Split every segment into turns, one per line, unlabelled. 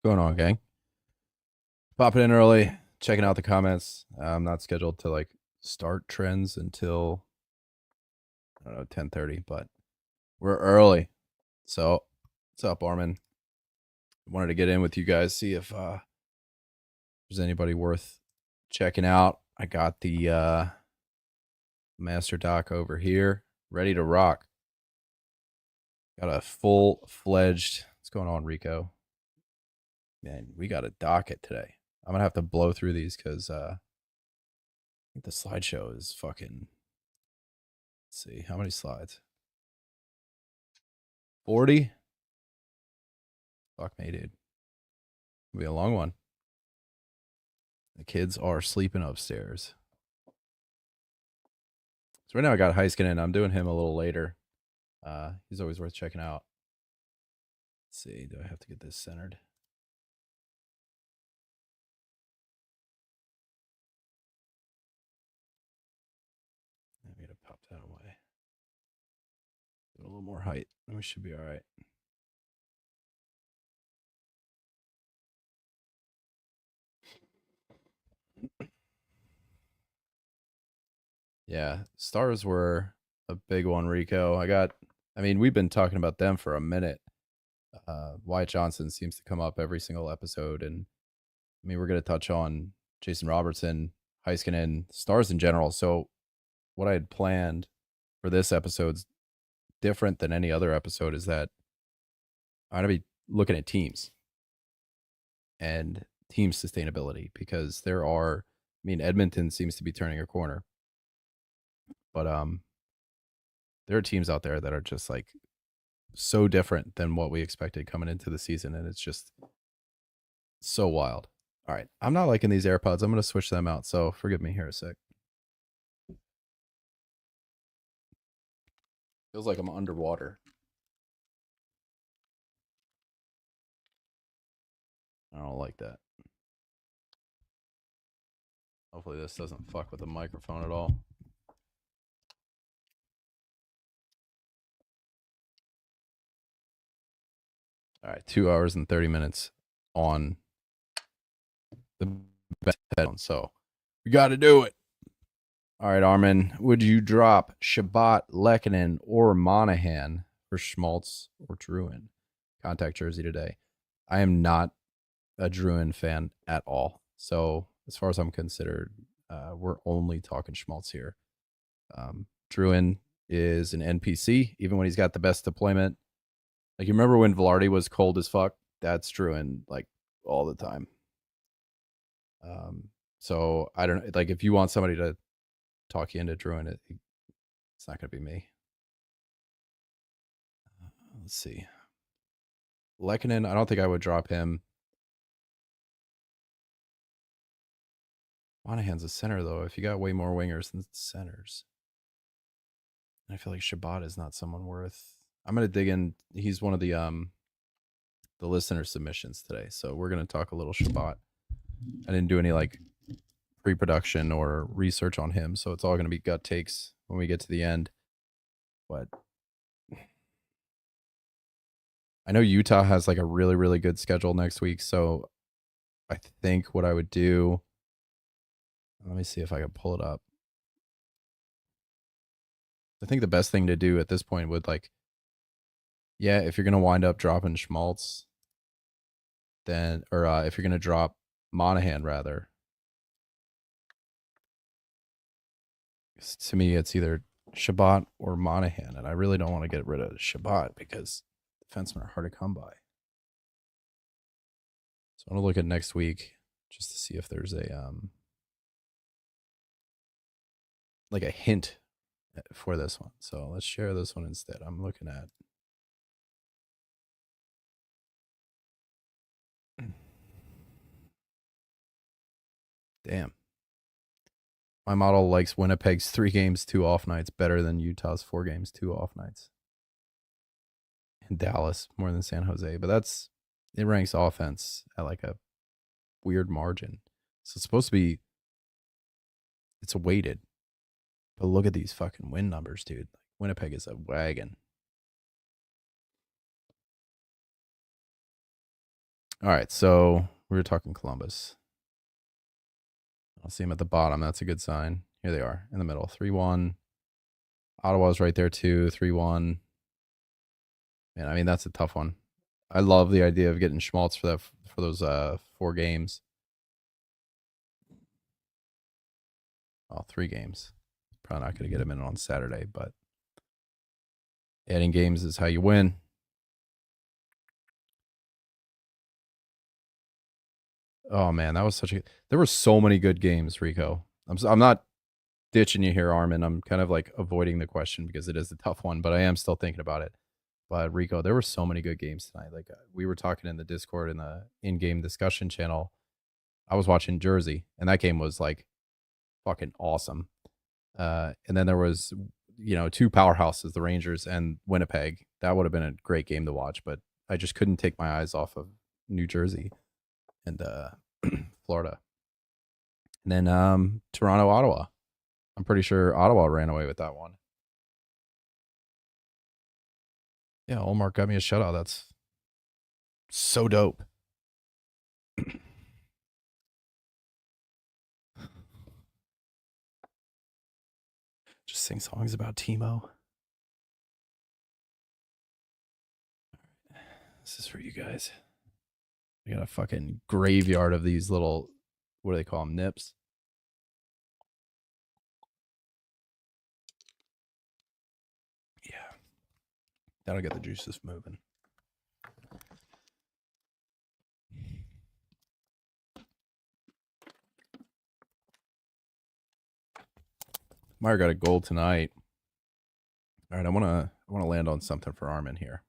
Going on, gang? Popping in early, checking out the comments. I'm not scheduled to like start trends until I don't know 10:30, but we're early. So, what's up, Armin? Wanted to get in with you guys, see if there's anybody worth checking out. I got the master doc over here, ready to rock. Got a full-fledged. What's going on, Rico? Man, we got a docket today. I'm gonna have to blow through these because I think the slideshow is fucking. Let's see how many slides. 40. Fuck me, dude. It'll be a long one. The kids are sleeping upstairs. So right now I got Heiskanen. I'm doing him a little later. He's always worth checking out. Let's see. Do I have to get this centered? I'm going to pop that away. Get a little more height, and we should be all right. Yeah, stars were a big one, Rico. I mean, we've been talking about them for a minute. Wyatt Johnson seems to come up every single episode. And I mean, we're going to touch on Jason Robertson, Heiskanen, stars in general. So, what I had planned for this episode's different than any other episode is that I'm going to be looking at teams and team sustainability because Edmonton seems to be turning a corner. But there are teams out there that are just like so different than what we expected coming into the season, and it's just so wild. All right, I'm not liking these AirPods. I'm going to switch them out, so forgive me here a sec. Feels like I'm underwater. I don't like that. Hopefully this doesn't fuck with the microphone at all. All right, 2 hours and 30 minutes on the best headphone, so we got to do it. All right, Armin, would you drop Shabbat, Lehkonen, or Monahan for Schmaltz or Druin? Contact jersey today. I am not a Druin fan at all. So as far as I'm considered, we're only talking Schmaltz here. Druin is an NPC, even when he's got the best deployment. Like, you remember when Velarde was cold as fuck? That's Druin, like, all the time. So I don't like, if you want somebody to talk you into Druin, it's not going to be me. Let's see. Lehkonen, I don't think I would drop him. Monahan's a center, though. If you got way more wingers than centers. I feel like Shabbat is not someone worth. I'm going to dig in. He's one of the listener submissions today. So we're going to talk a little Shabbat. I didn't do any like pre-production or research on him. So it's all going to be gut takes when we get to the end. But I know Utah has like a really, really good schedule next week. So I think what I would do, let me see if I can pull it up. I think the best thing to do at this point would like, yeah, if you're going to wind up dropping Schmaltz, then, or if you're going to drop Monahan rather, to me, it's either Shabbat or Monahan, and I really don't want to get rid of Shabbat because defensemen are hard to come by. So I'm gonna look at next week just to see if there's a like a hint for this one. So let's share this one instead. I'm looking at. Damn. My model likes Winnipeg's 3 games, 2 off nights better than Utah's 4 games, 2 off nights. And Dallas more than San Jose. But it ranks offense at like a weird margin. So it's supposed to be, it's weighted. But look at these fucking win numbers, dude. Winnipeg is a wagon. All right, so we were talking Columbus. I'll see them at the bottom. That's a good sign. Here they are in the middle. 3-1. Ottawa's right there too. 3-1. And I mean that's a tough one. I love the idea of getting Schmaltz for that for those 4 games. Well, 3 games. Probably not going to get him in on Saturday, but adding games is how you win. Oh man, that was such a. There were so many good games, Rico. I'm not ditching you here, Armin. I'm kind of like avoiding the question because it is a tough one, but I am still thinking about it. But Rico, there were so many good games tonight. Like we were talking in the Discord in the in-game discussion channel. I was watching Jersey, and that game was like fucking awesome. And then there was, 2 powerhouses, the Rangers and Winnipeg. That would have been a great game to watch, but I just couldn't take my eyes off of New Jersey and Florida. And then Toronto, Ottawa. I'm pretty sure Ottawa ran away with that one. Yeah, Olmark got me a shutout. That's so dope. Just sing songs about Timo. This is for you guys. I got a fucking graveyard of these little, what do they call them, nips? Yeah. That'll get the juices moving. Meyer got a goal tonight. All right, I want to land on something for Armin here.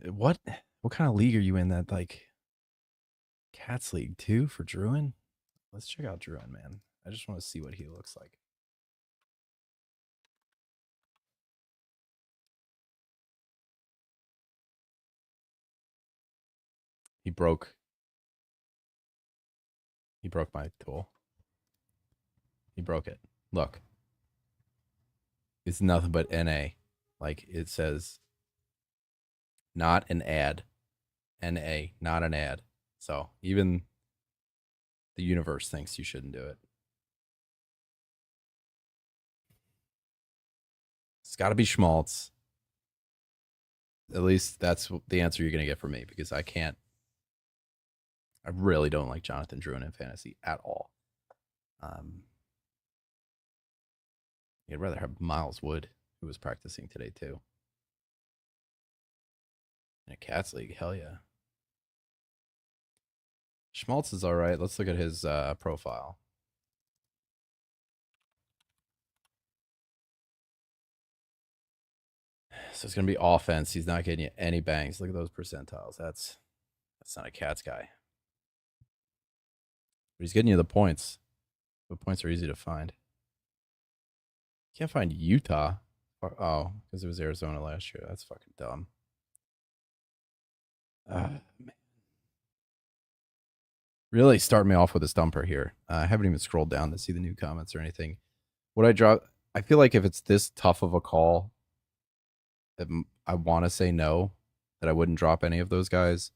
What kind of league are you in? That like Cats League too for Druin? Let's check out Druin, man. I just want to see what he looks like. He broke my tool. He broke it. Look. It's nothing but NA. Like it says not an ad. NA, not an ad. So even the universe thinks you shouldn't do it. It's got to be Schmaltz. At least that's the answer you're going to get from me because I really don't like Jonathan Druin in fantasy at all. I'd rather have Miles Wood, who was practicing today too. In a Cats League, hell yeah. Schmaltz is all right. Let's look at his profile. So it's going to be offense. He's not getting you any bangs. Look at those percentiles. That's not a Cats guy. But he's getting you the points. The points are easy to find. Can't find Utah. Oh, because it was Arizona last year. That's fucking dumb. Man. Really start me off with a stumper here. I haven't even scrolled down to see the new comments or anything. Would I drop? I feel like if it's this tough of a call, I want to say no, that I wouldn't drop any of those guys.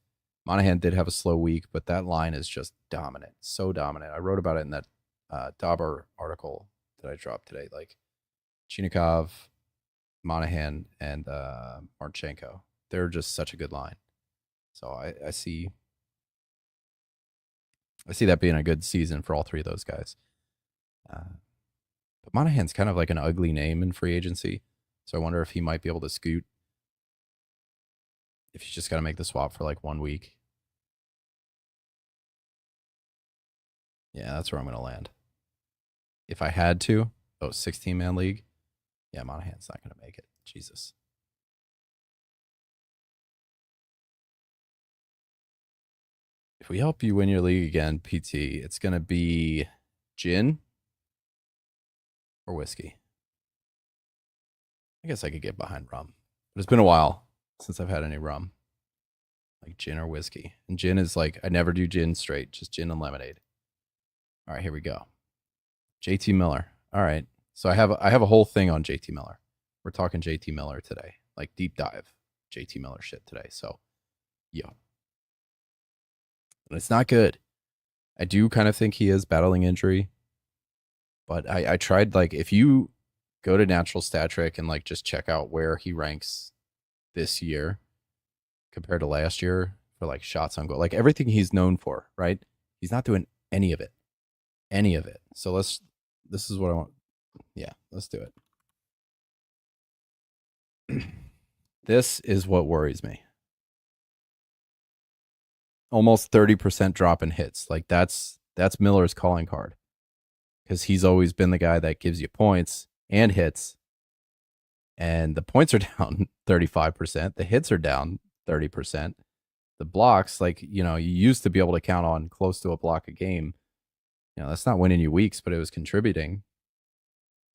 Monahan did have a slow week, but that line is just dominant. So dominant. I wrote about it in that Dauber article that I dropped today. Like Chinikov, Monahan, and Marchenko. They're just such a good line. So I see that being a good season for all 3 of those guys. But Monahan's kind of like an ugly name in free agency. So I wonder if he might be able to scoot. If he's just got to make the swap for like 1 week. Yeah, that's where I'm going to land. If I had to, 16-man league. Yeah, Monahan's not going to make it. Jesus. If we help you win your league again, PT, it's going to be gin or whiskey. I guess I could get behind rum. But it's been a while since I've had any rum. Like gin or whiskey. And gin is like, I never do gin straight, just gin and lemonade. All right, here we go. JT Miller. All right. So I have a whole thing on JT Miller. We're talking JT Miller today, like deep dive JT Miller shit today. So, yeah. And it's not good. I do kind of think he is battling injury, but I tried, like, if you go to Natural Stat Trick and like just check out where he ranks this year compared to last year for like shots on goal, like everything he's known for, right? He's not doing any of it. Any of it. So this is what I want. Yeah, let's do it. This is what worries me. Almost 30% drop in hits. Like that's Miller's calling card, because he's always been the guy that gives you points and hits. And the points are down 35%. The hits are down 30%. The blocks, like, you used to be able to count on close to a block a game. That's not winning you weeks, but it was contributing.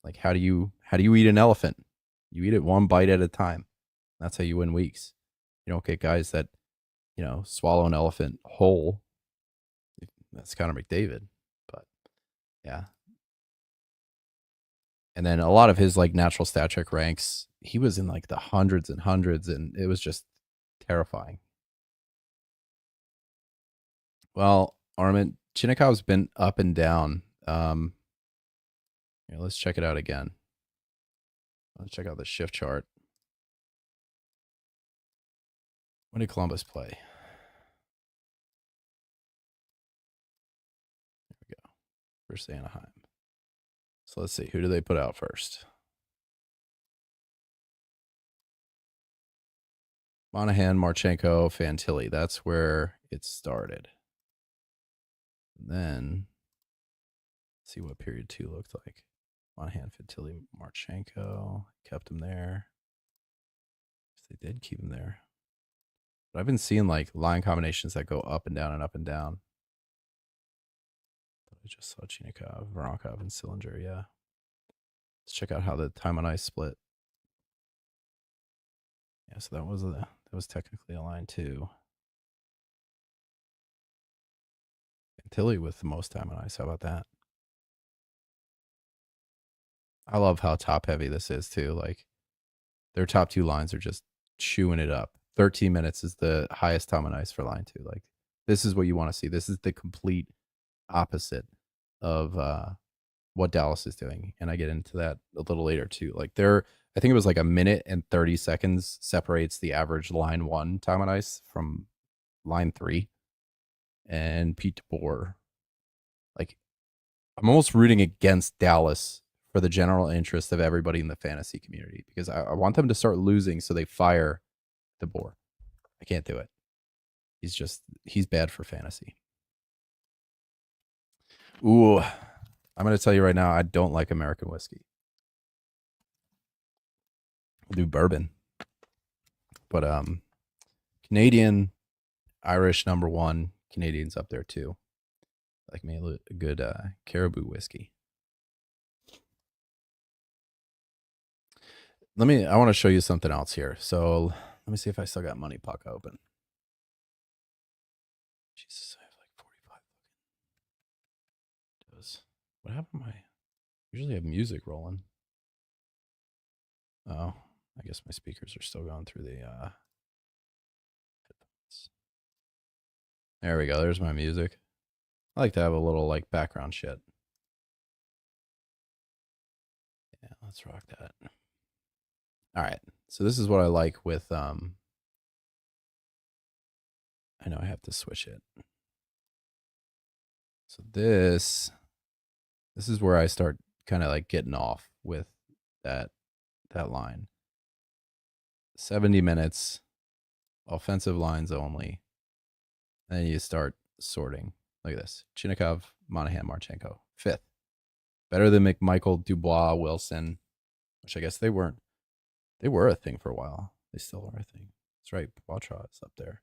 Like, how do you eat an elephant? You eat it one bite at a time. That's how you win weeks. You don't get guys that, swallow an elephant whole. That's Connor McDavid. But yeah. And then a lot of his like natural stat trick ranks, he was in like the hundreds and hundreds, and it was just terrifying. Well, Armin Chinnikov's been up and down. Let's check it out again. Let's check out the shift chart. When did Columbus play? There we go. Versus Anaheim. So let's see. Who do they put out first? Monahan, Marchenko, Fantilli. That's where it started. And then let's see what period 2 looked like. Monahan, Fantilli, Marchenko. Kept him there. They did keep him there. But I've been seeing like line combinations that go up and down and up and down. I just saw Chinnikov, Voronkov, and Sillinger. Yeah. Let's check out how the time on ice split. Yeah, so that was technically a line too. Tilly with the most time on ice. How about that? I love how top heavy this is too. Like their top 2 lines are just chewing it up. 13 minutes is the highest time on ice for line 2. Like this is what you want to see. This is the complete opposite of what Dallas is doing. And I get into that a little later too. Like I think it was like a minute and 30 seconds separates the average line 1 time on ice from line 3. And Pete DeBoer, like, I'm almost rooting against Dallas for the general interest of everybody in the fantasy community, because I want them to start losing so they fire DeBoer. I can't do it. He's bad for fantasy. Ooh, I'm going to tell you right now, I don't like American whiskey. We'll do bourbon. But Canadian, Irish number 1. Canadians up there too. Like me a good caribou whiskey. I want to show you something else here. So let me see if I still got Money Puck open. Jesus, I have like 45. What happened to usually have music rolling. Oh, I guess my speakers are still going through the headphones. There we go. There's my music. I like to have a little like background shit. Yeah, let's rock that. All right. So this is what I like with I know I have to switch it. So this is where I start kind of like getting off with that line. 70 minutes, offensive lines only. And then you start sorting. Look at this. Chinnikov, Monahan, Marchenko. 5th. Better than McMichael, Dubois, Wilson, which I guess they weren't. They were a thing for a while. They still are a thing. That's right. Poitras is up there.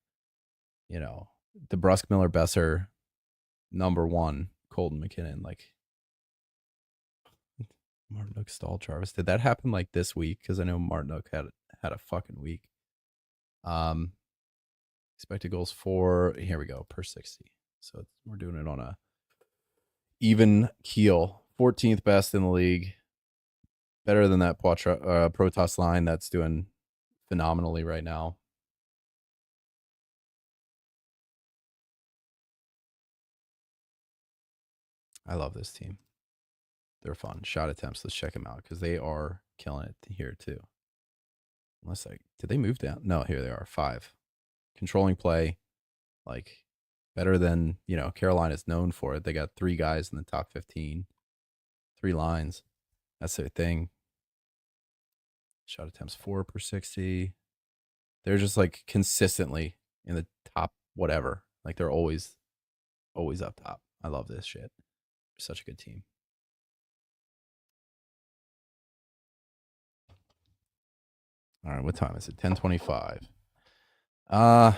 DeBrusk, Miller, Besser, number 1, Colton McKinnon. Like, Martinook, Stahl, Jarvis. Did that happen like this week? Because I know Martinook had a fucking week. Expected goals for, here we go, per 60. So we're doing it on a even keel. 14th best in the league. Better than that Protoss line that's doing phenomenally right now. I love this team. They're fun. Shot attempts. Let's check them out because they are killing it here too. Unless did they move down? No, here they are. 5. Controlling play, like better than Carolina is known for it. They got 3 guys in the top 15, 3 lines. That's their thing. Shot attempts 4 per 60. They're just like consistently in the top whatever. Like they're always up top. I love this shit. Such a good team. All right, what time is it? 10:25. Are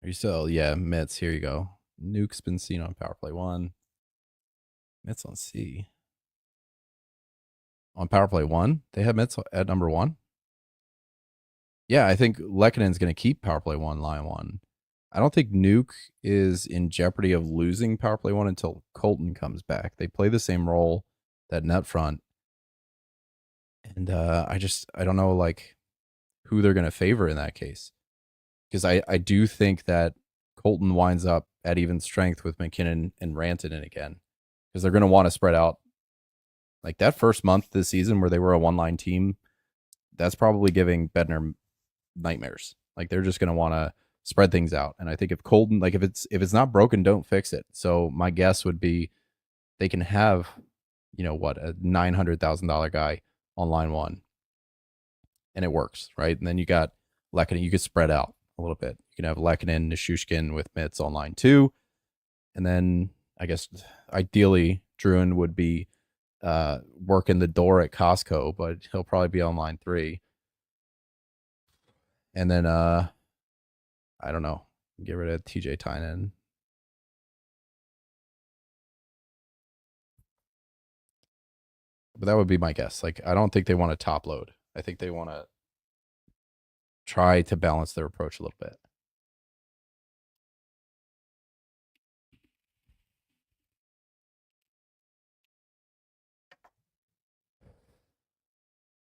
you still? Yeah, Mitts. Here you go. Nuke's been seen on power play 1. Mitts on C. On power play 1, they have Mitts at number 1. Yeah, I think Lekkonen's going to keep power play 1, line 1. I don't think Nuke is in jeopardy of losing power play 1 until Colton comes back. They play the same role, that net front. And I don't know like who they're going to favor in that case. Because I do think that Colton winds up at even strength with McKinnon and Rantanen again. Because they're going to want to spread out. Like that first month this season where they were a one-line team, that's probably giving Bednar nightmares. Like they're just going to want to spread things out. And I think if Colton, like if it's not broken, don't fix it. So my guess would be they can have, a $900,000 guy on line 1, and it works, right? And then you got Lekkonen. You could spread out a little bit. You can have Lekkonen, Nishushkin with Mitts on line 2, and then I guess ideally Druin would be working the door at Costco, but he'll probably be on line 3. And then I don't know, get rid of TJ Tynan. But that would be my guess. Like I don't think they want to top load. I think they want to try to balance their approach a little bit.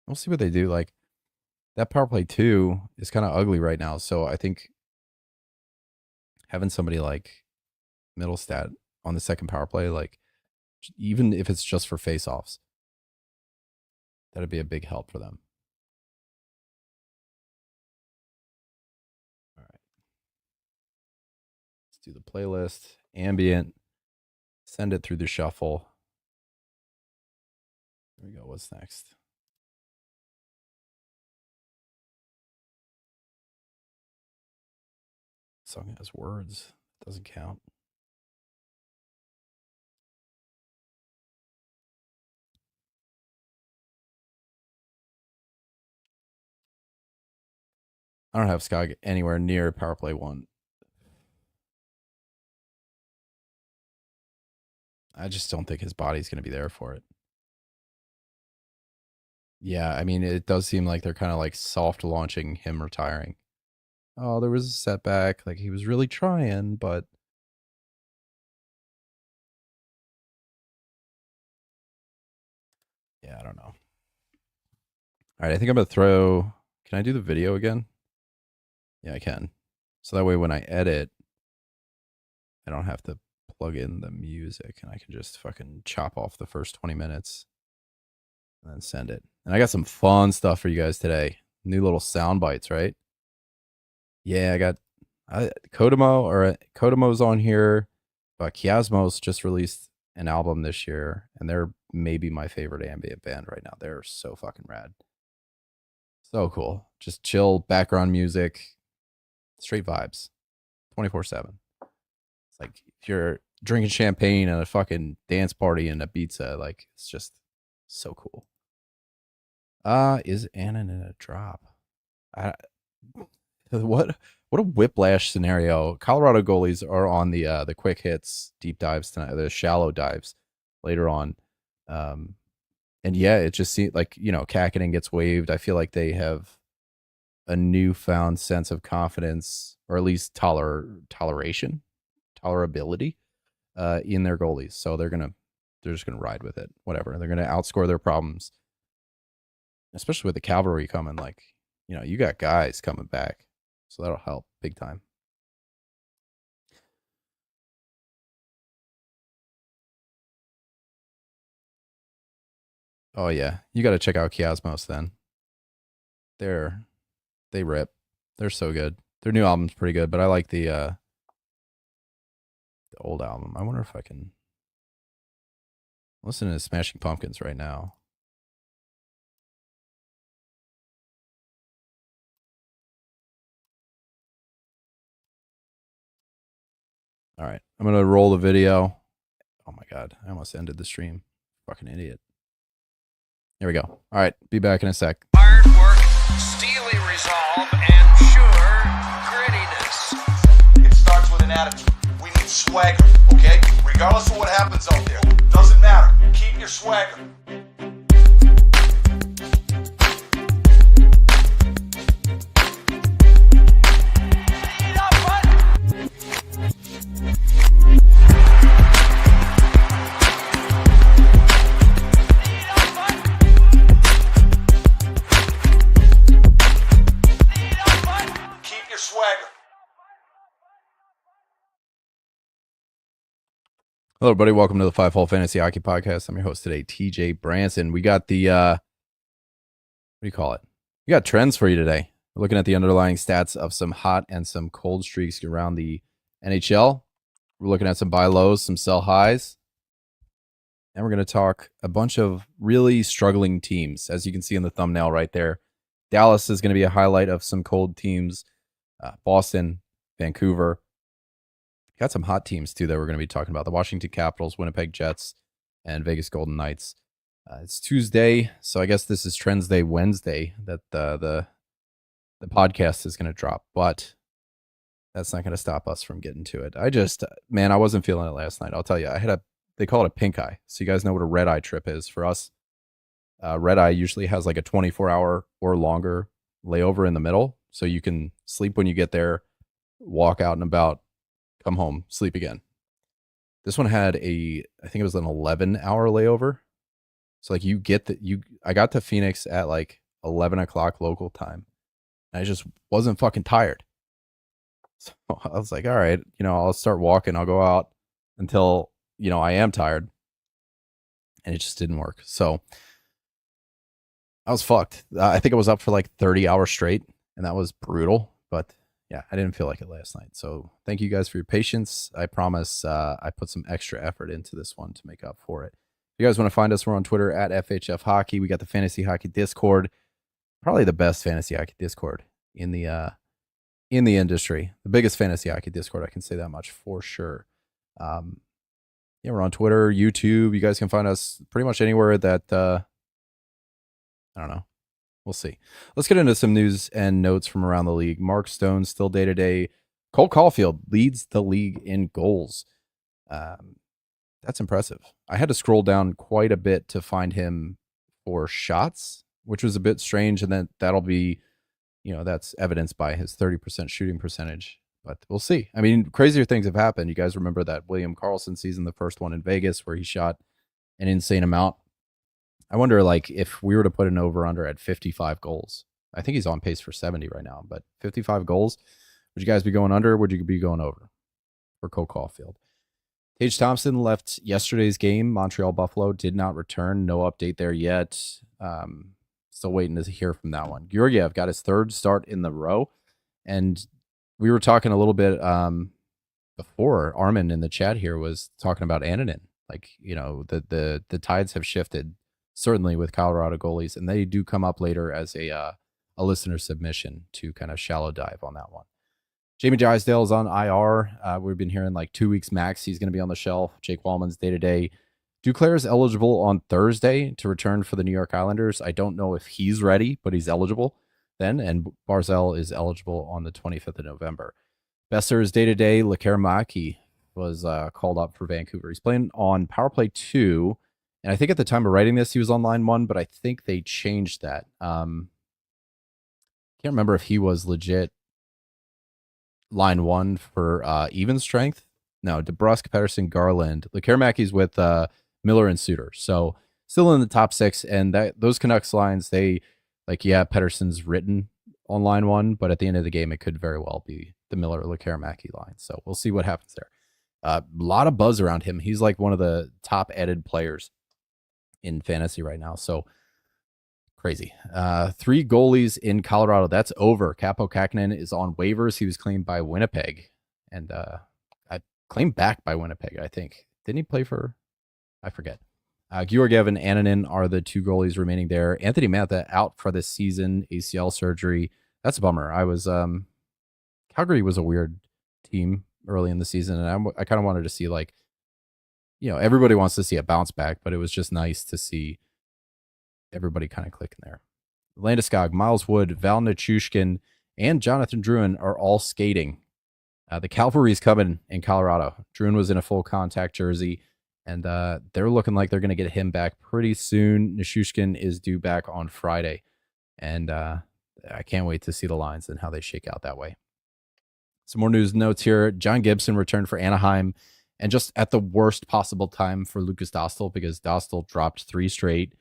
We'll see what they do. Like that power play 2 is kind of ugly right now. So I think having somebody like Middlestat on the second power play, like even if it's just for faceoffs, that'd be a big help for them. All right. Let's do the playlist. Ambient. Send it through the shuffle. There we go. What's next? Song has words. Doesn't count. I don't have Skog anywhere near power play 1. I just don't think his body's going to be there for it. Yeah, I mean, it does seem like they're kind of like soft launching him retiring. Oh, there was a setback. Like he was really trying, but yeah, I don't know. All right, I think I'm going to throw. Can I do the video again? Yeah, I can. So that way when I edit, I don't have to plug in the music and I can just fucking chop off the first 20 minutes and then send it. And I got some fun stuff for you guys today. New little sound bites, right? Yeah, I got Kodomo's on here. But Kiasmos just released an album this year, and they're maybe my favorite ambient band right now. They're so fucking rad. So cool. Just chill background music, straight vibes, 24/7. It's like if you're drinking champagne at a fucking dance party in Ibiza, like it's just so cool. Is Annan in a drop? I, what a whiplash scenario. Colorado goalies are on the quick hits, deep dives tonight, the shallow dives later on. And yeah, it just seems like, Kakinen gets waived. I feel like they have a newfound sense of confidence, or at least tolerability in their goalies. So they're gonna they're just going to ride with it. Whatever. They're going to outscore their problems, especially with the cavalry coming. Like, you got guys coming back, so that'll help big time. Oh yeah, you got to check out Kiasmos then. They rip. They're so good. Their new album's pretty good, but I like the old album. I wonder if I can listen to Smashing Pumpkins right now. All right, I'm gonna roll the video. Oh my god, I almost ended the stream. Fucking idiot. Here we go. All right, be back in a sec.
Hard work, steely resolve, and sure grittiness.
It starts with an attitude. We need swagger, okay? Regardless of what happens out there, doesn't matter. Keep your swagger.
Hello, everybody. Welcome to the Five Hole Fantasy Hockey Podcast. I'm your host today, TJ Branson. We got the, what do you call it? We got trends for you today. We're looking at the underlying stats of some hot and some cold streaks around the NHL. We're looking at some buy lows, some sell highs. And we're going to talk a bunch of really struggling teams. As you can see in the thumbnail right there, Dallas is going to be a highlight of some cold teams. Boston, Vancouver. Got some hot teams, too, that we're going to be talking about. The Washington Capitals, Winnipeg Jets, and Vegas Golden Knights. It's Tuesday, so I guess this is Trends Day Wednesday that the podcast is going to drop. But that's not going to stop us from getting to it. I wasn't feeling it last night. I'll tell you, they call it a pink eye. So you guys know what a red eye trip is. For us, red eye usually has like a 24-hour or longer layover in the middle. So you can sleep when you get there, walk out and about, come home, sleep again. This one had I think it was an 11-hour layover. So like I got to Phoenix at like 11 o'clock local time. And I just wasn't fucking tired. So I was like, all right, I'll start walking. I'll go out until, I am tired. And it just didn't work. So I was fucked. I think I was up for like 30 hours straight. And that was brutal. But yeah, I didn't feel like it last night. So thank you guys for your patience. I promise I put some extra effort into this one to make up for it. If you guys want to find us, we're on Twitter at FHF Hockey. We got the Fantasy Hockey Discord, probably the best Fantasy Hockey Discord in the industry. The biggest Fantasy Hockey Discord, I can say that much for sure. Yeah, we're on Twitter, YouTube. You guys can find us pretty much anywhere that I don't know. We'll see. Let's get into some news and notes from around the league. Mark Stone still day-to-day. Cole Caulfield leads the league in goals. That's impressive. I had to scroll down quite a bit to find him for shots, which was a bit strange. And then that'll be, that's evidenced by his 30% shooting percentage. But we'll see. I mean, crazier things have happened. You guys remember that William Karlsson season, the first one in Vegas, where he shot an insane amount. I wonder, like, if we were to put an over-under at 55 goals. I think he's on pace for 70 right now, but 55 goals, would you guys be going under or would you be going over for Cole Caulfield? Tage Thompson left yesterday's game. Montreal-Buffalo did not return. No update there yet. Still waiting to hear from that one. Georgiev got his third start in the row, and we were talking a little bit before. Armin in the chat here was talking about Annunen. Like, the tides have shifted, certainly with Colorado goalies, and they do come up later as a listener submission to kind of shallow dive on that one. Jamie Drysdale is on IR. We've been hearing like 2 weeks max. He's going to be on the shelf. Jake Wallman's day-to-day. Duclair is eligible on Thursday to return for the New York Islanders. I don't know if he's ready, but he's eligible then, and Barzal is eligible on the 25th of November. Besser is day-to-day. Lekermaki was called up for Vancouver. He's playing on Power Play 2. And I think at the time of writing this, he was on line 1, but I think they changed that. Can't remember if he was legit line 1 for even strength. No, DeBrusque, Pedersen, Garland. Lekermaki's with Miller and Suter. So still in the top 6, and those Canucks lines, they Pettersson's written on line 1, but at the end of the game, it could very well be the Miller Lekkerimaki line. So we'll see what happens there. A lot of buzz around him. He's like one of the top added players in fantasy right now. So crazy. 3 goalies in Colorado. That's over. Capo Kakinen is on waivers. He was claimed by Winnipeg, and I claimed back by Winnipeg, I think. Didn't he play for? I forget. Georgiev and Annunen are the 2 goalies remaining there. Anthony Mantha out for this season, ACL surgery. That's a bummer. Calgary was a weird team early in the season, and I kind of wanted to see, like, everybody wants to see a bounce back, but it was just nice to see everybody kind of clicking there. Landeskog, Miles Wood, Val Nichushkin, and Jonathan Drouin are all skating. The Cavalry's coming in Colorado. Drouin was in a full contact jersey, and they're looking like they're going to get him back pretty soon. Nichushkin is due back on Friday, and I can't wait to see the lines and how they shake out that way. Some more news notes here. John Gibson returned for Anaheim, and just at the worst possible time for Lucas Dostal, because Dostal dropped 3 straight.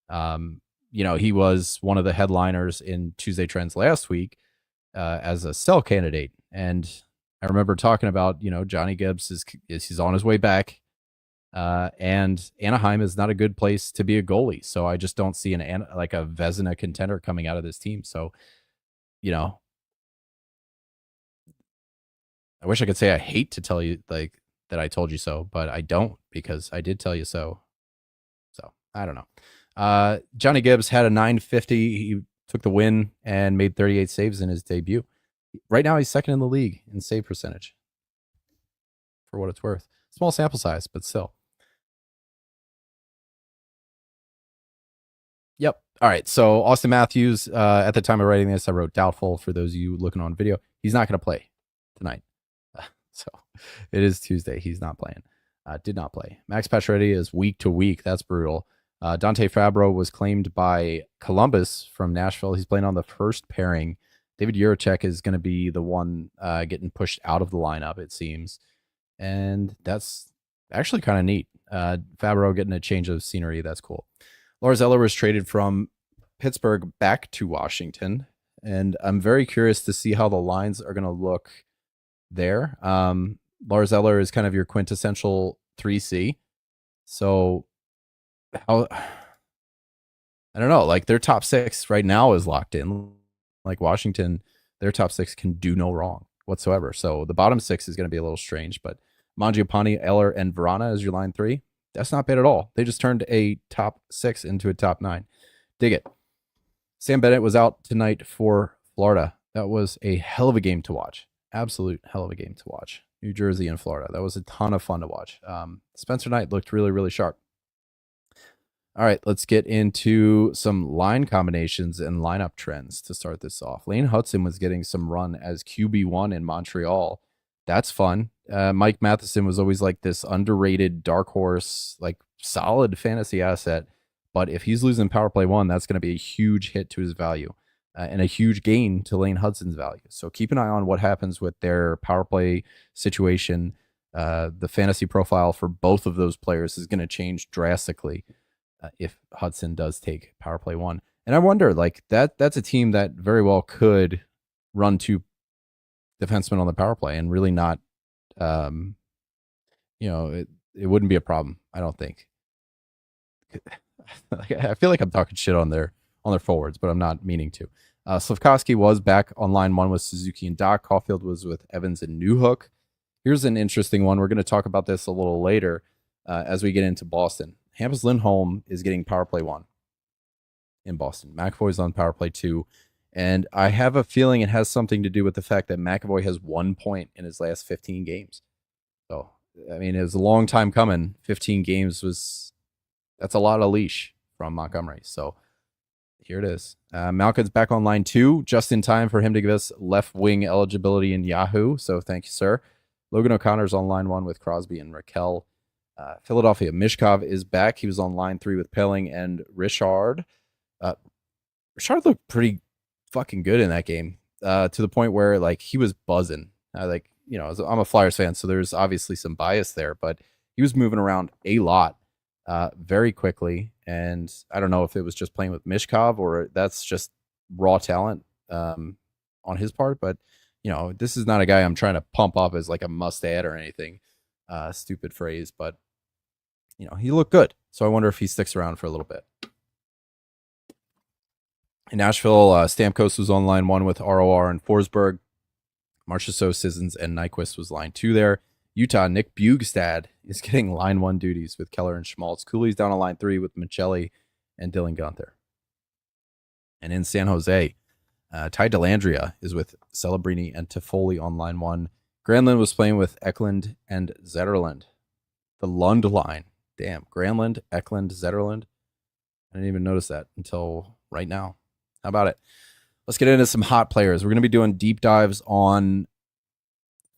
He was one of the headliners in Tuesday Trends last week as a sell candidate. And I remember talking about, Johnny Gibbs he's on his way back. And Anaheim is not a good place to be a goalie. So I just don't see a Vezina contender coming out of this team. So, I wish I could say I hate to tell you that I told you so, but I don't, because I did tell you so. So I don't know. Johnny Gibbs had a .950. He took the win and made 38 saves in his debut. Right now, he's second in the league in save percentage, for what it's worth. Small sample size, but still. Yep. All right. So Austin Matthews, at the time of writing this, I wrote doubtful for those of you looking on video. He's not going to play tonight. So it is Tuesday. He's not playing. Did not play. Max Pacioretty is week to week. That's brutal. Dante Fabro was claimed by Columbus from Nashville. He's playing on the first pairing. David Jiricek is going to be the one getting pushed out of the lineup, it seems. And that's actually kind of neat. Fabro getting a change of scenery. That's cool. Lars Eller was traded from Pittsburgh back to Washington. And I'm very curious to see how the lines are going to look there. Lars Eller is kind of your quintessential 3C. So I don't know, like their top 6 right now is locked in. Like Washington, their top 6 can do no wrong whatsoever. So the bottom 6 is going to be a little strange, but Mangiapane, Eller, and Vrana as your line 3. That's not bad at all. They just turned a top 6 into a top 9. Dig it. Sam Bennett was out tonight for Florida. That was a hell of a game to watch. Absolute hell of a game to watch. New Jersey and Florida. That was a ton of fun to watch. Spencer Knight looked really, really sharp. All right, let's get into some line combinations and lineup trends to start this off. Lane Hudson was getting some run as QB1 in Montreal. That's fun. Mike Matheson was always like this underrated dark horse, like solid fantasy asset. But if he's losing power play 1, that's going to be a huge hit to his value and a huge gain to Lane Hudson's value. So keep an eye on what happens with their power play situation. The fantasy profile for both of those players is going to change drastically if Hudson does take power play 1. And I wonder, like, that's a team that very well could run 2 defensemen on the power play and really not, it wouldn't be a problem, I don't think. I feel like I'm talking shit on their forwards, but I'm not meaning to. Slafkovsky was back on line 1 with Suzuki and Doc. Caulfield was with Evans and Newhook. Here's an interesting one. We're going to talk about this a little later as we get into Boston. Hampus Lindholm is getting power play 1 in Boston. McAvoy's on power play 2. And I have a feeling it has something to do with the fact that McAvoy has 1 point in his last 15 games. So, I mean, it was a long time coming. 15 games that's a lot of leash from Montgomery. So here it is. Malkin's back on line 2, just in time for him to give us left wing eligibility in Yahoo. So thank you, sir. Logan O'Connor's on line 1 with Crosby and Raquel. Philadelphia, Mishkov is back. He was on line 3 with Pelling and Richard. Richard looked pretty fucking good in that game to the point where, like, he was buzzing. I'm a Flyers fan, so there's obviously some bias there, but he was moving around a lot. very quickly. And I don't know if it was just playing with Mishkov or that's just raw talent on his part. But, this is not a guy I'm trying to pump up as like a must add or anything. Stupid phrase, but, he looked good. So I wonder if he sticks around for a little bit. In Nashville, Stamkos was on line 1 with ROR and Forsberg. Marchessault, Sissons, and Nyquist was line 2 there. Utah, Nick Bjugstad is getting line 1 duties with Keller and Schmaltz. Cooley's down on line 3 with Michelli and Dylan Gunther. And in San Jose, Ty Dellandrea is with Celebrini and Toffoli on line 1. Granlund was playing with Eklund and Zetterlund. The Lund line. Damn, Granlund, Eklund, Zetterlund. I didn't even notice that until right now. How about it? Let's get into some hot players. We're going to be doing deep dives on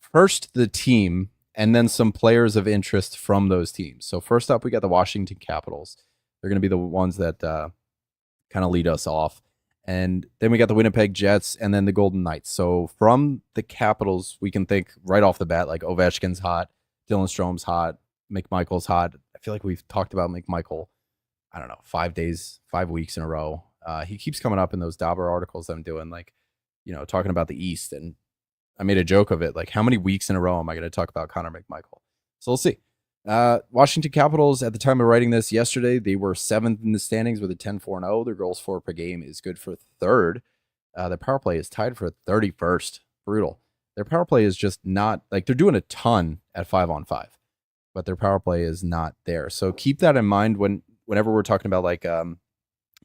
first the team and then some players of interest from those teams. So first up, we got the Washington Capitals. They're going to be the ones that kind of lead us off. And then we got the Winnipeg Jets and then the Golden Knights. So from the Capitals, we can think right off the bat, like Ovechkin's hot, Dylan Strom's hot, McMichael's hot. I feel like we've talked about McMichael, I don't know, 5 weeks in a row. He keeps coming up in those Dauber articles I'm doing, like, talking about the East. And I made a joke of it. Like, how many weeks in a row am I going to talk about Connor McMichael? So we'll see. Washington Capitals, at the time of writing this yesterday, they were 7th in the standings with a 10-4-0. Their goals for per game is good for 3rd. Their power play is tied for 31st. Brutal. Their power play is just not, like, they're doing a ton at 5-on-5, but their power play is not there. So keep that in mind whenever we're talking about, like, on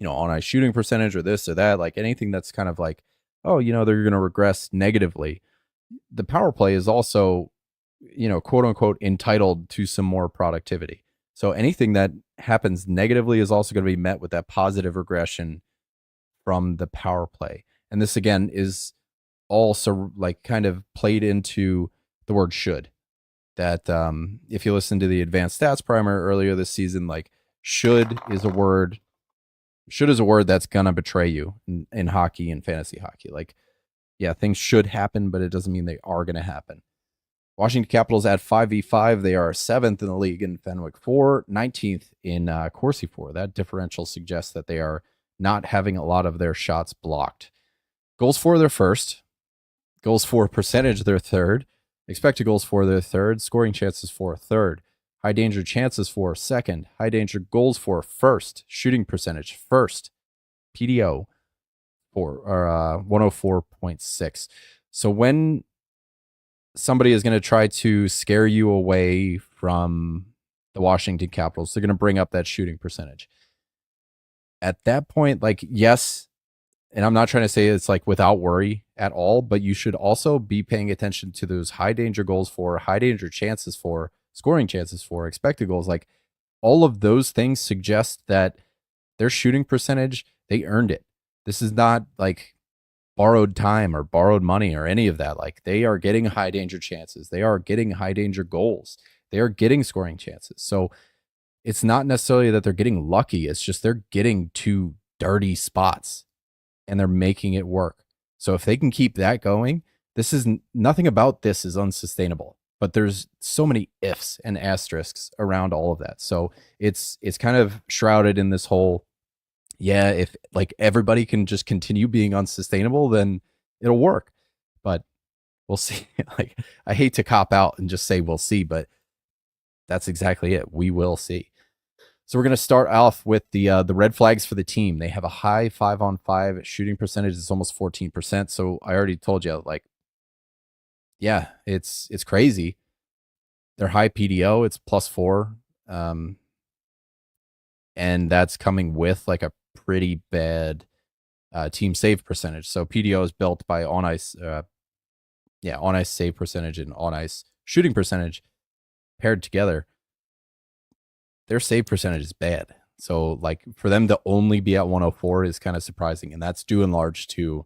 ice shooting percentage or this or that, like anything that's kind of like, oh, they're going to regress negatively. The power play is also, quote unquote, entitled to some more productivity. So anything that happens negatively is also going to be met with that positive regression from the power play. And this again is also like kind of played into the word should. That if you listen to the advanced stats primer earlier this season, like should is a word that's gonna betray you in hockey and fantasy hockey. Like, yeah, things should happen, but it doesn't mean they are gonna happen. Washington Capitals at 5v5. They are 7th in the league in Fenwick 4, 19th in Corsi 4. That differential suggests that they are not having a lot of their shots blocked. Goals for, they're first. Goals for percentage, they're third. Expected goals for, they're third. Scoring chances for, third. High danger chances for, second. High danger goals for, first. Shooting percentage, first. PDO for 104.6. So when somebody is going to try to scare you away from the Washington Capitals, they're going to bring up that shooting percentage. At that point, like, yes, and I'm not trying to say it's like without worry at all, but you should also be paying attention to those high danger goals for, high danger chances for, scoring chances for, expected goals. Like, all of those things suggest that their shooting percentage, they earned it. This is not like borrowed time or borrowed money or any of that. Like, they are getting high danger chances. They are getting high danger goals. They are getting scoring chances. So it's not necessarily that they're getting lucky. It's just they're getting to dirty spots and they're making it work. So if they can keep that going, this is nothing about this is unsustainable. But there's so many ifs and asterisks around all of that. So it's kind of shrouded in this whole, yeah, if like everybody can just continue being unsustainable, then it'll work. But we'll see. Like, I hate to cop out and just say we'll see, but that's exactly it. We will see. So we're going to start off with the red flags for the team. They have a high 5-on-5 shooting percentage. It's almost 14%. So I already told you, like, yeah, it's crazy. Their high PDO, it's +4. And that's coming with like a pretty bad team save percentage. So PDO is built by on ice save percentage and on ice shooting percentage paired together. Their save percentage is bad. So like for them to only be at 104 is kind of surprising. And that's due in large to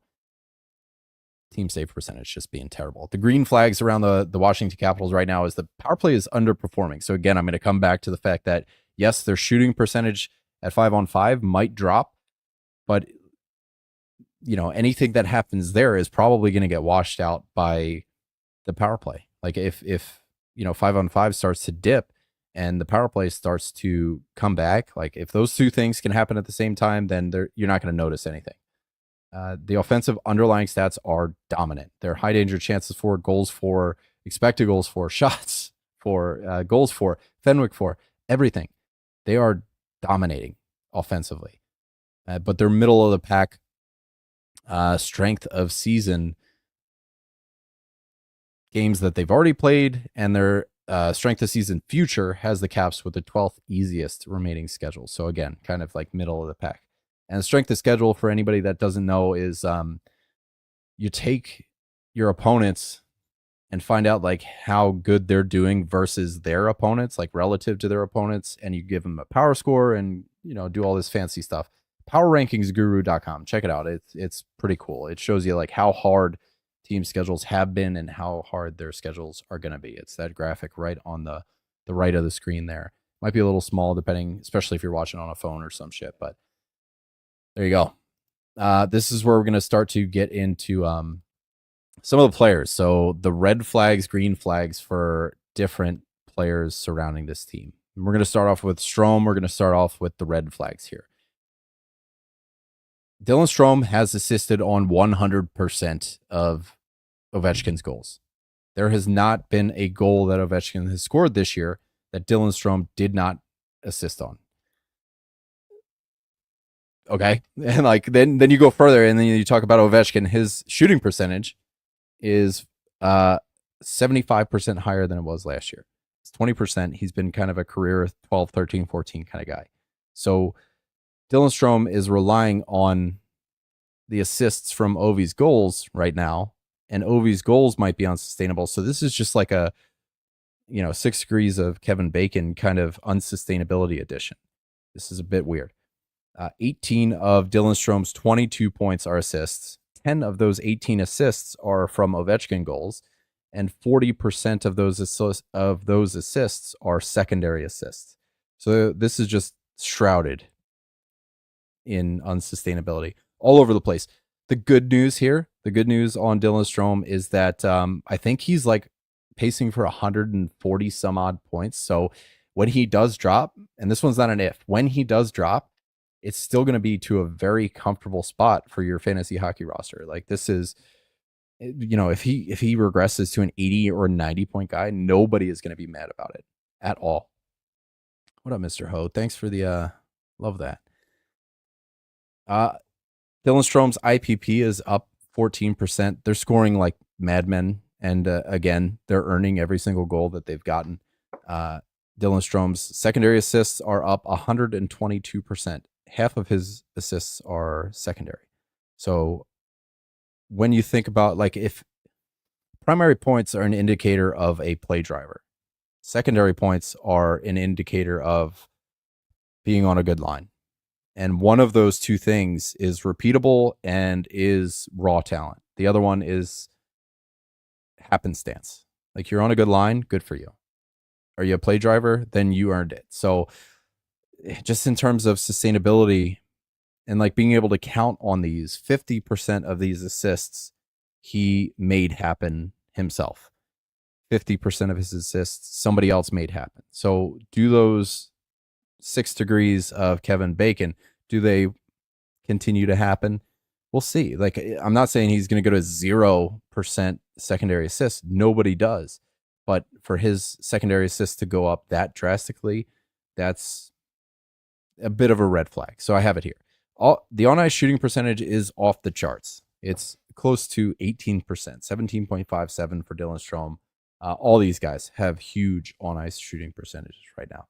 team save percentage just being terrible. The green flags around the Washington Capitals right now is the power play is underperforming. So again, I'm going to come back to the fact that yes, their shooting percentage at 5-on-5 might drop, but anything that happens there is probably going to get washed out by the power play. Like if 5-on-5 starts to dip and the power play starts to come back, like if those two things can happen at the same time, then you're not going to notice anything. The offensive underlying stats are dominant. They're high danger chances for, goals for, expected goals for, shots for, goals for, Fenwick for, everything. They are dominating offensively. But their middle of the pack strength of season games that they've already played, and their strength of season future has the Caps with the 12th easiest remaining schedule. So again, kind of like middle of the pack. And strength of schedule, for anybody that doesn't know, is you take your opponents and find out like how good they're doing versus their opponents, like relative to their opponents, and you give them a power score and, you know, do all this fancy stuff. PowerRankingsGuru.com. Check it out. It's pretty cool. It shows you like how hard team schedules have been and how hard their schedules are going to be. It's that graphic right on the right of the screen there. Might be a little small depending, especially if you're watching on a phone or some shit, but there you go. This is where we're going to start to get into some of the players. So the red flags, green flags for different players surrounding this team. And we're going to start off with Strome. We're going to start off with the red flags here. Dylan Strome has assisted on 100% of Ovechkin's goals. There has not been a goal that Ovechkin has scored this year that Dylan Strome did not assist on. Okay. And like then you go further and then you talk about Ovechkin. His shooting percentage is 75% higher than it was last year. It's 20%. He's been kind of a career 12, 13, 14 kind of guy. So Dylan Strome is relying on the assists from Ovi's goals right now, and Ovi's goals might be unsustainable. So this is just like a, 6 degrees of Kevin Bacon kind of unsustainability edition. This is a bit weird. 18 of Dylan Strome's 22 points are assists. 10 of those 18 assists are from Ovechkin goals, and 40% of those assists are secondary assists. So this is just shrouded in unsustainability all over the place. The good news here, the good news on Dylan Strome is that I think he's like pacing for 140 some odd points. So when he does drop, and this one's not an if, when he does drop, it's still going to be to a very comfortable spot for your fantasy hockey roster. Like this is, if he regresses to an 80 or 90 point guy, nobody is going to be mad about it at all. What up, Mr. Ho? Thanks for the love that. Dylan Strome's IPP is up 14%. They're scoring like madmen, and again, they're earning every single goal that they've gotten. Dylan Strome's secondary assists are up 122%. Half of his assists are secondary. So when you think about like if primary points are an indicator of a play driver, secondary points are an indicator of being on a good line. And one of those two things is repeatable and is raw talent. The other one is happenstance. Like you're on a good line, good for you. Are you a play driver? Then you earned it. So just in terms of sustainability and like being able to count on these, 50% of these assists he made happen himself. 50% of his assists somebody else made happen. So do those 6 degrees of Kevin Bacon, do they continue to happen? We'll see. Like, I'm not saying he's going to go to 0% secondary assists. Nobody does. But for his secondary assists to go up that drastically, that's a bit of a red flag. So I have it here. The on-ice shooting percentage is off the charts. It's close to 18%, 17.57 for Dylan Strome. All these guys have huge on-ice shooting percentages right now.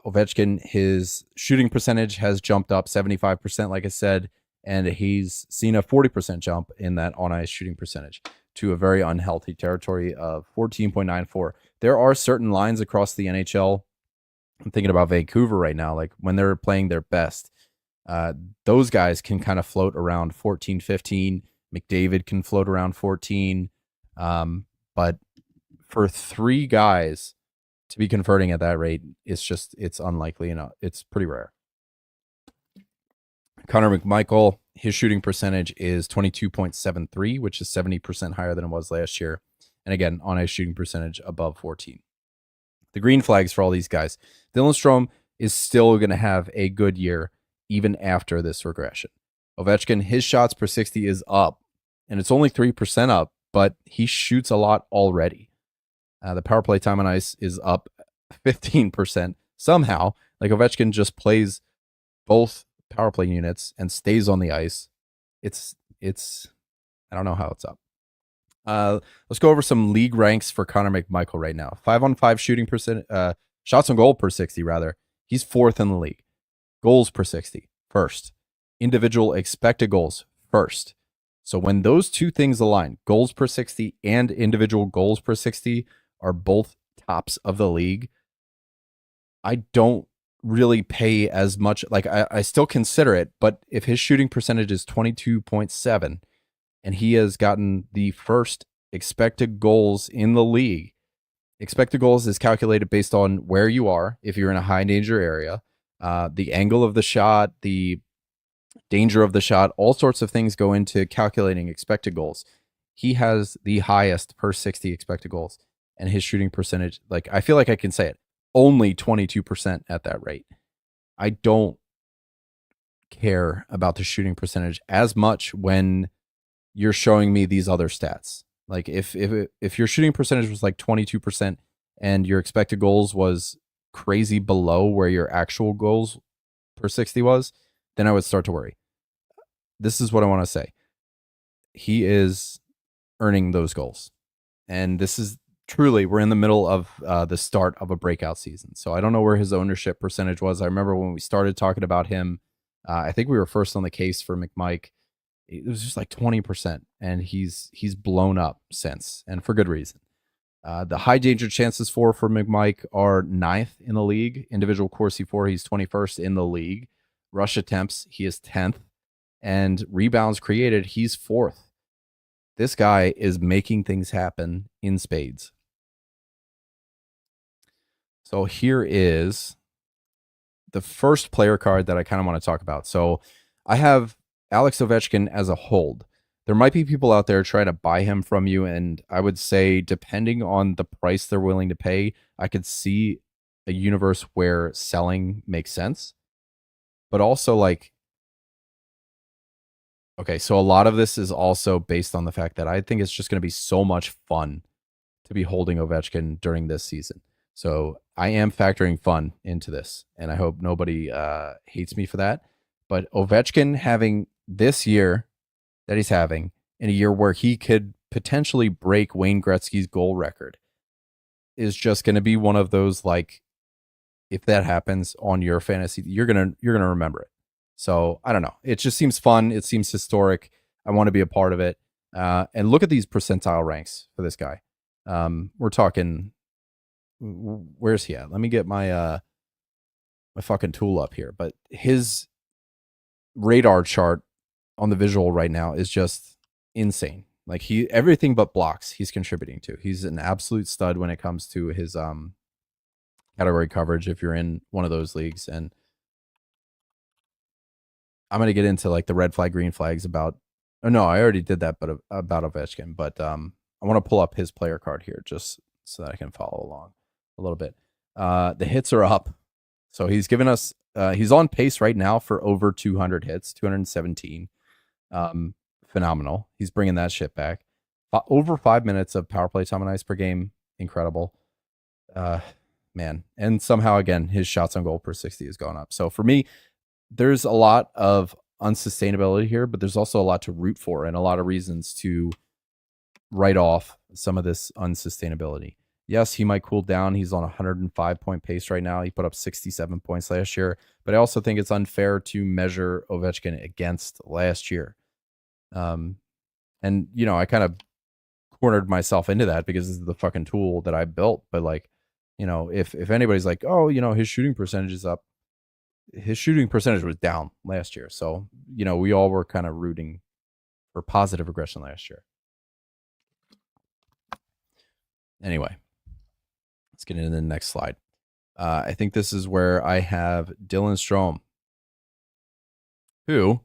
Ovechkin, his shooting percentage has jumped up 75%, like I said, and he's seen a 40% jump in that on-ice shooting percentage to a very unhealthy territory of 14.94. There are certain lines across the NHL. I'm thinking about Vancouver right now, like when they're playing their best, those guys can kind of float around 14, 15. McDavid can float around 14. But for 3 guys to be converting at that rate, it's unlikely, and it's pretty rare. Connor McMichael, his shooting percentage is 22.73, which is 70% higher than it was last year. And again, on a shooting percentage above 14. the green flags for all these guys. Dylan Strome is still going to have a good year even after this regression. Ovechkin, his shots per 60 is up, and it's only 3% up, but he shoots a lot already. The power play time on ice is up 15% somehow. Like Ovechkin just plays both power play units and stays on the ice. It's I don't know how it's up. Let's go over some league ranks for Connor McMichael right now. 5-on-5 shooting percent, shots on goal per 60 rather. He's 4th in the league. Goals per 60, 1st. Individual expected goals, 1st. So when those two things align, goals per 60 and individual goals per 60 are both tops of the league, I don't really pay as much. Like I still consider it, but if his shooting percentage is 22.7 and he has gotten the first expected goals in the league, expected goals is calculated based on where you are. If you're in a high danger area, the angle of the shot, the danger of the shot, all sorts of things go into calculating expected goals. He has the highest per 60 expected goals, and his shooting percentage, like I feel like I can say it, only 22% at that rate. I don't care about the shooting percentage as much when you're showing me these other stats. Like if your shooting percentage was like 22% and your expected goals was crazy below where your actual goals per 60 was, then I would start to worry. This is what I want to say. He is earning those goals. And this is truly, we're in the middle of the start of a breakout season. So I don't know where his ownership percentage was. I remember when we started talking about him, I think we were first on the case for McMike. It was just like 20%, and he's blown up since, and for good reason. The high danger chances for McMike are 9th in the league. Individual Corsi for, he's 21st in the league. Rush attempts, he is 10th. And rebounds created, he's 4th. This guy is making things happen in spades. So here is the first player card that I kind of want to talk about. So I have Alex Ovechkin as a hold. There might be people out there trying to buy him from you, and I would say depending on the price they're willing to pay, I could see a universe where selling makes sense. But also, like, okay, so a lot of this is also based on the fact that I think it's just going to be so much fun to be holding Ovechkin during this season. So I am factoring fun into this, and I hope nobody hates me for that. But Ovechkin having this year that he's having in a year where he could potentially break Wayne Gretzky's goal record is just going to be one of those, like, if that happens on your fantasy, you're going to remember it. So I don't know. It just seems fun. It seems historic. I want to be a part of it. And look at these percentile ranks for this guy. We're talking, where's he at? Let me get my my fucking tool up here. But his radar chart on the visual right now is just insane. Like everything but blocks he's contributing to. He's an absolute stud when it comes to his category coverage if you're in one of those leagues. And I'm going to get into like the red flag, green flags about, oh no, I already did that, but about Ovechkin, but I want to pull up his player card here just so that I can follow along a little bit. The hits are up. So he's given us, he's on pace right now for over 200 hits, 217. Phenomenal. He's bringing that shit back. Over 5 minutes of power play time on ice per game. Incredible. Man. And somehow, again, his shots on goal per 60 has gone up. So for me, there's a lot of unsustainability here, but there's also a lot to root for and a lot of reasons to write off some of this unsustainability. Yes, he might cool down. He's on a 105-point pace right now. He put up 67 points last year, but I also think it's unfair to measure Ovechkin against last year. And, you know, I kind of cornered myself into that because this is the fucking tool that I built. But like, you know, if anybody's like, oh, you know, his shooting percentage is up, his shooting percentage was down last year. So, you know, we all were kind of rooting for positive regression last year. Anyway, let's get into the next slide. I think this is where I have Dylan Strome, who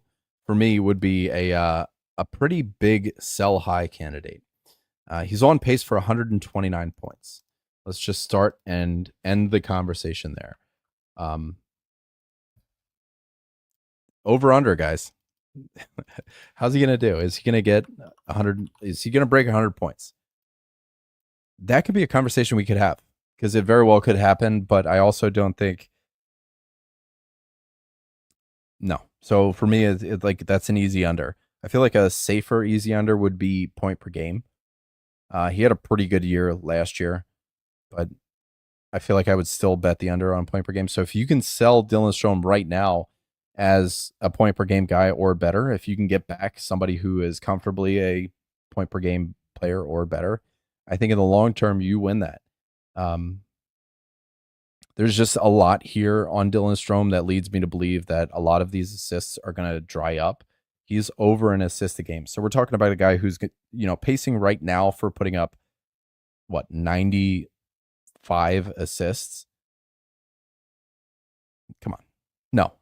for me would be a pretty big sell high candidate. He's on pace for 129 points. Let's just start and end the conversation there. Over under, guys. How's he going to do? Is he going to get 100? Is he going to break 100 points? That could be a conversation we could have because it very well could happen, but I also don't think. No. So for me, it's like that's an easy under. I feel like a safer easy under would be point per game. He had a pretty good year last year, but I feel like I would still bet the under on point per game. So if you can sell Dylan Strome right now as a point per game guy or better, if you can get back somebody who is comfortably a point per game player or better, I think in the long term you win that. There's just a lot here on Dylan Strome that leads me to believe that a lot of these assists are going to dry up. He's over an assist a game. So we're talking about a guy who's, pacing right now for putting up 95 assists. Come on. No.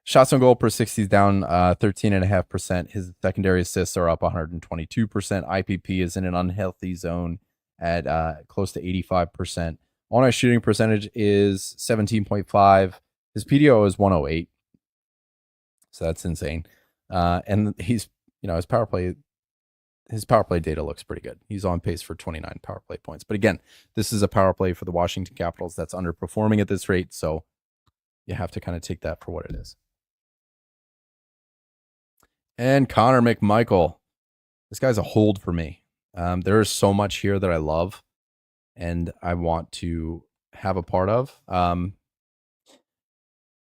Shots on goal per 60 is down 13.5%. His secondary assists are up 122%. IPP is in an unhealthy zone at close to 85%. On-ice shooting percentage is 17.5. His PDO is 108. So that's insane. And he's, his power play data looks pretty good. He's on pace for 29 power play points. But again, this is a power play for the Washington Capitals that's underperforming at this rate. So you have to kind of take that for what it is. And Connor McMichael. This guy's a hold for me. There is so much here that I love and I want to have a part of.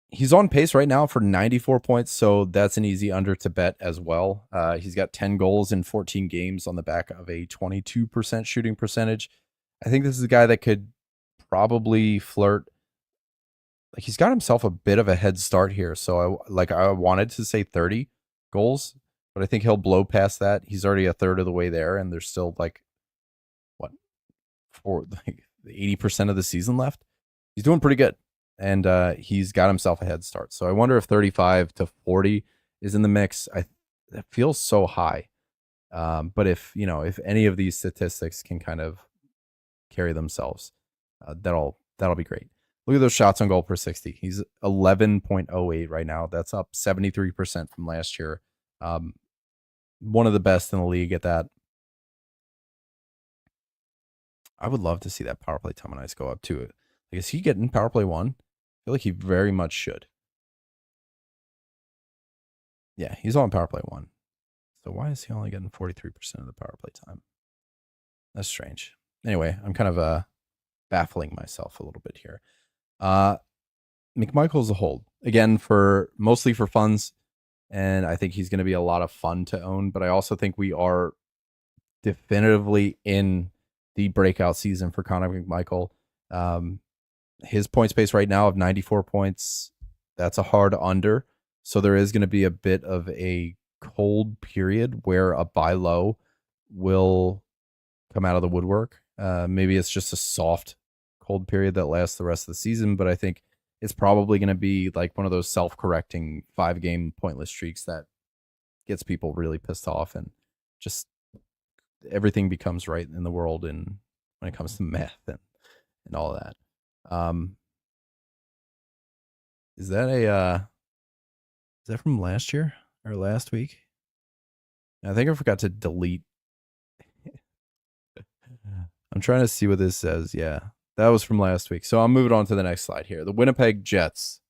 He's on pace right now for 94 points, so that's an easy under to bet as well. He's got 10 goals in 14 games on the back of a 22% shooting percentage. I think this is a guy that could probably flirt. Like he's got himself a bit of a head start here, so I wanted to say 30 goals, but I think he'll blow past that. He's already a third of the way there, and there's still 80% of the season left. He's doing pretty good. And he's got himself a head start. So I wonder if 35 to 40 is in the mix. That feels so high. But if any of these statistics can kind of carry themselves, that'll be great. Look at those shots on goal per 60. He's 11.08 right now. That's up 73% from last year. One of the best in the league at that. I would love to see that power play time on ice go up too. Like, is he getting power play 1? I feel like he very much should. Yeah, he's on power play 1. So why is he only getting 43% of the power play time? That's strange. Anyway, I'm kind of baffling myself a little bit here. McMichael's a hold. Again, mostly for funds. And I think he's going to be a lot of fun to own. But I also think we are definitively in the breakout season for Connor McMichael. His point space right now of 94 points, that's a hard under. So there is going to be a bit of a cold period where a buy low will come out of the woodwork. Maybe it's just a soft cold period that lasts the rest of the season, but I think it's probably going to be like one of those self-correcting 5-game pointless streaks that gets people really pissed off and just everything becomes right in the world and when it comes to math and all of that. Is that from last year or last week? I think I forgot to delete. I'm trying to see what this says. Yeah, that was from last week. So I'm moving on to the next slide here. The Winnipeg Jets.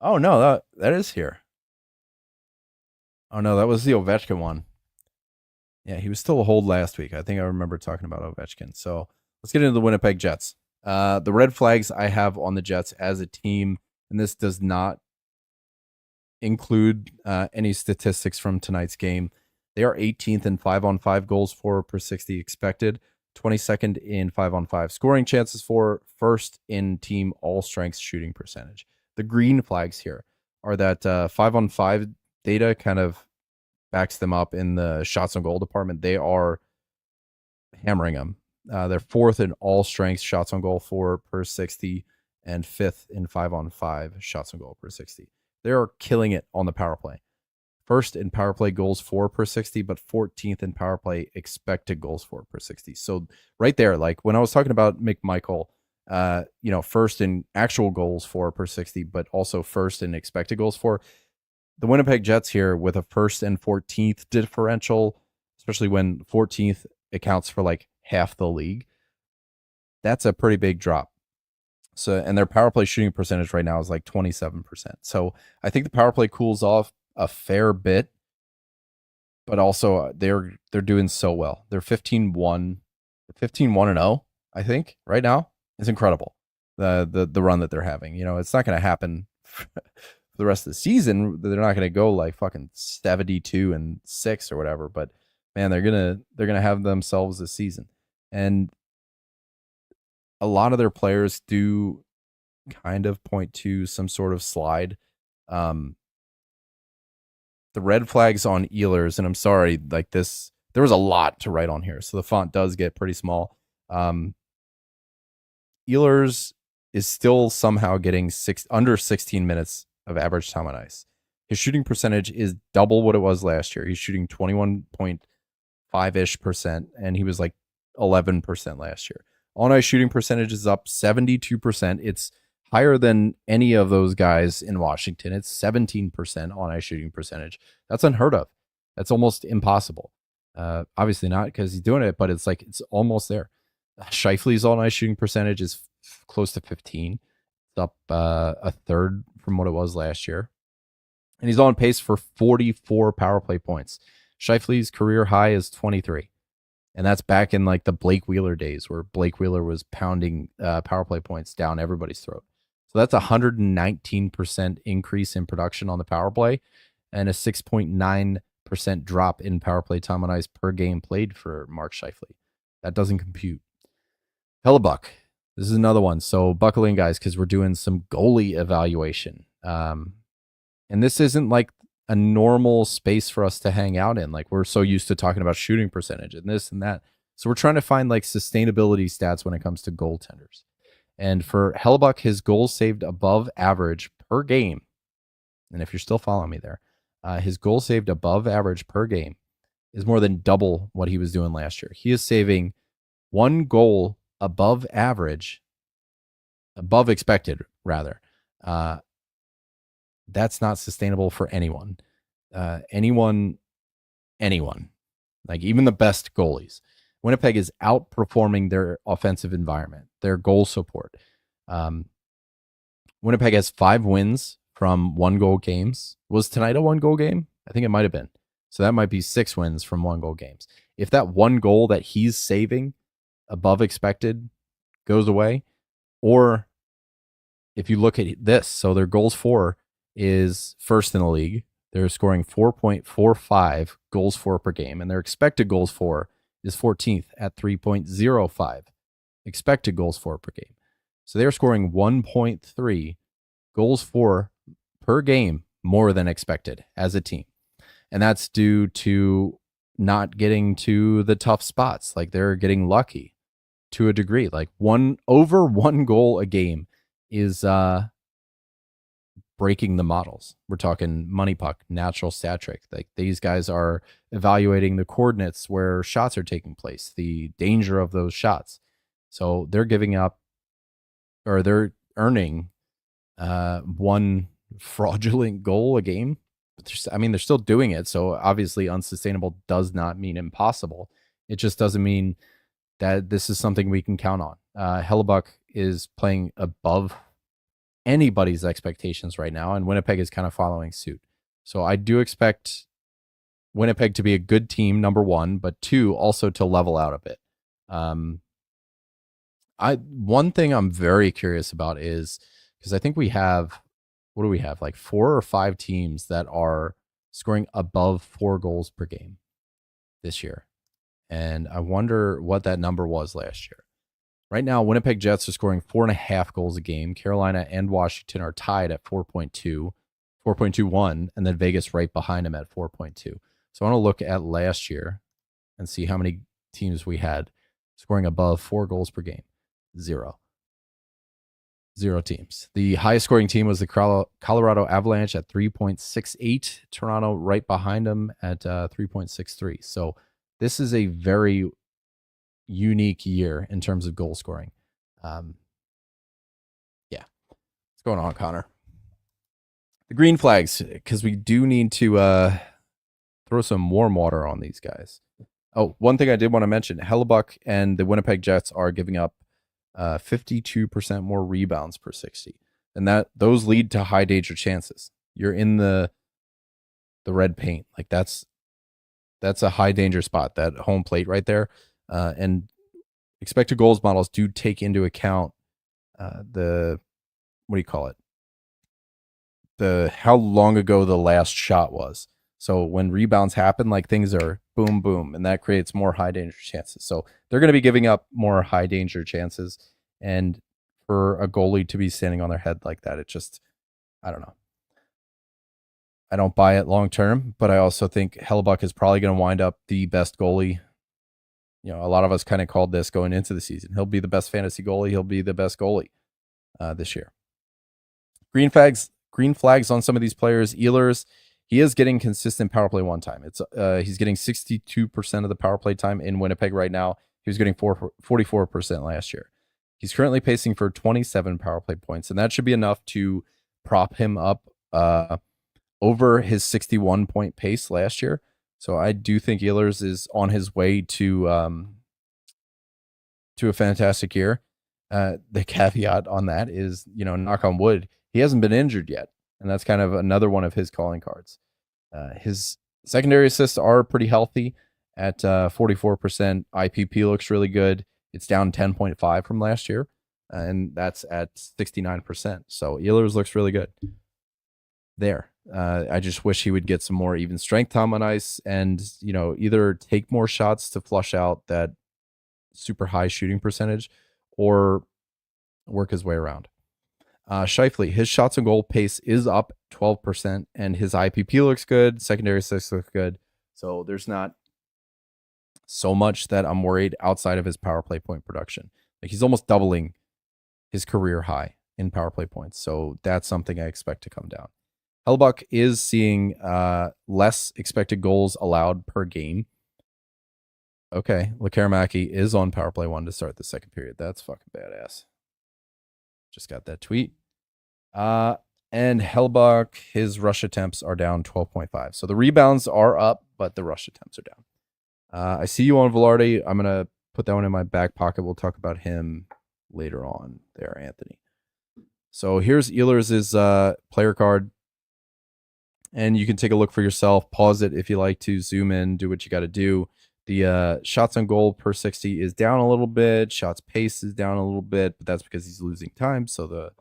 Oh no, that is here. Oh no, that was the Ovechkin one. Yeah, he was still a hold last week. I think I remember talking about Ovechkin. So let's get into the Winnipeg Jets. The red flags I have on the Jets as a team, and this does not include any statistics from tonight's game. They are 18th in 5-on-5 goals for per 60 expected, 22nd in 5-on-5 scoring chances for, first in team all strengths shooting percentage. The green flags here are that 5-on-5 data kind of backs them up in the shots on goal department. They are hammering them. They're 4th in all strengths shots on goal for per 60 and 5th in 5-on-5 shots on goal per 60. They are killing it on the power play. first in power play goals for per 60, but 14th in power play expected goals for per 60. So right there, like when I was talking about McMichael, first in actual goals for per 60, but also first in expected goals for, the Winnipeg Jets here with a first and 14th differential, especially when 14th accounts for like half the league. That's a pretty big drop. So, and their power play shooting percentage right now is like 27%. So I think the power play cools off a fair bit, but also they're doing so well. They're 15-1, 15-1-0, I think, right now. It's incredible. The run that they're having. It's not going to happen for the rest of the season. They're not going to go like fucking 72-6 or whatever, but man, they're going to have themselves a season. And a lot of their players do kind of point to some sort of slide. The red flags on Ehlers, and I'm sorry, like this, there was a lot to write on here, so the font does get pretty small. Ehlers is still somehow getting under 16 minutes of average time on ice. His shooting percentage is double what it was last year. He's shooting 21.5-ish%, and he was like 11% last year. On ice shooting percentage is up 72%. It's higher than any of those guys in Washington. It's 17% on ice shooting percentage. That's unheard of. That's almost impossible. Obviously not because he's doing it, but it's like it's almost there. Scheifele's on ice shooting percentage is close to 15. It's up a third from what it was last year. And he's on pace for 44 power play points. Scheifele's career high is 23. And that's back in like the Blake Wheeler days where Blake Wheeler was pounding power play points down everybody's throat. So that's a 119% increase in production on the power play and a 6.9% drop in power play time on ice per game played for Mark Scheifele. That doesn't compute. Hellebuck. This is another one. So buckle in, guys, because we're doing some goalie evaluation. And this isn't like a normal space for us to hang out in. Like we're so used to talking about shooting percentage and this and that. So we're trying to find like sustainability stats when it comes to goaltenders. And for Hellebuck, his goals saved above average per game. And if you're still following me there, his goals saved above average per game is more than double what he was doing last year. He is saving one goal above average, above expected rather. That's not sustainable for anyone. Anyone, like even the best goalies. Winnipeg is outperforming their offensive environment, their goal support. Winnipeg has 5 wins from 1-goal games. Was tonight a 1-goal game? I think it might have been. So that might be 6 wins from 1-goal games. If that one goal that he's saving above expected goes away, or if you look at this, so their goals for is first in the league. They're scoring 4.45 goals for per game, and their expected goals for is 14th at 3.05 expected goals for per game. So they're scoring 1.3 goals for per game more than expected as a team. And that's due to not getting to the tough spots. Like they're getting lucky to a degree. Like over one goal a game is breaking the models. We're talking money puck, natural stat trick. Like these guys are evaluating the coordinates where shots are taking place, the danger of those shots. So they're giving up, or they're earning one fraudulent goal a game. But they're still doing it. So obviously unsustainable does not mean impossible. It just doesn't mean that this is something we can count on. Hellebuck is playing above anybody's expectations right now, and Winnipeg is kind of following suit. So I do expect Winnipeg to be a good team, number one, but two, also to level out a bit. One thing I'm very curious about is, because I think we have, what do we have? Like 4 or 5 teams that are scoring above 4 goals per game this year. And I wonder what that number was last year. Right now, Winnipeg Jets are scoring 4.5 goals a game. Carolina and Washington are tied at 4.21, and then Vegas right behind them at 4.2. So I want to look at last year and see how many teams we had scoring above 4 goals per game. 0. 0 teams. The highest scoring team was the Colorado Avalanche at 3.68. Toronto right behind them at 3.63. So this is a very unique year in terms of goal scoring. Yeah. What's going on, Connor? The green flags, because we do need to throw some warm water on these guys. Oh, one thing I did want to mention, Hellebuck and the Winnipeg Jets are giving up 52% more rebounds per 60. And those lead to high danger chances. You're in the red paint. Like that's a high danger spot, that home plate right there. And expected goals models do take into account the, what do you call it? How long ago the last shot was. So when rebounds happen, like things are boom, boom, and that creates more high danger chances. So they're going to be giving up more high danger chances. And for a goalie to be standing on their head like that, it just, I don't know. I don't buy it long term, but I also think Hellebuck is probably going to wind up the best goalie. You know, a lot of us kind of called this going into the season. He'll be the best fantasy goalie. He'll be the best goalie this year. Green flags on some of these players. Ehlers, he is getting consistent power play one time. He's getting 62% of the power play time in Winnipeg right now. He was getting 44% last year. He's currently pacing for 27 power play points, and that should be enough to prop him up over his 61 point pace last year. So I do think Ehlers is on his way to a fantastic year. The caveat on that is, knock on wood, he hasn't been injured yet. And that's kind of another one of his calling cards. His secondary assists are pretty healthy at 44%. IPP looks really good. It's down 10.5 from last year, and that's at 69%. So Ehlers looks really good there. I just wish he would get some more even strength time on ice and, either take more shots to flush out that super high shooting percentage or work his way around. Scheifele, his shots on goal pace is up 12%, and his IPP looks good. Secondary assists look good. So there's not so much that I'm worried outside of his power play point production. Like he's almost doubling his career high in power play points. So that's something I expect to come down. Hellebuck is seeing less expected goals allowed per game. Okay, Lekaramaki is on power play 1 to start the second period. That's fucking badass. Just got that tweet. And Hellebuck, his rush attempts are down 12.5. So the rebounds are up, but the rush attempts are down. I see you on Velarde. I'm going to put that one in my back pocket. We'll talk about him later on there, Anthony. So here's Ehlers' player card. And you can take a look for yourself. Pause it if you like to. Zoom in. Do what you got to do. The shots on goal per 60 is down a little bit. Shots pace is down a little bit, but that's because he's losing time. So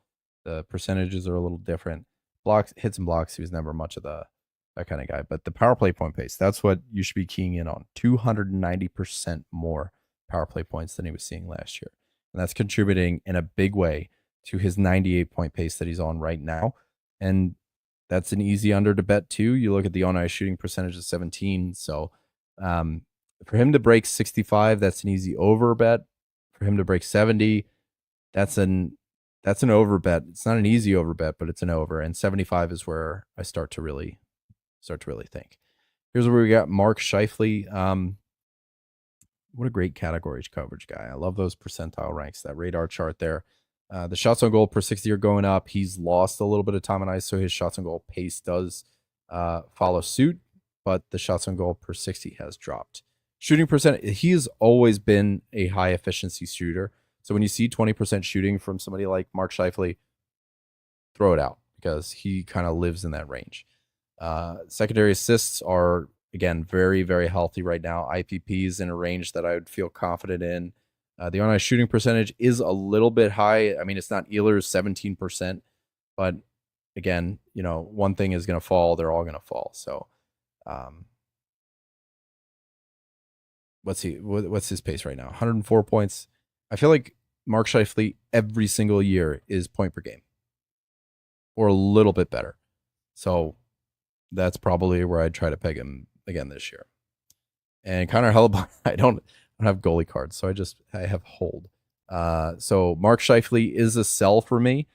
the percentages are a little different. Blocks, hits and blocks, he was never much of that kind of guy. But the power play point pace, that's what you should be keying in on. 290% more power play points than he was seeing last year. And that's contributing in a big way to his 98 point pace that he's on right now. And that's an easy under to bet too. You look at the on-ice shooting percentage of 17. So for him to break 65, that's an easy over bet. For him to break 70, that's an over bet. It's not an easy over bet, but it's an over. And 75 is where I start to really think. Here's where we got Mark Scheifele. What a great category coverage guy. I love those percentile ranks, that radar chart there. The shots on goal per 60 are going up. He's lost a little bit of time on ice, so his shots on goal pace does follow suit, but the shots on goal per 60 has dropped. Shooting percent, he has always been a high efficiency shooter. So when you see 20% shooting from somebody like Mark Scheifele, throw it out because he kind of lives in that range. Secondary assists are, again, very, very healthy right now. IPP is in a range that I would feel confident in. The on-ice shooting percentage is a little bit high. I mean, it's not Ehlers 17%, but again, one thing is going to fall. They're all going to fall. So, what's his pace right now? 104 points. I feel like Mark Scheifele every single year is point per game or a little bit better. So that's probably where I'd try to peg him again this year. And Connor Hellebuck, I don't have goalie cards, so I have hold. So Mark Scheifele is a sell for me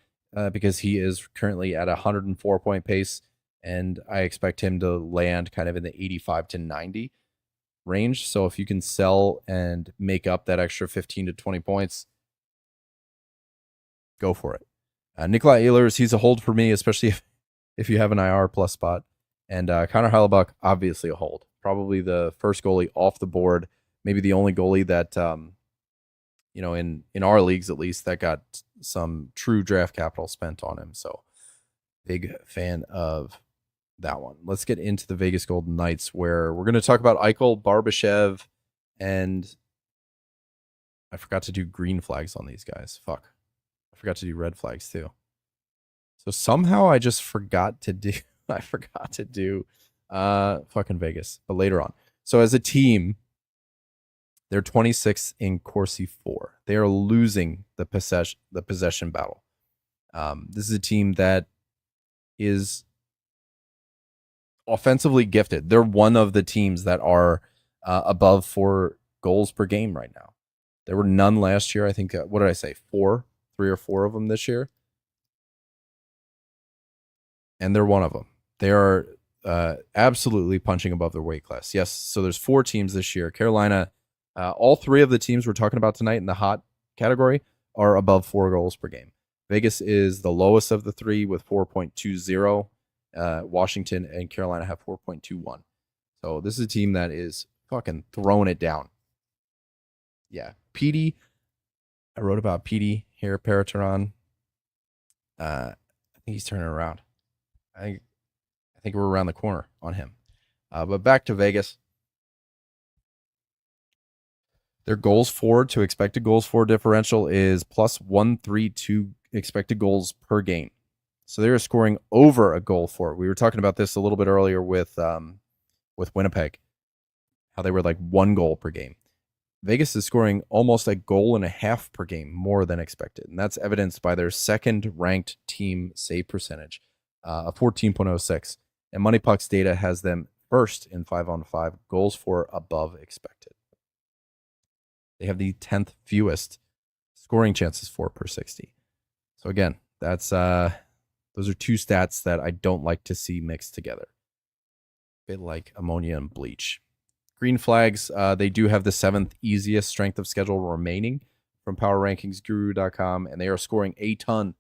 because he is currently at a 104 point pace, and I expect him to land kind of in the 85 to 90 range. So if you can sell and make up that extra 15 to 20 points, go for it. Nikolai Ehlers, he's a hold for me, especially if you have an IR plus spot. And Connor Hellebuck, obviously a hold. Probably the first goalie off the board, maybe the only goalie that in our leagues at least, that got some true draft capital spent on him. So big fan of that one. Let's get into the Vegas Golden Knights, where we're going to talk about Eichel, Barbashev, and I forgot to do green flags on these guys. Fuck. I forgot to do red flags too. So somehow I just forgot to do fucking Vegas, but later on. So as a team, they're 26th in Corsi 4. They are losing the possession battle. This is a team that is offensively gifted. They're one of the teams that are above 4 goals per game right now. There were none last year. I think, what did I say? 3 or 4 of them this year. And they're one of them. They are absolutely punching above their weight class. Yes, so there's 4 teams this year. Carolina, all 3 of the teams we're talking about tonight in the hot category are above 4 goals per game. Vegas is the lowest of the 3 with 4.20. Washington and Carolina have 4.21. So this is a team that is fucking throwing it down. Yeah, Petey. I wrote about Petey here, Paratoron. I think he's turning around. I think we're around the corner on him. But back to Vegas. Their goals for to expected goals for differential is plus 132 expected goals per game. So they're scoring over a goal for. We were talking about this a little bit earlier with Winnipeg, how they were like 1 goal per game. Vegas is scoring almost a goal and a half per game more than expected. And that's evidenced by their second ranked team save percentage, a 14.06. And Money Puck's data has them first in 5-on-5 goals for above expected. They have the 10th fewest scoring chances for per 60. So again, that's those are 2 stats that I don't like to see mixed together. A bit like ammonia and bleach. Green flags, they do have the 7th easiest strength of schedule remaining from PowerRankingsGuru.com, and they are scoring a ton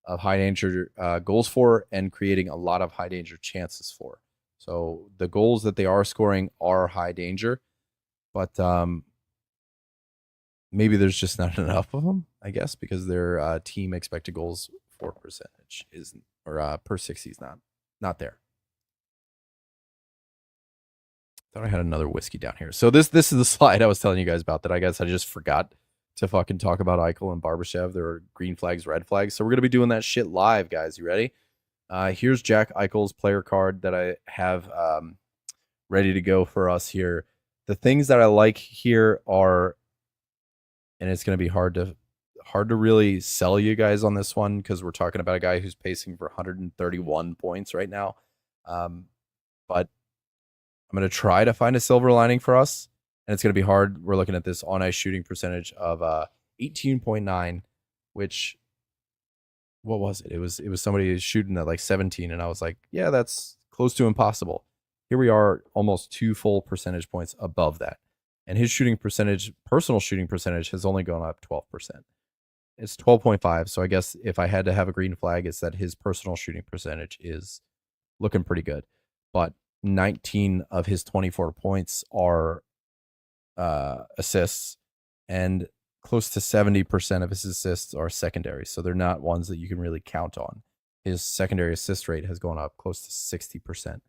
of high danger goals for and creating a lot of high danger chances for. So the goals that they are scoring are high danger, but maybe there's just not enough of them, I guess, because their team expected goals for percentage isn't, or per 60 is not there. Thought I had another whiskey down here. So this is the slide I was telling you guys about that I guess I just forgot to fucking talk about Eichel and Barbashev. There are green flags, red flags. So we're going to be doing that shit live, guys. You ready? Here's Jack Eichel's player card that I have ready to go for us here. The things that I like here are, and it's going to be hard to really sell you guys on this one because we're talking about a guy who's pacing for 131 points right now. But I'm going to try to find a silver lining for us, and it's going to be hard. We're looking at this on-ice shooting percentage of 18.9, which, what was it? It was somebody shooting at like 17, and I was like, yeah, that's close to impossible. Here we are, almost 2 full percentage points above that. And his shooting percentage, personal shooting percentage, has only gone up 12%. It's 12.5, so I guess if I had to have a green flag, it's that his personal shooting percentage is looking pretty good. But 19 of his 24 points are assists, and close to 70% of his assists are secondary, so they're not ones that you can really count on. His secondary assist rate has gone up close to 60%.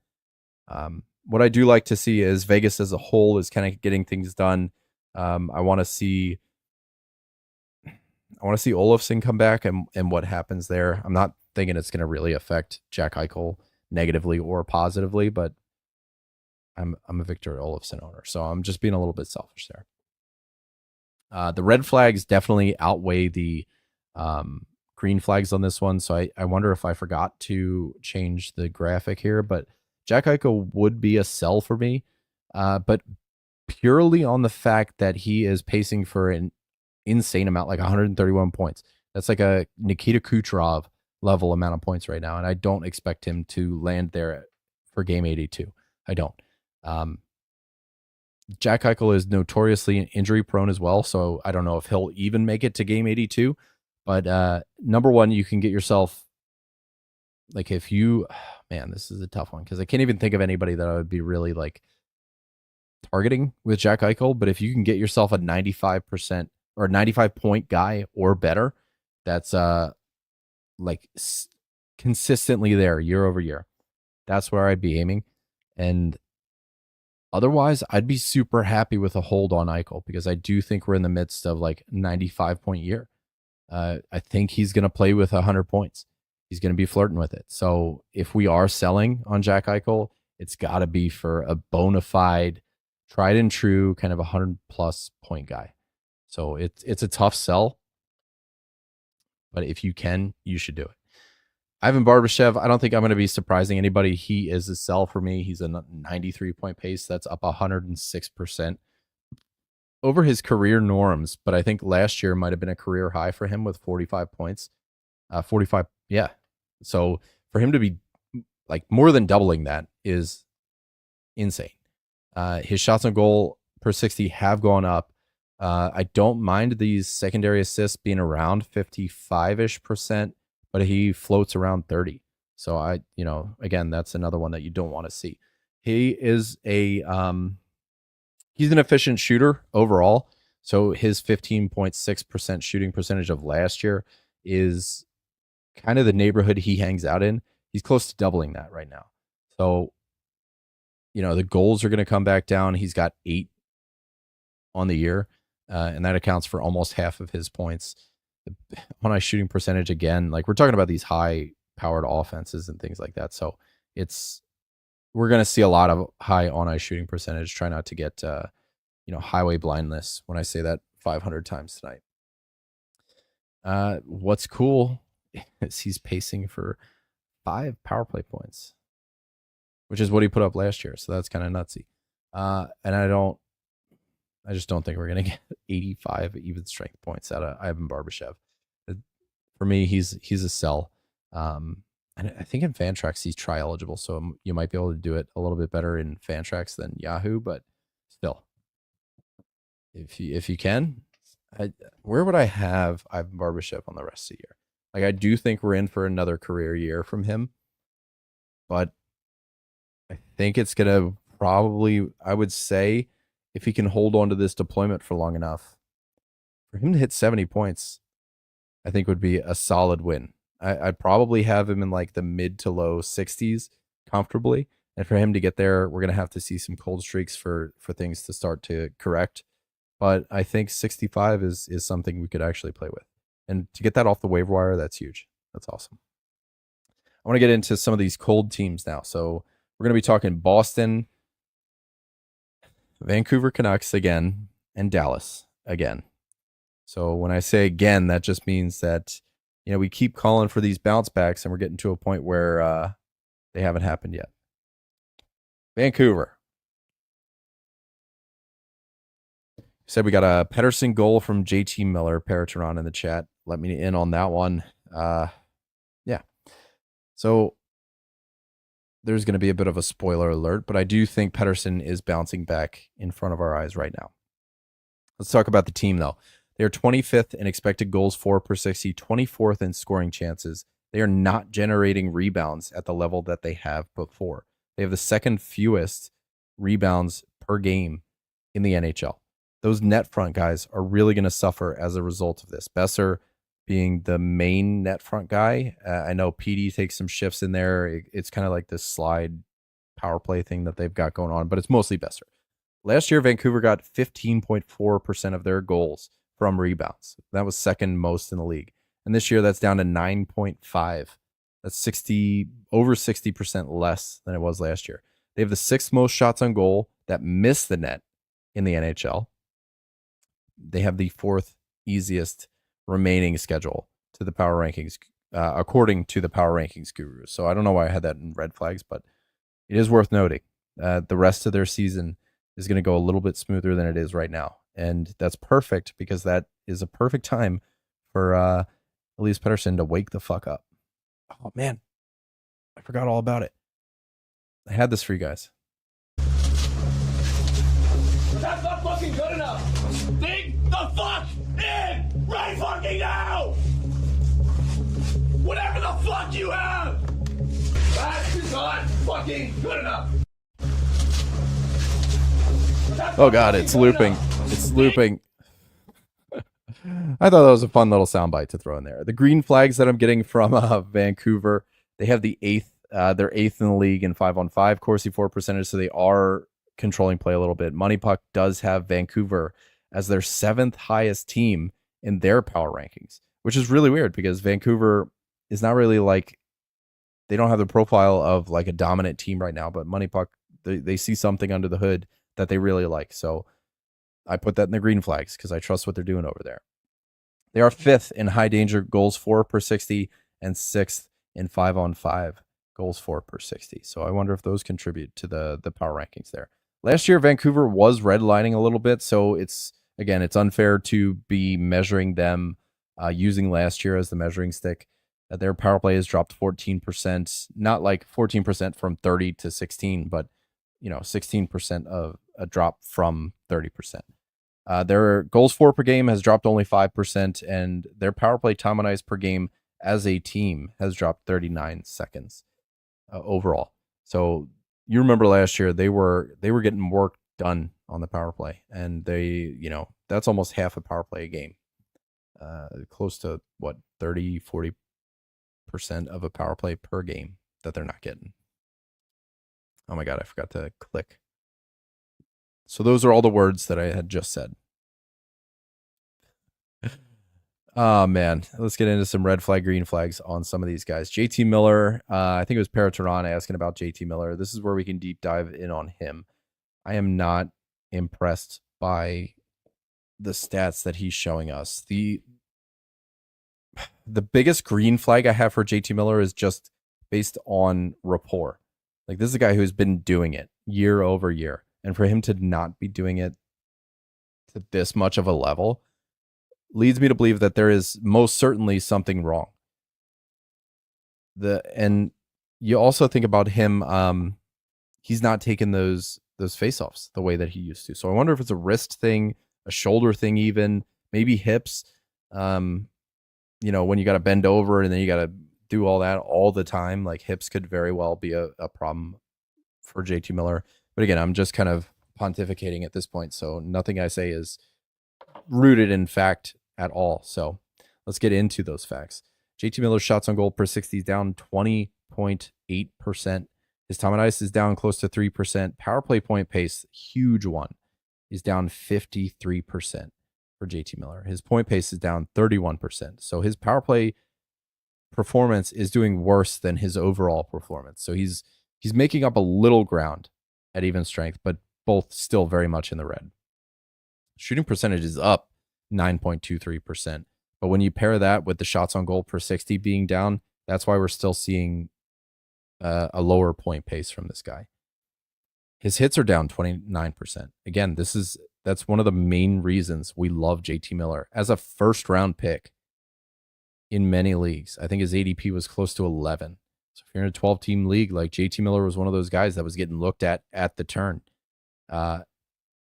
What I do like to see is Vegas as a whole is kind of getting things done. I want to see Olofsson come back and what happens there. I'm not thinking it's going to really affect Jack Eichel negatively or positively, but I'm a Victor Olofsson owner, so I'm just being a little bit selfish there. The red flags definitely outweigh the green flags on this one, so I wonder if I forgot to change the graphic here, but Jack Eichel would be a sell for me, but purely on the fact that he is pacing for an insane amount, like 131 points. That's like a Nikita Kucherov level amount of points right now, and I don't expect him to land there for game 82. I don't. Um, Jack Eichel is notoriously injury prone as well, so I don't know if he'll even make it to game 82. But number one, you can get yourself, like, if you, man, this is a tough one because I can't even think of anybody that I would be really like targeting with Jack Eichel. But if you can get yourself a 95% or 95 point guy or better, that's like consistently there year over year. That's where I'd be aiming. And otherwise, I'd be super happy with a hold on Eichel because I do think we're in the midst of like 95 point year. I think he's going to play with 100 points. He's going to be flirting with it. So if we are selling on Jack Eichel, it's got to be for a bona fide, tried and true kind of 100+ point guy. So it's a tough sell, but if you can, you should do it. Ivan Barbashev, I don't think I'm going to be surprising anybody. He is a sell for me. He's a 93-point pace. That's up 106% over his career norms. But I think last year might have been a career high for him with 45 points. 45, yeah. So for him to be like more than doubling that is insane. His shots on goal per 60 have gone up. I don't mind these secondary assists being around 55-ish%, but he floats around 30. So again, that's another one that you don't want to see. He is he's an efficient shooter overall. So his 15.6% shooting percentage of last year is kind of the neighborhood he hangs out in. He's close to doubling that right now. So, the goals are going to come back down. He's got 8 on the year, and that accounts for almost half of his points. On ice shooting percentage, again, like we're talking about these high powered offenses and things like that. So we're going to see a lot of high on ice shooting percentage. Try not to get, highway blindness when I say that 500 times tonight. What's cool is he's pacing for 5 power play points, which is what he put up last year. So that's kind of nutsy. And I just don't think we're going to get 85 even strength points out of Ivan Barbashev. For me, he's a sell. And I think in Fantrax he's try eligible, so you might be able to do it a little bit better in Fantrax than Yahoo, but still, if you can, where would I have Ivan Barbashev on the rest of the year? Like, I do think we're in for another career year from him, but I think it's gonna probably, I would say, if he can hold on to this deployment for long enough, for him to hit 70 points, I think would be a solid win. I'd probably have him in like the mid to low 60s comfortably. And for him to get there, we're going to have to see some cold streaks for things to start to correct. But I think 65 is something we could actually play with. And to get that off the waiver wire, that's huge. That's awesome. I want to get into some of these cold teams now. So we're going to be talking Boston, Vancouver Canucks again, and Dallas again. So when I say again, that just means that, we keep calling for these bounce backs and we're getting to a point where they haven't happened yet. Vancouver. Said we got a Pettersson goal from JT Miller, Paratoron in the chat. Let me in on that one. Yeah. So there's going to be a bit of a spoiler alert, but I do think Pettersson is bouncing back in front of our eyes right now. Let's talk about the team, though. They are 25th in expected goals for per 60, 24th in scoring chances. They are not generating rebounds at the level that they have before. They have the second fewest rebounds per game in the NHL. Those net front guys are really going to suffer as a result of this. Besser being the main net front guy. I know PD takes some shifts in there. It's kind of like this slide power play thing that they've got going on, but it's mostly Besser. Last year, Vancouver got 15.4% of their goals from rebounds. That was second most in the league. And this year, that's down to 9.5. That's over 60% less than it was last year. They have the 6th most shots on goal that miss the net in the NHL. They have the 4th easiest remaining schedule to the power rankings, according to the power rankings gurus. So I don't know why I had that in red flags, but it is worth noting. The rest of their season is going to go a little bit smoother than it is right now. And that's perfect because that is a perfect time for Elias Pettersson to wake the fuck up. Oh man, I forgot all about it. I had this for you guys.
That's not fucking good enough. Dig the fuck in right fucking now. Whatever the fuck you have, that is not fucking good enough.
Oh god, it's looping. It's looping. I thought that was a fun little soundbite to throw in there. The green flags that I'm getting from Vancouver, they have the eighth. They're eighth in the league in 5-on-5 Corsi for percentage, so they are controlling play a little bit. Money Puck does have Vancouver as their seventh highest team in their power rankings, which is really weird because Vancouver is not really like, they don't have the profile of like a dominant team right now, but Money Puck, they see something under the hood that they really like. So I put that in the green flags because I trust what they're doing over there. They are fifth in high danger goals for per 60 and sixth in 5-on-5 goals for per 60. So I wonder if those contribute to the power rankings there. Last year, Vancouver was redlining a little bit. So it's unfair to be measuring them using last year as the measuring stick. Their power play has dropped 14%, not like 14% from 30 to 16, but 16% of a drop from 30%. Their goals for per game has dropped only 5%, and their power play time on ice per game as a team has dropped 39 seconds overall. So you remember last year they were getting work done on the power play, and that's almost half a power play a game, close to what 30-40% of a power play per game that they're not getting. Oh my god, I forgot to click. So those are all the words that I had just said. Oh man, let's get into some red flag, green flags on some of these guys. JT Miller, I think it was Paratoran asking about JT Miller. This is where we can deep dive in on him. I am not impressed by the stats that he's showing us. The biggest green flag I have for JT Miller is just based on rapport. Like, this is a guy who's been doing it year over year. And for him to not be doing it to this much of a level leads me to believe that there is most certainly something wrong. And you also think about him, he's not taking those faceoffs the way that he used to. So I wonder if it's a wrist thing, a shoulder thing, even maybe hips. When you got to bend over and then you got to do all that all the time, like hips could very well be a problem for JT Miller. But again, I'm just kind of pontificating at this point, so nothing I say is rooted in fact at all. So let's get into those facts. JT Miller's shots on goal per 60 is down 20.8%. His time on ice is down close to 3%. Power play point pace, huge one, is down 53% for JT Miller. His point pace is down 31%. So his power play performance is doing worse than his overall performance. So he's making up a little ground at even strength, but both still very much in the red. Shooting percentage is up 9.23%. But when you pair that with the shots on goal per 60 being down, that's why we're still seeing a lower point pace from this guy. His hits are down 29%. Again, that's one of the main reasons we love JT Miller as a first round pick in many leagues. I think his ADP was close to 11. So if you're in a 12-team league, like JT Miller was one of those guys that was getting looked at the turn.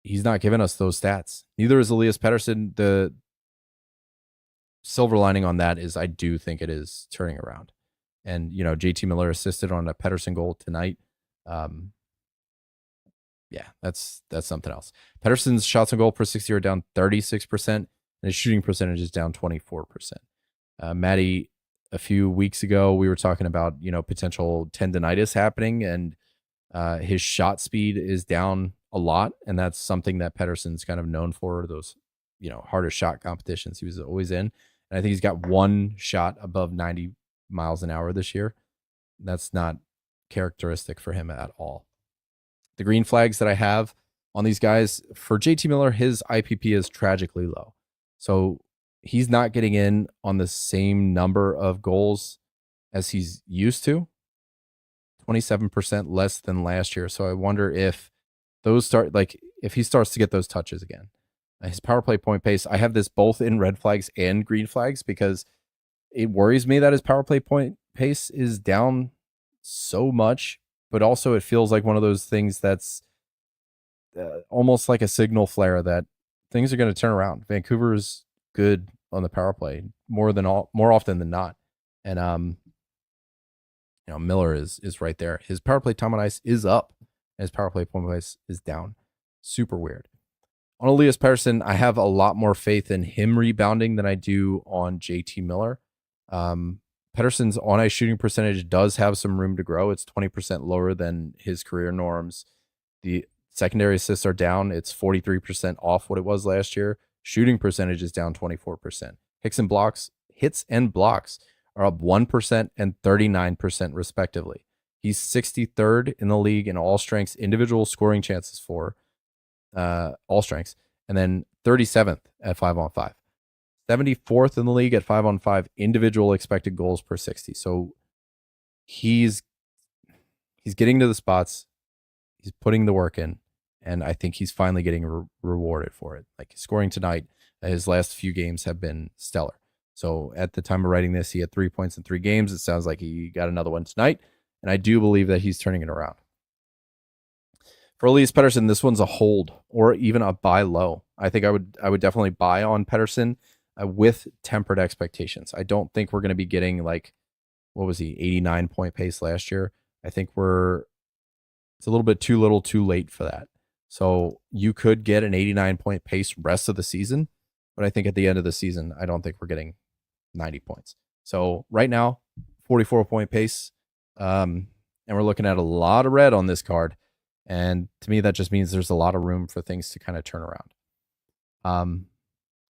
He's not giving us those stats. Neither is Elias Pettersson. The silver lining on that is I do think it is turning around. And, JT Miller assisted on a Pettersson goal tonight. Yeah, that's something else. Pettersson's shots on goal per 60 are down 36%, and his shooting percentage is down 24%. Maddie, a few weeks ago, we were talking about, potential tendonitis happening, and his shot speed is down a lot. And that's something that Pettersson's kind of known for, those, harder shot competitions he was always in. And I think he's got one shot above 90 miles an hour this year. That's not characteristic for him at all. The green flags that I have on these guys, for JT Miller, his IPP is tragically low. So he's not getting in on the same number of goals as he's used to, 27% less than last year. So I wonder if those if he starts to get those touches again. His power play point pace, I have this both in red flags and green flags because it worries me that his power play point pace is down so much, but also it feels like one of those things that's almost like a signal flare that things are going to turn around. Vancouver is good on the power play more often than not, and Miller is right there. His power play time on ice is up, and his power play point pace is down. Super weird. On Elias Pettersson, I have a lot more faith in him rebounding than I do on JT Miller. Pettersson's on ice shooting percentage does have some room to grow. It's 20% lower than his career norms. The secondary assists are down. It's 43% off what it was last year. Shooting percentage is down 24%. Hits and blocks are up 1% and 39% respectively. He's 63rd in the league in all strengths individual scoring chances for all strengths, and then 37th at 5-on-5. 74th in the league at 5-on-5 individual expected goals per 60. So he's getting to the spots, he's putting the work in, and I think he's finally getting rewarded for it. Like scoring tonight, his last few games have been stellar. So at the time of writing this, he had 3 points in 3 games. It sounds like he got another one tonight, and I do believe that he's turning it around. For Elias Pettersson, this one's a hold or even a buy low. I think I would definitely buy on Pettersson with tempered expectations. I don't think we're going to be getting like, what was he, 89 point pace last year. I think it's a little bit too little too late for that. So you could get an 89 point pace rest of the season, but I think at the end of the season, I don't think we're getting 90 points. So right now, 44 point pace, and we're looking at a lot of red on this card. And to me, that just means there's a lot of room for things to kind of turn around.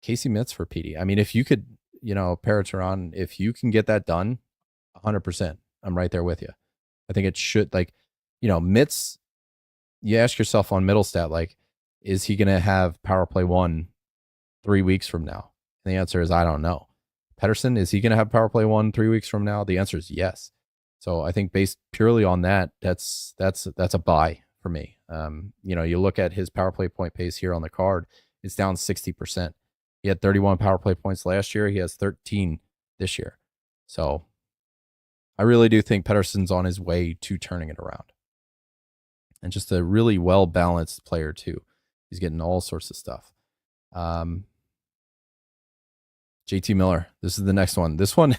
Casey Mitz for PD. I mean, if you could, Parateron, if you can get that done, 100%, I'm right there with you. I think it should, Mitz, you ask yourself on Middlestat, like, is he going to have power play 1 3 weeks from now? And the answer is, I don't know. Pettersson, is he going to have power play 1 3 weeks from now? The answer is yes. So I think based purely on that, that's a buy for me. You look at his power play point pace here on the card, it's down 60%. He had 31 power play points last year. He has 13 this year. So I really do think Pettersson's on his way to turning it around. And just a really well-balanced player too. He's getting all sorts of stuff. JT Miller, this is the next one. This one,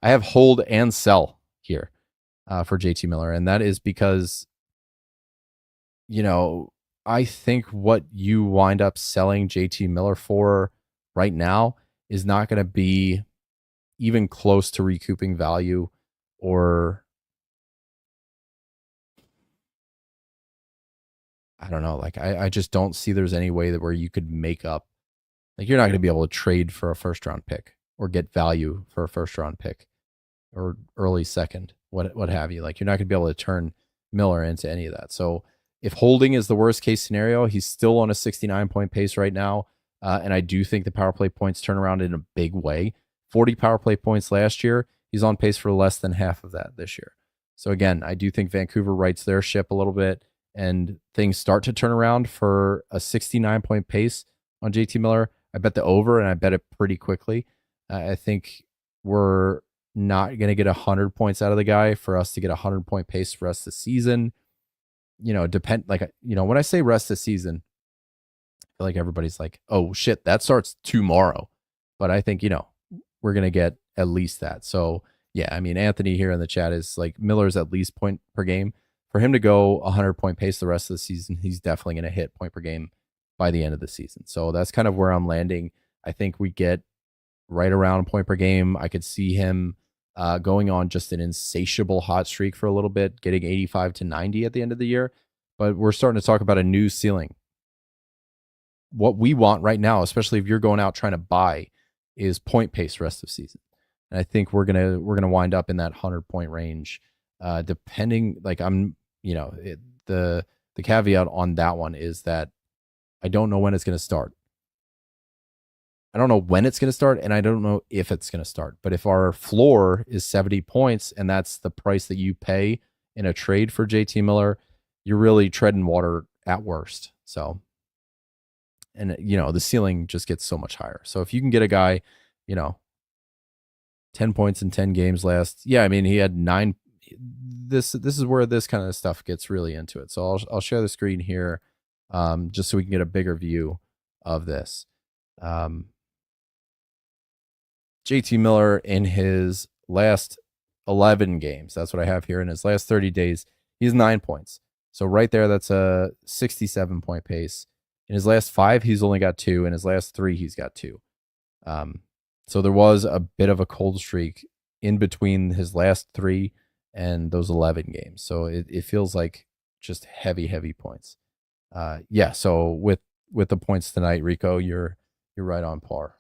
I have hold and sell here for JT Miller. And that is because, I think what you wind up selling JT Miller for right now is not going to be even close to recouping value, or I don't know. Like, I just don't see there's any way that where you could make up. Like, you're not going to be able to trade for a first round pick or get value for a first round pick or early second, what have you. Like, you're not going to be able to turn Miller into any of that. So if holding is the worst case scenario, he's still on a 69 point pace right now. And I do think the power play points turn around in a big way. 40 power play points last year. He's on pace for less than half of that this year. So again, I do think Vancouver rights their ship a little bit and things start to turn around for a 69 point pace on JT Miller. I bet the over, and I bet it pretty quickly. I think we're not going to get 100 points out of the guy for us to get 100 point pace for rest of the season. When I say rest of the season, I feel like everybody's like, oh shit, that starts tomorrow. But I think, we're going to get at least that. So yeah, I mean, Anthony here in the chat is like, Miller's at least point per game. For him to go 100 point pace the rest of the season, he's definitely going to hit point per game by the end of the season. So that's kind of where I'm landing. I think we get right around point per game. I could see him going on just an insatiable hot streak for a little bit, getting 85 to 90 at the end of the year. But we're starting to talk about a new ceiling. What we want right now, especially if you're going out trying to buy, is point pace rest of season. And I think we're gonna wind up in that 100 point range, depending. Like the caveat on that one is that I don't know when it's going to start. I don't know when it's going to start, and I don't know if it's going to start. But if our floor is 70 points and that's the price that you pay in a trade for JT Miller, you're really treading water at worst. So And, the ceiling just gets so much higher. So if you can get a guy, 10 points in 10 games last, I mean, he had 9. This is where this kind of stuff gets really into it. So I'll share the screen here, just so we can get a bigger view of this. JT Miller in his last 11 games, that's what I have here. In his last 30 days, he's 9 points. So right there, that's a 67-point pace. In his last 5, he's only got 2. In his last 3, he's got 2. So there was a bit of a cold streak in between his last 3 and those 11 games. So it feels like just heavy points. So with the points tonight, Rico, you're right on par.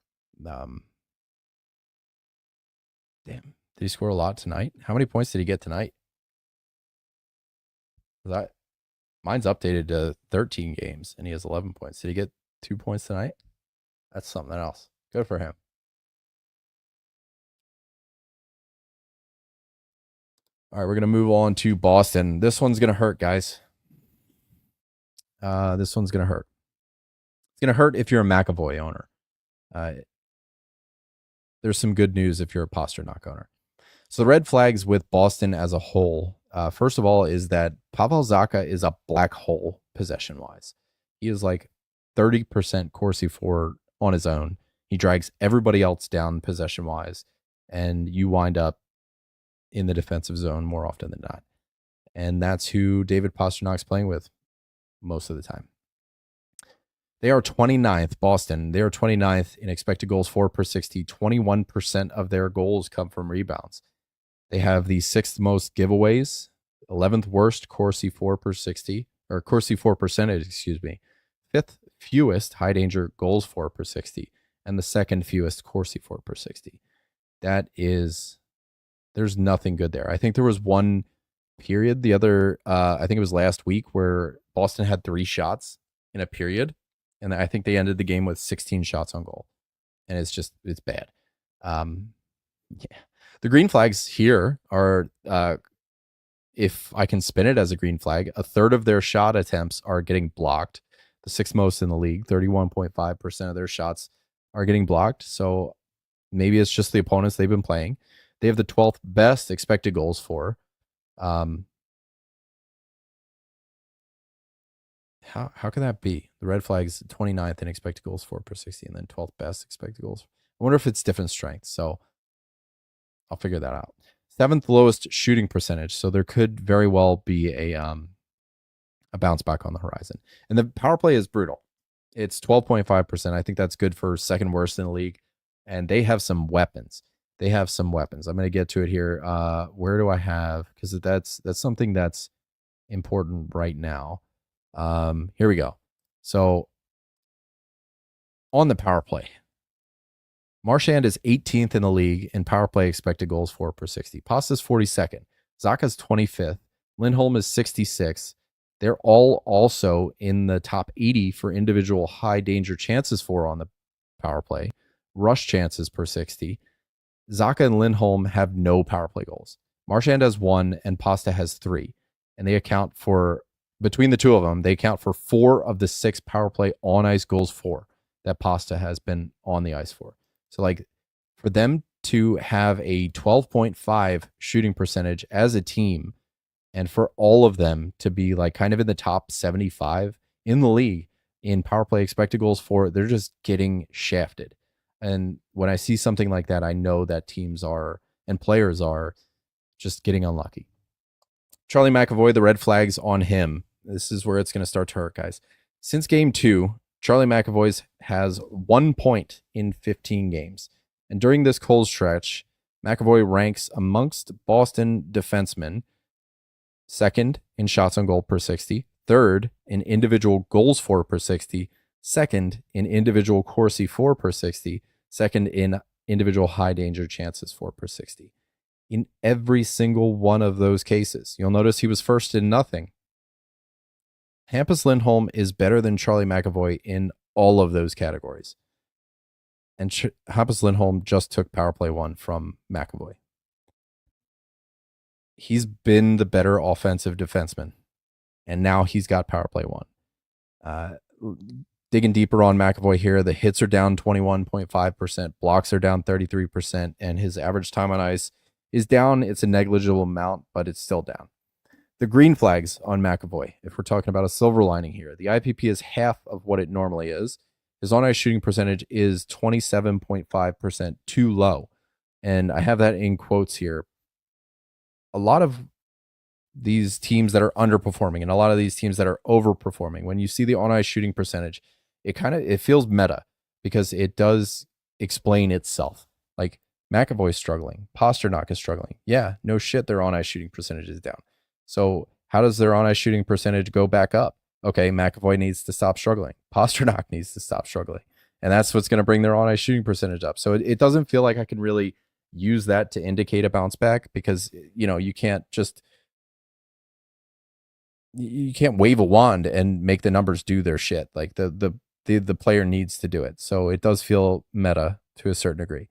Damn, did he score a lot tonight? How many points did he get tonight? Mine's updated to 13 games, and he has 11 points. Did he get 2 points tonight? That's something else. Good for him. All right, we're going to move on to Boston. This one's going to hurt, guys. This one's going to hurt. It's going to hurt if you're a McAvoy owner. There's some good news if you're a Pasternak owner. So the red flags with Boston as a whole, first of all, is that Pavel Zacha is a black hole possession-wise. He is like 30% Corsi for on his own. He drags everybody else down possession-wise, and you wind up in the defensive zone more often than not. And that's who David Pasternak's playing with most of the time. They are 29th, Boston. They are 29th in expected goals for per 60. 21% of their goals come from rebounds. They have the 6th most giveaways, 11th worst Corsi for per 60, or Corsi for percentage, 5th fewest high danger goals for per 60, and the 2nd fewest Corsi for per 60. There's nothing good there. I think there was one period, I think it was last week, where Boston had 3 shots in a period. And I think they ended the game with 16 shots on goal. And it's bad. The green flags here are, if I can spin it as a green flag, a third of their shot attempts are getting blocked. The 6th most in the league, 31.5% of their shots are getting blocked. So maybe it's just the opponents they've been playing. They have the 12th best expected goals for. How can that be? The red flag's 29th in expected goals for per 60, and then 12th best expected goals. I wonder if it's different strengths. So I'll figure that out. 7th lowest shooting percentage. So there could very well be a bounce back on the horizon. And the power play is brutal. It's 12.5%. I think that's good for 2nd worst in the league. And they have some weapons. I'm going to get to it here. Where do I have? Because that's something that's important right now. Here we go. So on the power play, Marchand is 18th in the league in power play expected goals for per 60. Pasta's 42nd. Zacha's 25th. Lindholm is 66th. They're all also in the top 80 for individual high danger chances for on the power play. Rush chances per 60. Zacha and Lindholm have no power play goals. Marchand has 1 and Pasta has 3. And they account for, between the two of them, they account for 4 of the 6 power play on ice goals for that Pasta has been on the ice for. So like for them to have a 12.5 shooting percentage as a team, and for all of them to be like kind of in the top 75 in the league in power play expected goals for, they're just getting shafted. And when I see something like that, I know that teams are and players are just getting unlucky. Charlie McAvoy, the red flags on him. This is where it's going to start to hurt, guys. Since game 2, Charlie McAvoy has 1 point in 15 games. And during this cold stretch, McAvoy ranks amongst Boston defensemen 2nd in shots on goal per 60, 3rd in individual goals for per 60, 2nd in individual Corsi for per 60, 2nd in individual high danger chances for per 60. In every single one of those cases, you'll notice he was first in nothing. Hampus Lindholm is better than Charlie McAvoy in all of those categories. And Hampus Lindholm just took power play 1 from McAvoy. He's been the better offensive defenseman, and now he's got power play 1. digging deeper on McAvoy here, the hits are down 21.5%, blocks are down 33%, and his average time on ice is down. It's a negligible amount, but it's still down. The green flags on McAvoy, if we're talking about a silver lining here, the IPP is half of what it normally is. His on-ice shooting percentage is 27.5%, too low. And I have that in quotes here. A lot of these teams that are underperforming and a lot of these teams that are overperforming, when you see the on-ice shooting percentage, it feels meta because it does explain itself. Like McAvoy's struggling, Pasternak is struggling. Yeah, no shit, their on-ice shooting percentage is down. So how does their on-ice shooting percentage go back up? Okay, McAvoy needs to stop struggling. Pasternak needs to stop struggling. And that's what's going to bring their on-ice shooting percentage up. So it doesn't feel like I can really use that to indicate a bounce back because, you can't wave a wand and make the numbers do their shit. Like the player needs to do it. So it does feel meta to a certain degree.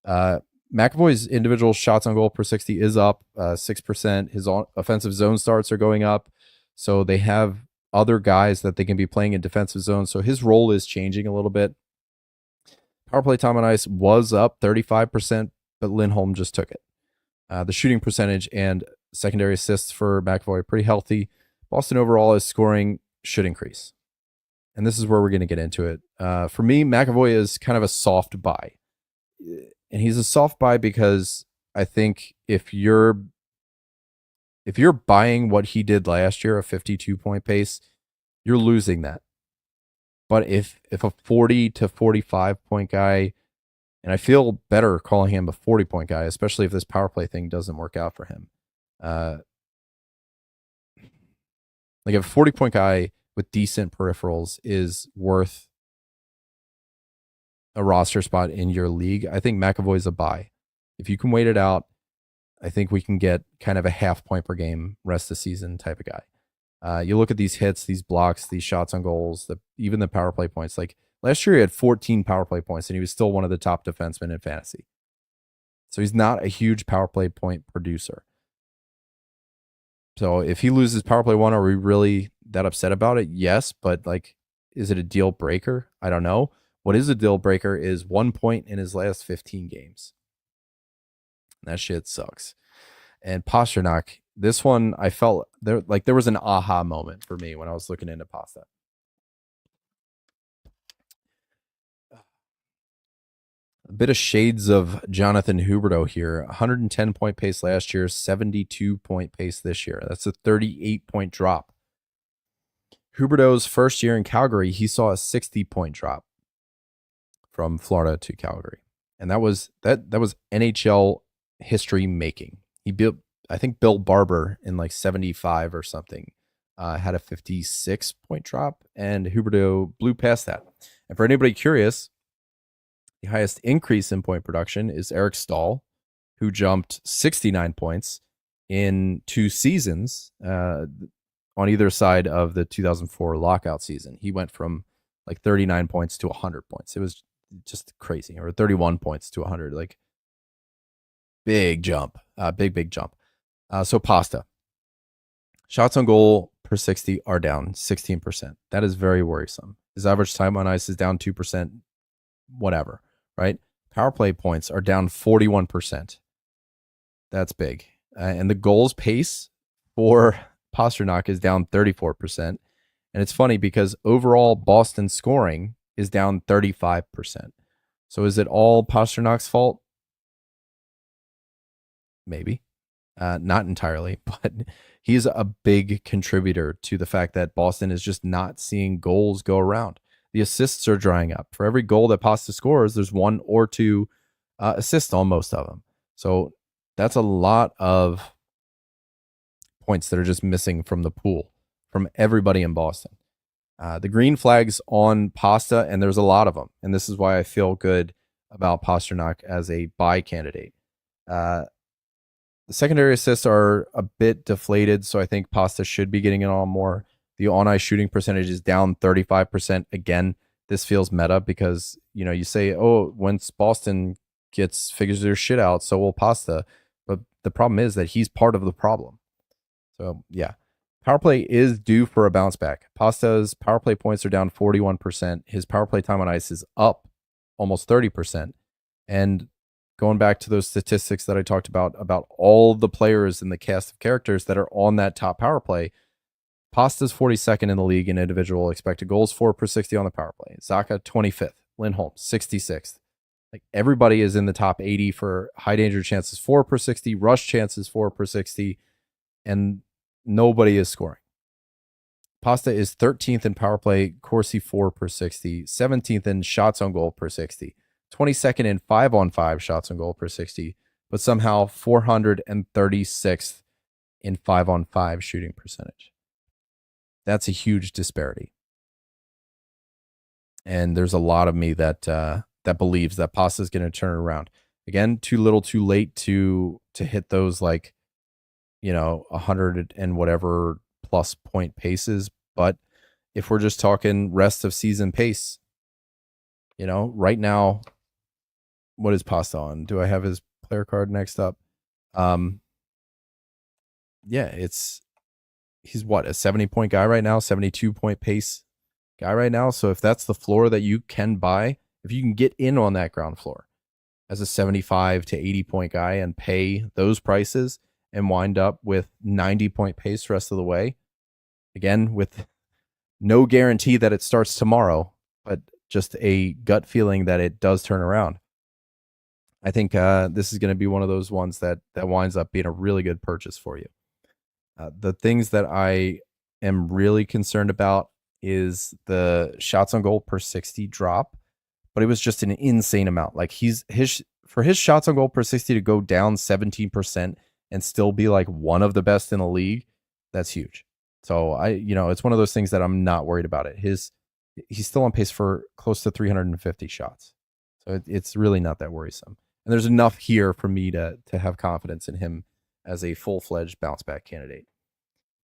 McAvoy's individual shots on goal per 60 is up 6%. His offensive zone starts are going up. So they have other guys that they can be playing in defensive zones. So his role is changing a little bit. Power play time on ice was up 35%, but Lindholm just took it. The shooting percentage and secondary assists for McAvoy are pretty healthy. Boston overall is scoring should increase. And this is where we're going to get into it. For me, McAvoy is kind of a soft buy. And he's a soft buy because I think if you're buying what he did last year, a 52-point pace, you're losing that. But if a 40 to 45-point guy, and I feel better calling him a 40-point guy, especially if this power play thing doesn't work out for him. Like a 40-point guy with decent peripherals is worth a roster spot in your league. I think McAvoy's a buy. If you can wait it out, I think we can get kind of a half point per game rest of season type of guy. You look at these hits, these blocks, these shots on goals, even the power play points. Like last year, he had 14 power play points, and he was still one of the top defensemen in fantasy. So he's not a huge power play point producer. So if he loses power play one, are we really that upset about it? Yes, but like, is it a deal breaker? I don't know. What is a deal breaker is 1 point in his last 15 games. That shit sucks. And Pasternak, this one, I felt there was an aha moment for me when I was looking into Pasta. A bit of shades of Jonathan Huberdeau here. 110-point pace last year, 72-point pace this year. That's a 38-point drop. Huberdeau's first year in Calgary, he saw a 60-point drop from Florida to Calgary. And that was NHL history making. He built, I think Bill Barber in like 75 or something had a 56-point drop, and Huberdeau blew past that. And for anybody curious, the highest increase in point production is Eric Stahl, who jumped 69 points in 2 seasons on either side of the 2004 lockout season. He went from like 39 points to 100 points. It was just crazy. Or 31 points to 100. Like, big jump. Big jump. So Pasta. Shots on goal per 60 are down 16%. That is very worrisome. His average time on ice is down 2%. Whatever, right? Power play points are down 41%. That's big. And the goals pace for Pasternak is down 34%. And it's funny because overall Boston scoring is down 35%. So is it all Pasternak's fault? Maybe. Not entirely, but he's a big contributor to the fact that Boston is just not seeing goals go around. The assists are drying up. For every goal that Pasta scores, there's 1 or 2 assists on most of them. So that's a lot of points that are just missing from the pool, from everybody in Boston. The green flags on Pasta, and there's a lot of them. And this is why I feel good about Pasternak as a buy candidate. The secondary assists are a bit deflated, so I think Pasta should be getting it on more. The on-ice shooting percentage is down 35%. Again, this feels meta because, you say, oh, once Boston figures their shit out, so will Pasta. But the problem is that he's part of the problem. So, yeah. Power play is due for a bounce back. Pasta's power play points are down 41%. His power play time on ice is up almost 30%. And going back to those statistics that I talked about all the players in the cast of characters that are on that top power play, Pasta's 42nd in the league in individual expected goals for per 60 on the power play. Zaka 25th, Lindholm 66th. Like everybody is in the top 80 for high danger chances 4 per 60, rush chances 4 per 60, and nobody is scoring. Pasta is 13th in power play, Corsi 4 per 60, 17th in shots on goal per 60, 22nd in 5-on-5 shots on goal per 60, but somehow 436th in 5-on-5 shooting percentage. That's a huge disparity. And there's a lot of me that believes that Pasta is going to turn it around. Again, too little, too late to hit those 100 and whatever plus point paces. But if we're just talking rest of season pace, right now, what is Pasta on? Do I have his player card next up? He's what, a 70-point guy right now, 72-point pace guy right now. So if that's the floor that you can buy, if you can get in on that ground floor as a 75 to 80-point guy and pay those prices and wind up with 90-point pace the rest of the way, again, with no guarantee that it starts tomorrow, but just a gut feeling that it does turn around. I think this is going to be one of those ones that winds up being a really good purchase for you. The things that I am really concerned about is the shots on goal per 60 drop, but it was just an insane amount. Like his shots on goal per 60 to go down 17% and still be like one of the best in the league, that's huge. So it's one of those things that I'm not worried about it. He's still on pace for close to 350 shots. So it's really not that worrisome. And there's enough here for me to have confidence in him as a full-fledged bounce back candidate.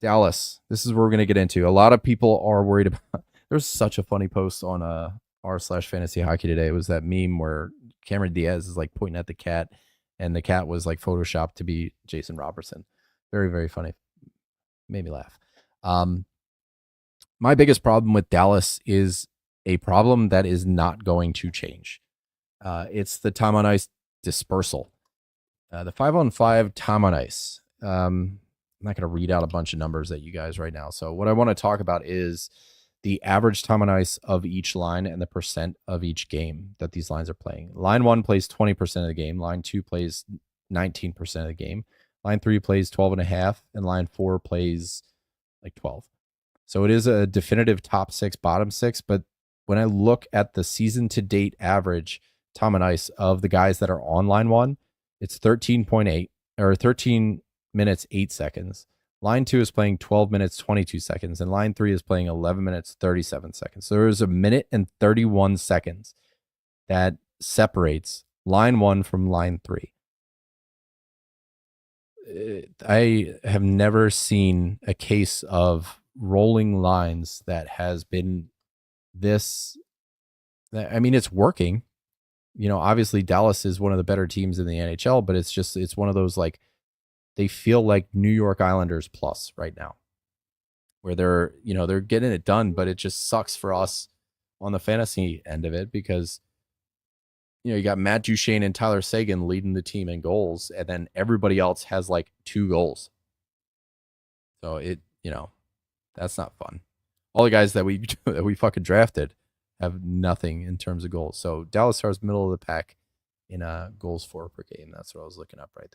Dallas, this is where we're going to get into. A lot of people are worried about. There's such a funny post on r/fantasy hockey today. It was that meme where Cameron Diaz is like pointing at the cat, and the cat was like photoshopped to be Jason Robertson. Very, very funny. Made me laugh. My biggest problem with Dallas is a problem that is not going to change. It's the time on ice dispersal. The 5-on-5 time on ice. I'm not going to read out a bunch of numbers at you guys right now. So what I want to talk about is the average time on ice of each line and the percent of each game that these lines are playing. Line 1 plays 20% of the game. Line 2 plays 19% of the game. Line 3 plays 12.5, and line 4 plays like 12. So it is a definitive top 6, bottom 6. But when I look at the season to date average time on ice of the guys that are on line 1, it's 13.8 or 13 minutes 8 seconds. Line 2 is playing 12 minutes 22 seconds, and line 3 is playing 11 minutes 37 seconds. So there is a minute and 31 seconds that separates line 1 from line 3. I have never seen a case of rolling lines that has been this. I mean, it's working. Obviously Dallas is one of the better teams in the NHL, but it's one of those like, they feel like New York Islanders plus right now, where they're getting it done, but it just sucks for us on the fantasy end of it because, you got Matt Duchene and Tyler Seguin leading the team in goals, and then everybody else has like 2 goals. So that's not fun. All the guys that we fucking drafted have nothing in terms of goals. So Dallas Stars middle of the pack in goals for per game. That's what I was looking up right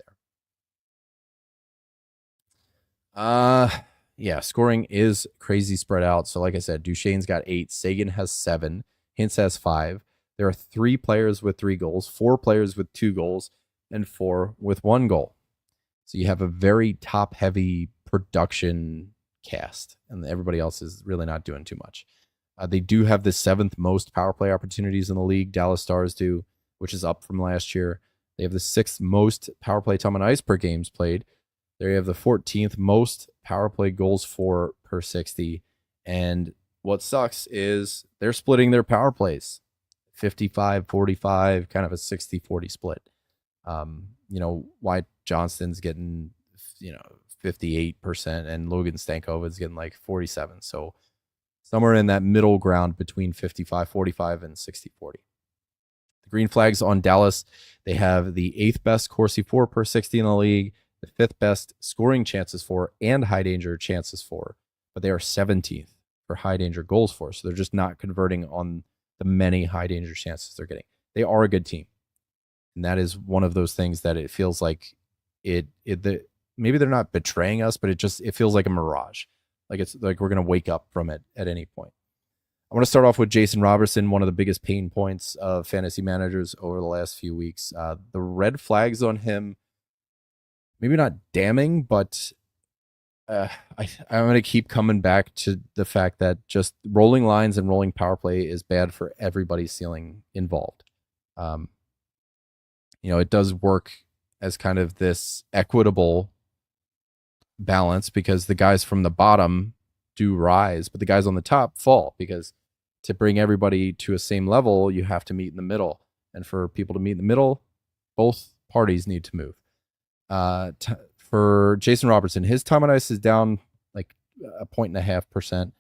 there. Yeah, scoring is crazy spread out. So like I said, Duchene's got 8, Seguin has 7, Hintz has 5. There are 3 players with 3 goals, 4 players with 2 goals, and 4 with 1 goal. So you have a very top-heavy production cast, and everybody else is really not doing too much. They do have the 7th most power play opportunities in the league. Dallas Stars do, which is up from last year. They have the 6th most power play time on ice per games played. They have the 14th most power play goals for per 60. And what sucks is they're splitting their power plays. 55-45, kind of a 60-40 split. Wyatt Johnston's getting, 58%, and Logan Stankoven's getting like 47. So somewhere in that middle ground between 55-45 and 60-40. The green flags on Dallas, they have the 8th best Corsi for per 60 in the league, the 5th best scoring chances for and high danger chances for, but they are 17th for high danger goals for. So they're just not converting on the many high danger chances they're getting. They are a good team. And that is one of those things that it feels like maybe they're not betraying us, but it feels like a mirage. Like it's like we're going to wake up from it at any point. I want to start off with Jason Robertson, one of the biggest pain points of fantasy managers over the last few weeks. The red flags on him, maybe not damning, but I'm going to keep coming back to the fact that just rolling lines and rolling power play is bad for everybody's ceiling involved. It does work as kind of this equitable balance because the guys from the bottom do rise, but the guys on the top fall, because to bring everybody to a same level, you have to meet in the middle. And for people to meet in the middle, both parties need to move. For Jason Robertson, his time on ice is down like 1.5%.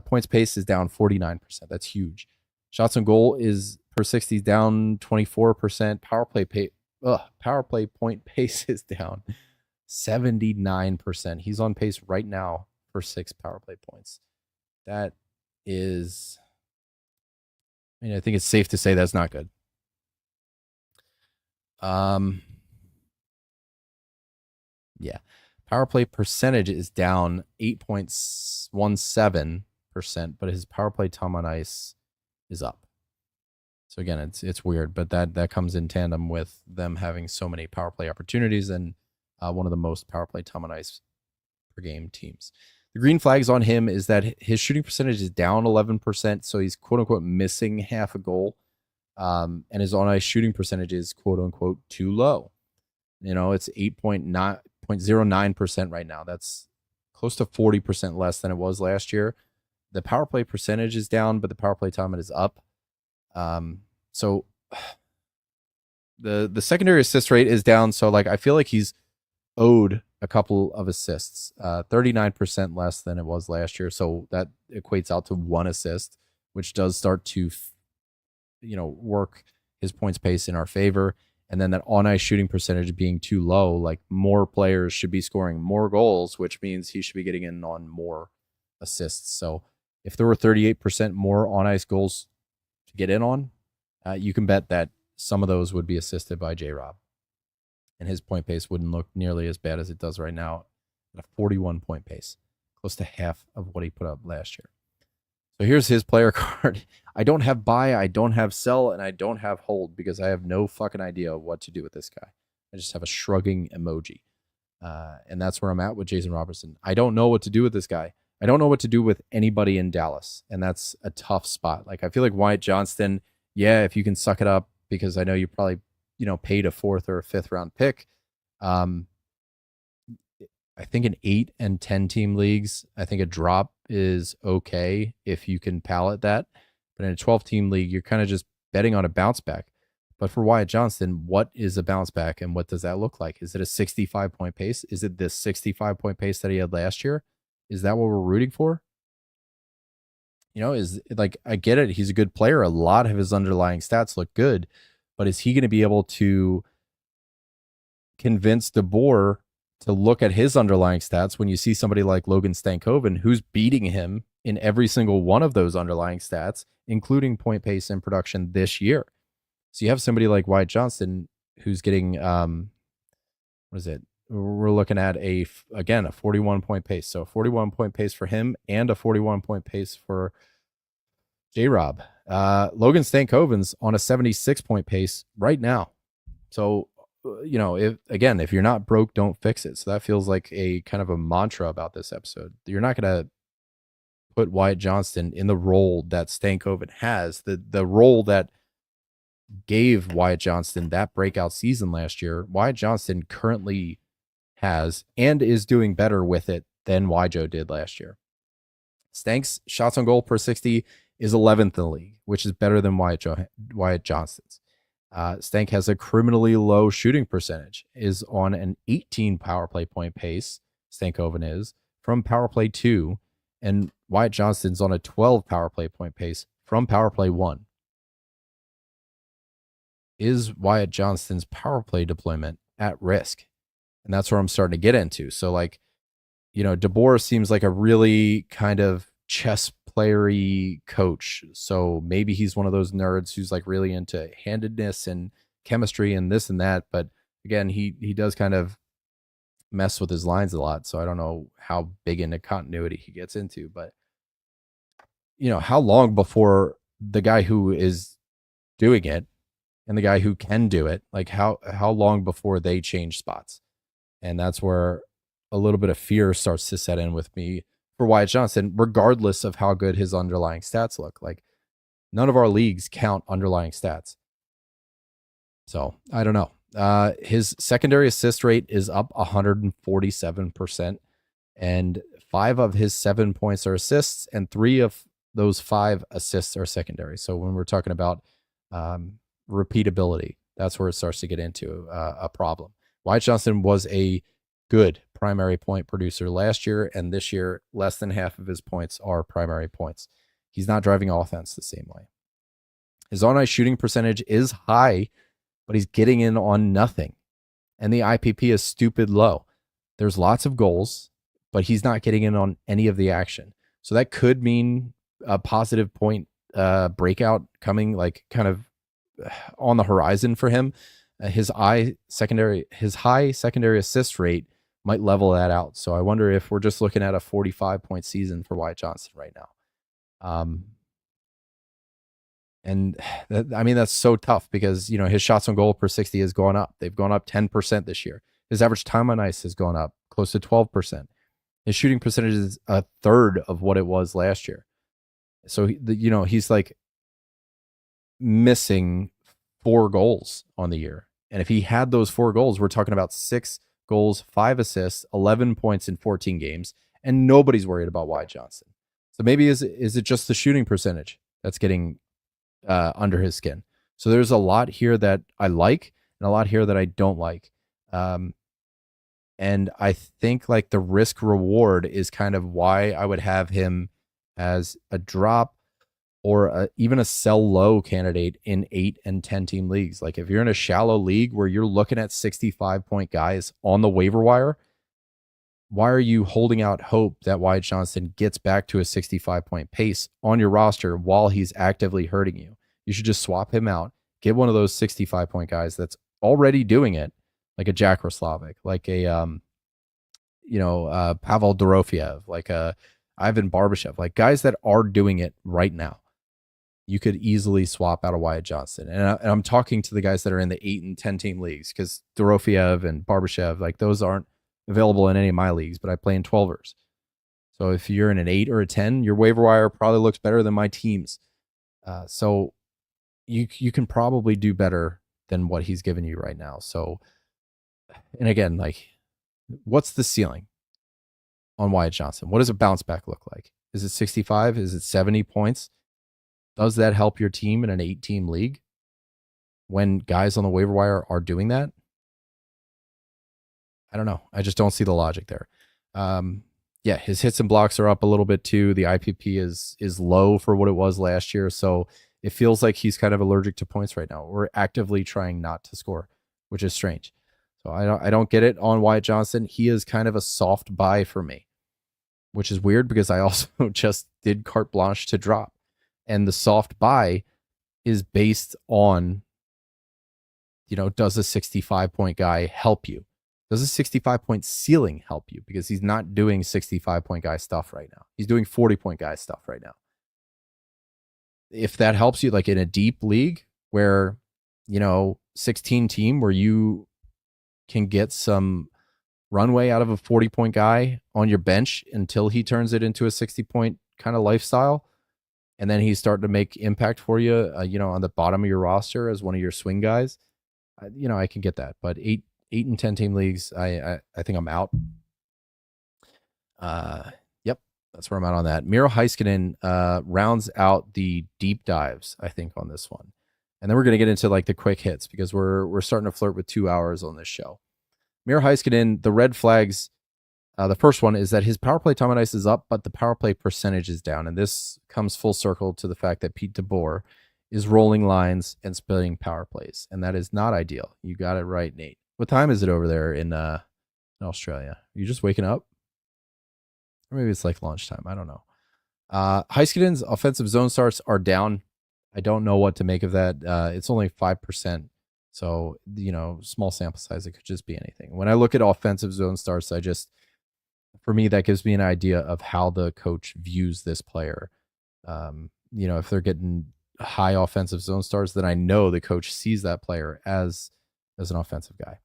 Points pace is down 49%. That's huge. Shots on goal is per 60 is down 24%. Power play point pace is down 79%. He's on pace right now for 6 power play points. That is, I think it's safe to say that's not good. Yeah. Power play percentage is down 8.17%, but his power play time on ice is up. So again, it's weird, but that comes in tandem with them having so many power play opportunities and one of the most power play time on ice per game teams. The green flags on him is that his shooting percentage is down 11%, so he's quote unquote missing half a goal, and his on ice shooting percentage is quote unquote too low. It's 8.09% right now. That's close to 40% less than it was last year. The power play percentage is down, but the power play time is up. So the secondary assist rate is down. So I feel like he's owed a couple of assists, 39% less than it was last year. So that equates out to 1 assist, which does start to, work his points pace in our favor. And then that on ice shooting percentage being too low, like more players should be scoring more goals, which means he should be getting in on more assists. So if there were 38% more on ice goals to get in on, you can bet that some of those would be assisted by J-Rob. And his point pace wouldn't look nearly as bad as it does right now at a 41 point pace, close to half of what he put up last year. So here's his player card. I don't have buy, I don't have sell, and I don't have hold because I have no fucking idea what to do with this guy. I just have a shrugging emoji. And that's where I'm at with Jason Robertson. I don't know what to do with this guy. I don't know what to do with anybody in Dallas. And that's a tough spot. I feel like Wyatt Johnston, yeah, if you can suck it up, because I know you probably, paid a 4th or a 5th round pick. I think in 8 and 10 team leagues, I think a drop is okay if you can pallet that. But in a 12 team league, you're kind of just betting on a bounce back. But for Wyatt Johnston, what is a bounce back and what does that look like? Is it a 65 point pace? Is it this 65 point pace that he had last year? Is that what we're rooting for? I get it. He's a good player. A lot of his underlying stats look good, but is he going to be able to convince DeBoer to look at his underlying stats when you see somebody like Logan Stankoven who's beating him in every single one of those underlying stats, including point pace and production this year? So you have somebody like Wyatt Johnston who's getting, what is it? We're looking at a 41 point pace. So a 41 point pace for him and a 41 point pace for J-Rob. Logan Stankoven's on a 76 point pace right now. So, if you're not broke, don't fix it. So that feels like a kind of a mantra about this episode. You're not going to put Wyatt Johnston in the role that Stankoven has, the role that gave Wyatt Johnston that breakout season last year. Wyatt Johnston currently has and is doing better with it than Wyjo did last year. Stank's shots on goal per 60 is 11th in the league, which is better than Wyatt Johnston's. Stank has a criminally low shooting percentage, is on an 18 power play point pace, Stankoven is from power play 2, and Wyatt Johnston's on a 12 power play point pace from power play 1. Is Wyatt Johnston's power play deployment at risk? And that's where I'm starting to get into. So, like, DeBoer seems like a really kind of chess playery coach. So maybe he's one of those nerds who's like really into handedness and chemistry and this and that. But again, he does kind of mess with his lines a lot. So I don't know how big into continuity he gets into. But, how long before the guy who is doing it and the guy who can do it, like how long before they change spots? And that's where a little bit of fear starts to set in with me for Wyatt Johnston, regardless of how good his underlying stats look. Like, none of our leagues count underlying stats. So I don't know. His secondary assist rate is up 147%, and 5 of his 7 points are assists, and 3 of those 5 assists are secondary. So when we're talking about repeatability, that's where it starts to get into a problem. Wyatt Johnston was a good primary point producer last year, and this year, less than half of his points are primary points. He's not driving offense the same way. His on-ice shooting percentage is high, but he's getting in on nothing. And the IPP is stupid low. There's lots of goals, but he's not getting in on any of the action. So that could mean a positive point breakout coming, like kind of on the horizon for him. His high secondary assist rate might level that out. So I wonder if we're just looking at a 45-point season for Wyatt Johnston right now. And that's so tough because, his shots on goal per 60 has gone up. They've gone up 10% this year. His average time on ice has gone up close to 12%. His shooting percentage is a third of what it was last year. So, he's like missing 4 goals on the year. And if he had those 4 goals, we're talking about 6 goals, 5 assists, 11 points in 14 games, and nobody's worried about Wyatt Johnston. So maybe is it just the shooting percentage that's getting under his skin? So there's a lot here that I like and a lot here that I don't like. And I think like the risk reward is kind of why I would have him as a drop or even a sell low candidate in 8 and 10 team leagues. Like if you're in a shallow league where you're looking at 65-point guys on the waiver wire, why are you holding out hope that Wyatt Johnston gets back to a 65-point pace on your roster while he's actively hurting you? You should just swap him out, get one of those 65-point guys that's already doing it, like a Jack Roslovic, like a Pavel Dorofeyev, like a Ivan Barbashev, like guys that are doing it right now. You could easily swap out a Wyatt Johnston. And I'm talking to the guys that are in the 8 and 10 team leagues, because Dorofeyev and Barbashev, like those aren't available in any of my leagues, but I play in 12ers. So if you're in an 8 or a 10, your waiver wire probably looks better than my team's. So you can probably do better than what he's given you right now. So, and again, like, what's the ceiling on Wyatt Johnston? What does a bounce back look like? Is it 65? Is it 70 points? Does that help your team in an 8-team league when guys on the waiver wire are doing that? I don't know. I just don't see the logic there. Yeah, his hits and blocks are up a little bit too. The IPP is low for what it was last year. So it feels like he's kind of allergic to points right now. We're actively trying not to score, which is strange. So I don't get it on Wyatt Johnston. He is kind of a soft buy for me, which is weird because I also just did carte blanche to drop. And the soft buy is based on, does a 65-point guy help you? Does a 65-point ceiling help you? Because he's not doing 65-point guy stuff right now. He's doing 40-point guy stuff right now. If that helps you, like in a deep league where, 16 team where you can get some runway out of a 40-point guy on your bench until he turns it into a 60-point kind of lifestyle, and then he's starting to make impact for you, on the bottom of your roster as one of your swing guys, I can get that. But 8 and 10 team leagues, I think I'm out. Yep, that's where I'm at on that. Miro Heiskanen rounds out the deep dives, I think, on this one. And then we're going to get into like the quick hits because we're starting to flirt with 2 hours on this show. Miro Heiskanen, the red flags The first one is that his power play time on ice is up, but the power play percentage is down. And this comes full circle to the fact that Pete DeBoer is rolling lines and splitting power plays. And that is not ideal. You got it right, Nate. What time is it over there in Australia? Are you just waking up? Or maybe it's like lunchtime. I don't know. Heiskanen's offensive zone starts are down. I don't know what to make of that. It's only 5%. So, small sample size. It could just be anything. When I look at offensive zone starts, for me, that gives me an idea of how the coach views this player. If they're getting high offensive zone starts, then I know the coach sees that player as an offensive guy.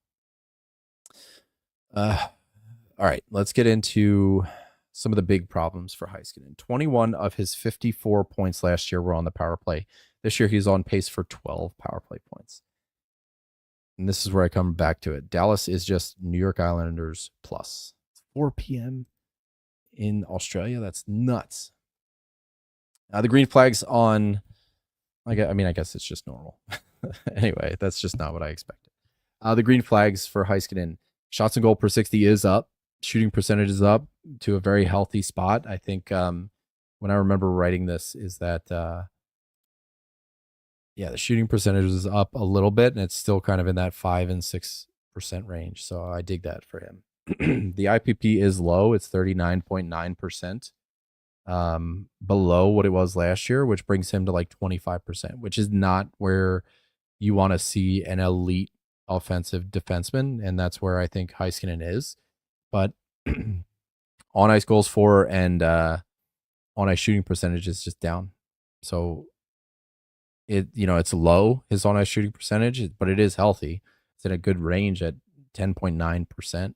All right, let's get into some of the big problems for Heiskanen. 21 of his 54 points last year were on the power play. This year, he's on pace for 12 power play points. And this is where I come back to it. Dallas is just New York Islanders plus. It's 4 p.m. in Australia. That's nuts. The green flags on, I guess it's just normal. Anyway, that's just not what I expected. The green flags for Heiskanen. Shots and goal per 60 is up. Shooting percentage is up to a very healthy spot. I think when I remember writing this is that, the shooting percentage is up a little bit, and it's still kind of in that 5 and 6% range. So I dig that for him. The IPP is low. It's 39.9%, below what it was last year, which brings him to like 25%, which is not where you want to see an elite offensive defenseman. And that's where I think Heiskanen is. But on ice goals for and on ice shooting percentage is just down. So it's low, his on ice shooting percentage, but it is healthy. It's in a good range at 10.9%.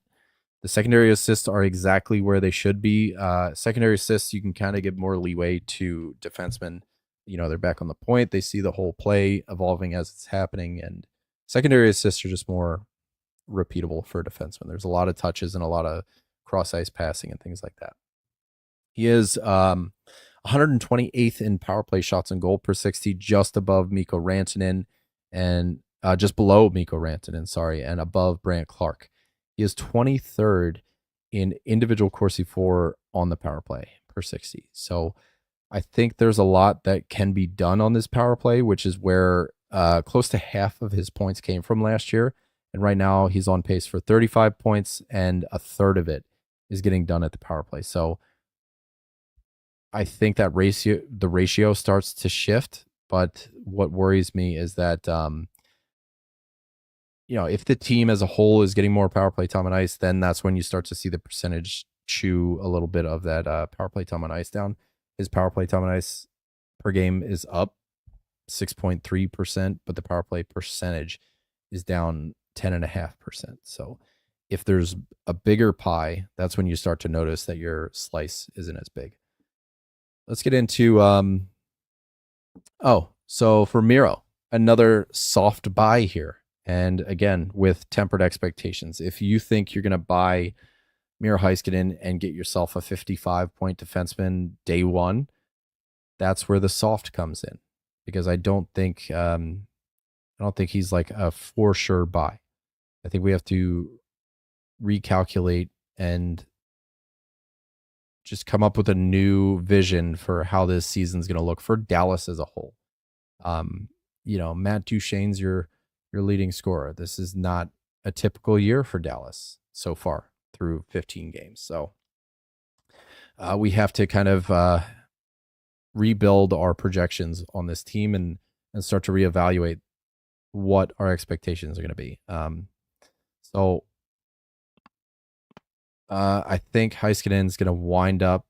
The secondary assists are exactly where they should be. Secondary assists, you can kind of give more leeway to defensemen. They're back on the point. They see the whole play evolving as it's happening. And secondary assists are just more repeatable for a defenseman. There's a lot of touches and a lot of cross ice passing and things like that. He is 128th in power play shots and goal per 60, just above Mikko Rantanen and just below Mikko Rantanen, and above Brant Clark. He is 23rd in individual Corsi for on the power play per 60. So I think there's a lot that can be done on this power play, which is where close to half of his points came from last year. And right now he's on pace for 35 points, and a third of it is getting done at the power play. So I think that the ratio starts to shift. But what worries me is that, if the team as a whole is getting more power play time on ice, then that's when you start to see the percentage chew a little bit of that power play time on ice down. His power play time on ice per game is up 6.3%, but the power play percentage is down 10.5%. So if there's a bigger pie, that's when you start to notice that your slice isn't as big. Let's get into, so for Miro, another soft buy here. And again, with tempered expectations. If you think you're going to buy Miro Heiskanen and get yourself a 55-point defenseman day one, that's where the soft comes in. Because I don't think he's like a for sure buy. I think we have to recalculate and just come up with a new vision for how this season's going to look for Dallas as a whole. Matt Duchene's your leading scorer. This is not a typical year for Dallas so far through 15 games. So we have to kind of rebuild our projections on this team and start to reevaluate what our expectations are going to be. I think Heiskanen's going to wind up,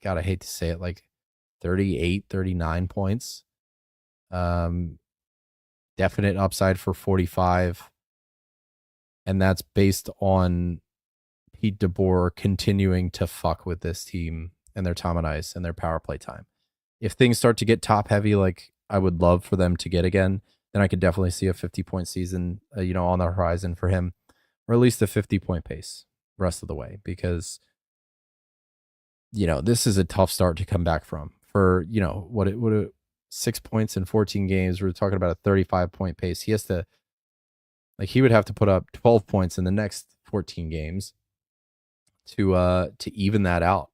God, I hate to say it, like 38, 39 points. Definite upside for 45. And that's based on Pete DeBoer continuing to fuck with this team and their time on ice and their power play time. If things start to get top heavy, like I would love for them to get again, then I could definitely see a 50-point season, on the horizon for him, or at least a 50-point pace rest of the way, because, this is a tough start to come back from for, 6 points in 14 games. We're talking about a 35-point pace. He would have to put up 12 points in the next 14 games to even that out,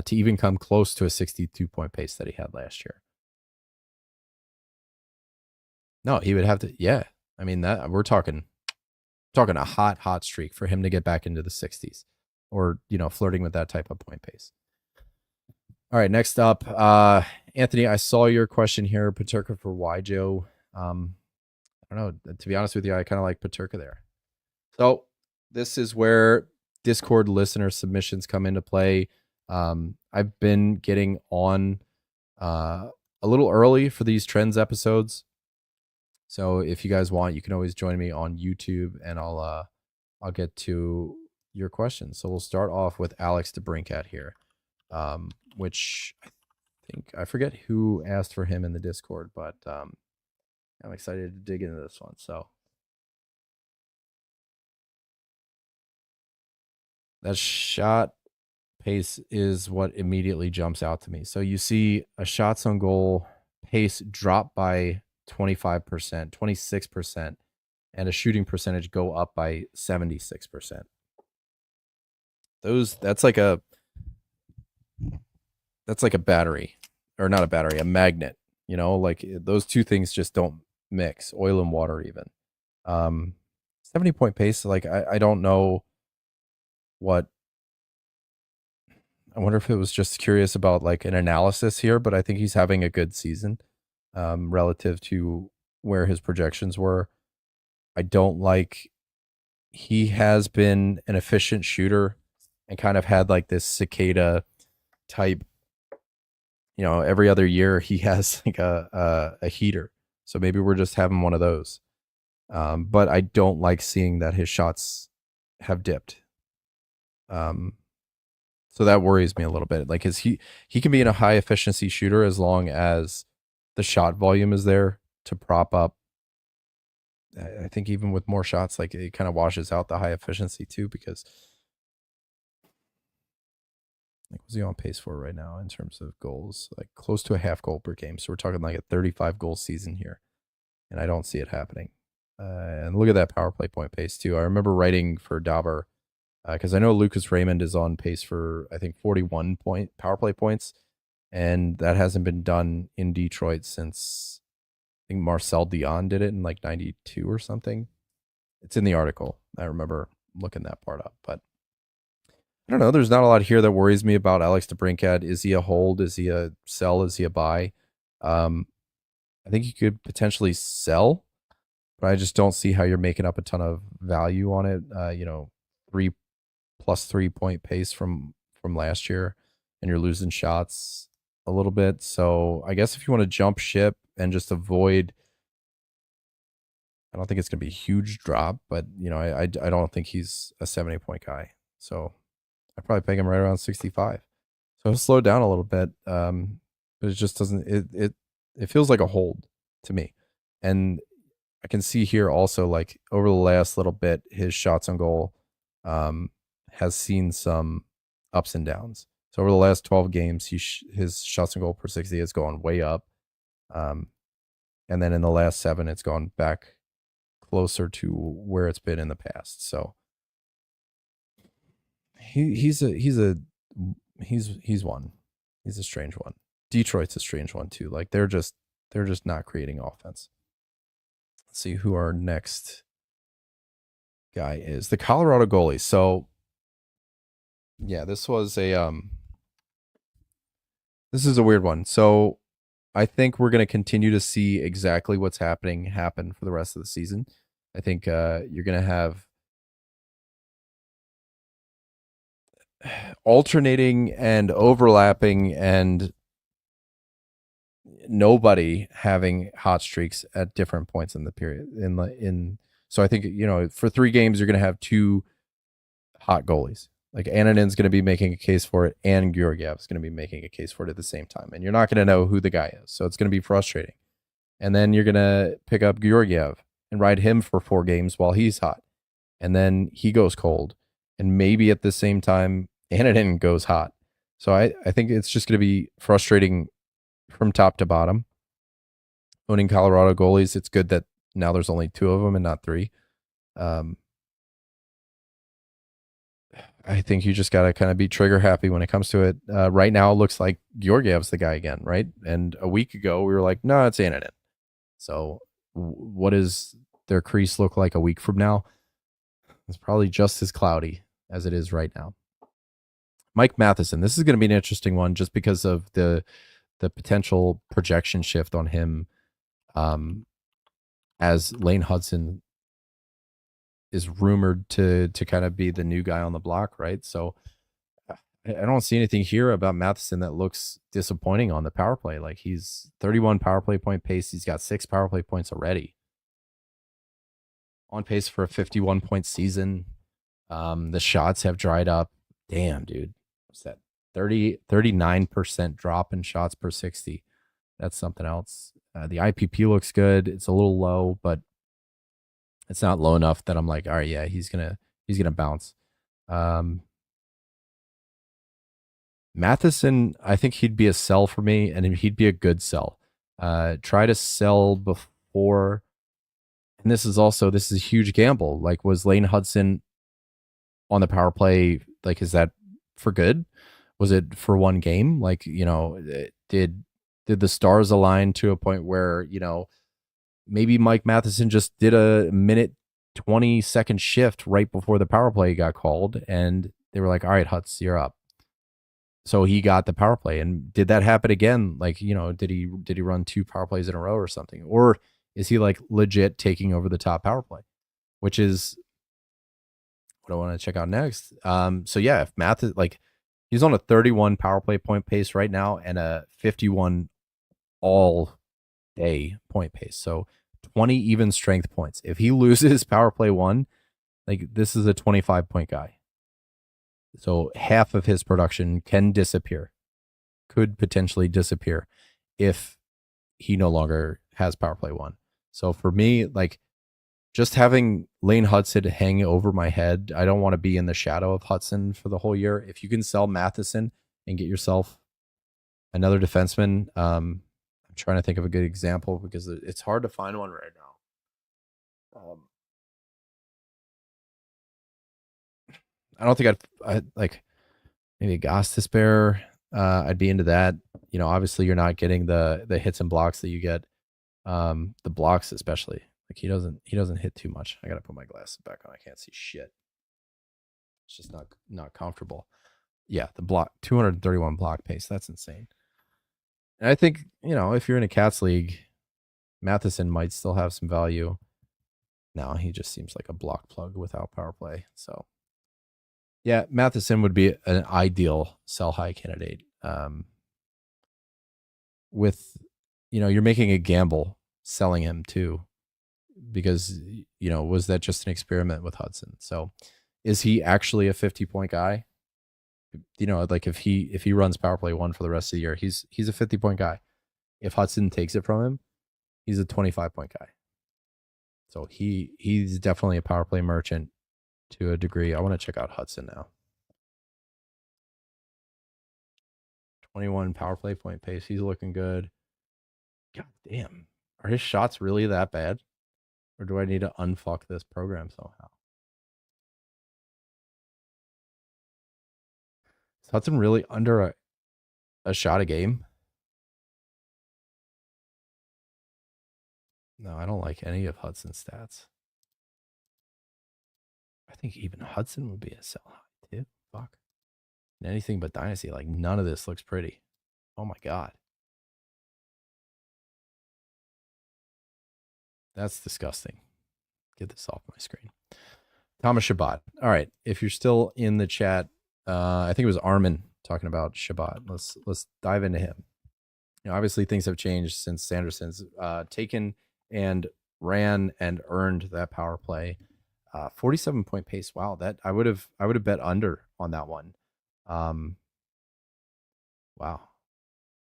to even come close to a 62-point pace that he had last year. No, he would have to. Yeah, I mean that we're talking a hot streak for him to get back into the 60s, or flirting with that type of point pace. All right, next up, Anthony, I saw your question here, Paterka for why, Joe. I don't know. To be honest with you, I kind of like Paterka there. So this is where Discord listener submissions come into play. I've been getting on a little early for these trends episodes. So if you guys want, you can always join me on YouTube, and I'll get to your questions. So we'll start off with Alex DeBrincat here, which I forget who asked for him in the Discord, but I'm excited to dig into this one. So that shot pace is what immediately jumps out to me. So you see a shots on goal pace drop by 25%, 26%, and a shooting percentage go up by 76%. That's like a battery, or not a battery, a magnet. Like those two things just don't mix, oil and water even. 70-point pace, like I don't know what. I wonder if it was just curious about like an analysis here, but I think he's having a good season relative to where his projections were. I don't like, he has been an efficient shooter and kind of had like this cicada type, every other year he has like a heater. So maybe we're just having one of those. But I don't like seeing that his shots have dipped. So that worries me a little bit. Like, he can be in a high efficiency shooter as long as the shot volume is there to prop up. I think even with more shots, like it kind of washes out the high efficiency too, because like, what's he on pace for right now in terms of goals? Like close to a half goal per game. So we're talking like a 35 goal season here, and I don't see it happening. And look at that power play point pace too. I remember writing for Dauber, because I know Lucas Raymond is on pace for, I think, 41 power play points, and that hasn't been done in Detroit since, I think, Marcel Dion did it in like 92 or something. It's in the article. I remember looking that part up, but I don't know. There's not a lot here that worries me about Alex DeBrincat. Is he a hold? Is he a sell? Is he a buy? I think you could potentially sell, but I just don't see how you're making up a ton of value on it. 3+3 point pace from last year, and you're losing shots a little bit. So I guess if you want to jump ship and just avoid, I don't think it's going to be a huge drop, but I don't think he's a 70-point guy. So I probably peg him right around 65. So he'll slow down a little bit. But it just doesn't, it feels like a hold to me. And I can see here also, like over the last little bit, his shots on goal has seen some ups and downs. So over the last 12 games, his shots on goal per 60 has gone way up. And then in the last 7, it's gone back closer to where it's been in the past. So he's one. He's a strange one. Detroit's a strange one too. Like they're just not creating offense. Let's see who our next guy is. The Colorado goalie. So yeah, this is a weird one. So I think we're going to continue to see exactly what's happen for the rest of the season. I think you're going to have alternating and overlapping and nobody having hot streaks at different points in the period. So I think, for 3 games, you're going to have 2 hot goalies. Like Ananen's going to be making a case for it, and Georgiev's going to be making a case for it at the same time. And you're not going to know who the guy is. So it's going to be frustrating. And then you're going to pick up Georgiev and ride him for 4 games while he's hot. And then he goes cold. And maybe at the same time, Ananen goes hot. So I think it's just going to be frustrating from top to bottom. Owning Colorado goalies, it's good that now there's only 2 of them and not 3. I think you just got to kind of be trigger happy when it comes to it. Right now, it looks like Georgiev's the guy again, right? And a week ago, we were like, no, it's Annunen. So, what does their crease look like a week from now? It's probably just as cloudy as it is right now. Mike Matheson. This is going to be an interesting one, just because of the potential projection shift on him, as Lane Hudson is rumored to kind of be the new guy on the block, right? So I don't see anything here about Matheson that looks disappointing on the power play. Like, he's 31 power play point pace. He's got 6 power play points already. On pace for a 51 point season. The shots have dried up. Damn, dude. What's that? 39% drop in shots per 60. That's something else. The IPP looks good. It's a little low, but it's not low enough that I'm like, all right, yeah, he's gonna bounce. Matheson, I think he'd be a sell for me, and he'd be a good sell. Try to sell before, and this is a huge gamble. Like, was Lane Hudson on the power play? Like, is that for good? Was it for one game? Like, did the stars align to a point where, maybe Mike Matheson just did a minute 20-second shift right before the power play got called, and they were like, all right, Hutz, you're up. So he got the power play. And did that happen again? Like, did he run 2 power plays in a row or something? Or is he like legit taking over the top power play? Which is what I want to check out next. So yeah, if Math is like, he's on a 31 power play point pace right now and a 51 all day point pace. So 20 even strength points. If he loses power play 1, like, this is a 25 point guy. So half of his production could potentially disappear if he no longer has power play 1. So for me, like, just having Lane Hudson hang over my head, I don't want to be in the shadow of Hudson for the whole year. If you can sell Matheson and get yourself another defenseman, I'm trying to think of a good example because it's hard to find one right now. I don't think I'd like maybe a Gostisbehere. I'd be into that. Obviously you're not getting the hits and blocks that you get. The blocks especially. Like, he doesn't hit too much. I gotta put my glasses back on. I can't see shit. It's just not comfortable. Yeah, the block 231 block pace. That's insane. And I think, if you're in a Cats league, Matheson might still have some value. No, he just seems like a block plug without power play. So yeah, Matheson would be an ideal sell high candidate. With, you're making a gamble selling him too, because, was that just an experiment with Hudson? So is he actually a 50 point guy? Like, if he runs power play 1 for the rest of the year, he's a 50 point guy. If Hudson takes it from him, he's a 25 point guy. So he's definitely a power play merchant to a degree. I want to check out Hudson now. 21 power play point pace. He's looking good. God damn. Are his shots really that bad? Or do I need to unfuck this program somehow? Is Hudson really under a shot a game? No, I don't like any of Hudson's stats. I think even Hudson would be a sell high too. Fuck. And anything but Dynasty, like, none of this looks pretty. Oh my God. That's disgusting. Get this off my screen. Thomas Shabbat. All right. If you're still in the chat, I think it was Armin talking about Shabbat. Let's dive into him. Obviously things have changed since Sanderson's taken and ran and earned that power play. 47 point pace. Wow, that I would have bet under on that one. Wow.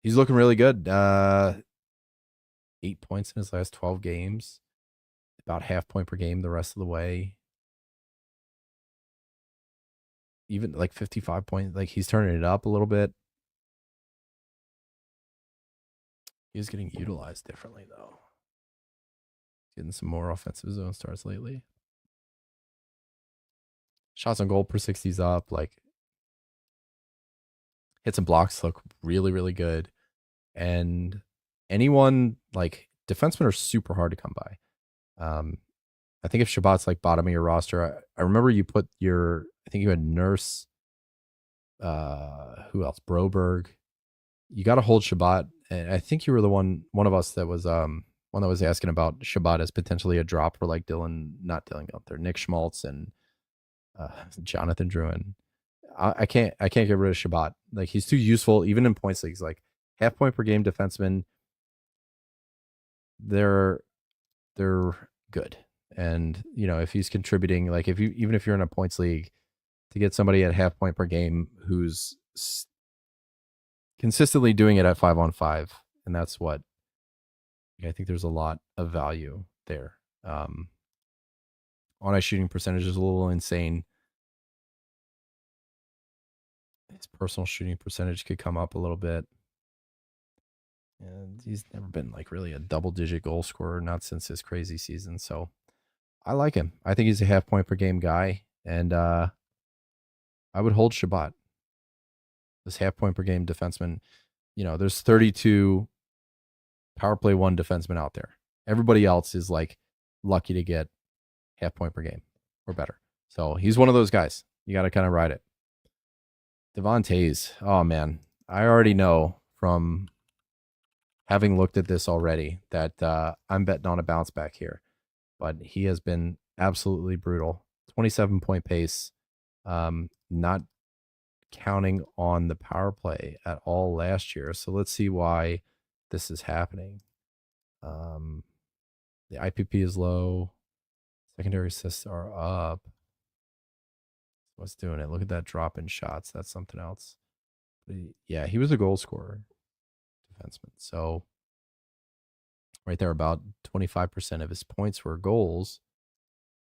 He's looking really good. 8 points in his last 12 games. About half point per game the rest of the way. Even like 55 points. Like, he's turning it up a little bit. He's getting utilized differently, though. Getting some more offensive zone starts lately. shots on goal per 60's up. Like, hits and blocks look really, really good. And anyone, like, defensemen are super hard to come by. I think if Shabbat's like bottom of your roster, I remember you put your, I think you had Nurse, who else? Broberg. You got to hold Shabbat. And I think you were the one of us that was one that was asking about Shabbat as potentially a drop for like not Dylan Gunther, Nick Schmaltz and Jonathan Druin. I can't get rid of Shabbat. Like, he's too useful, even in points leagues. Like, half point per game defensemen, they're good. And if he's contributing, like, even if you're in a points league, to get somebody at half point per game who's consistently doing it at 5-on-5, and that's what I think there's a lot of value there. On ice shooting percentage is a little insane. His personal shooting percentage could come up a little bit. And he's never been like really a double-digit goal scorer, not since his crazy season. So I like him. I think he's a half point per game guy, and I would hold Shabbat. This half point per game defenseman. There's 32 power play 1 defensemen out there. Everybody else is like lucky to get half point per game or better. So he's one of those guys. You got to kind of ride it. Devon Toews. Oh man, I already know from having looked at this already that I'm betting on a bounce back here. But he has been absolutely brutal. 27-point pace. Not counting on the power play at all last year. So let's see why this is happening. The IPP is low. Secondary assists are up. What's doing it? Look at that drop in shots. That's something else. But yeah, he was a goal scorer, defenseman. So right there, about 25% of his points were goals.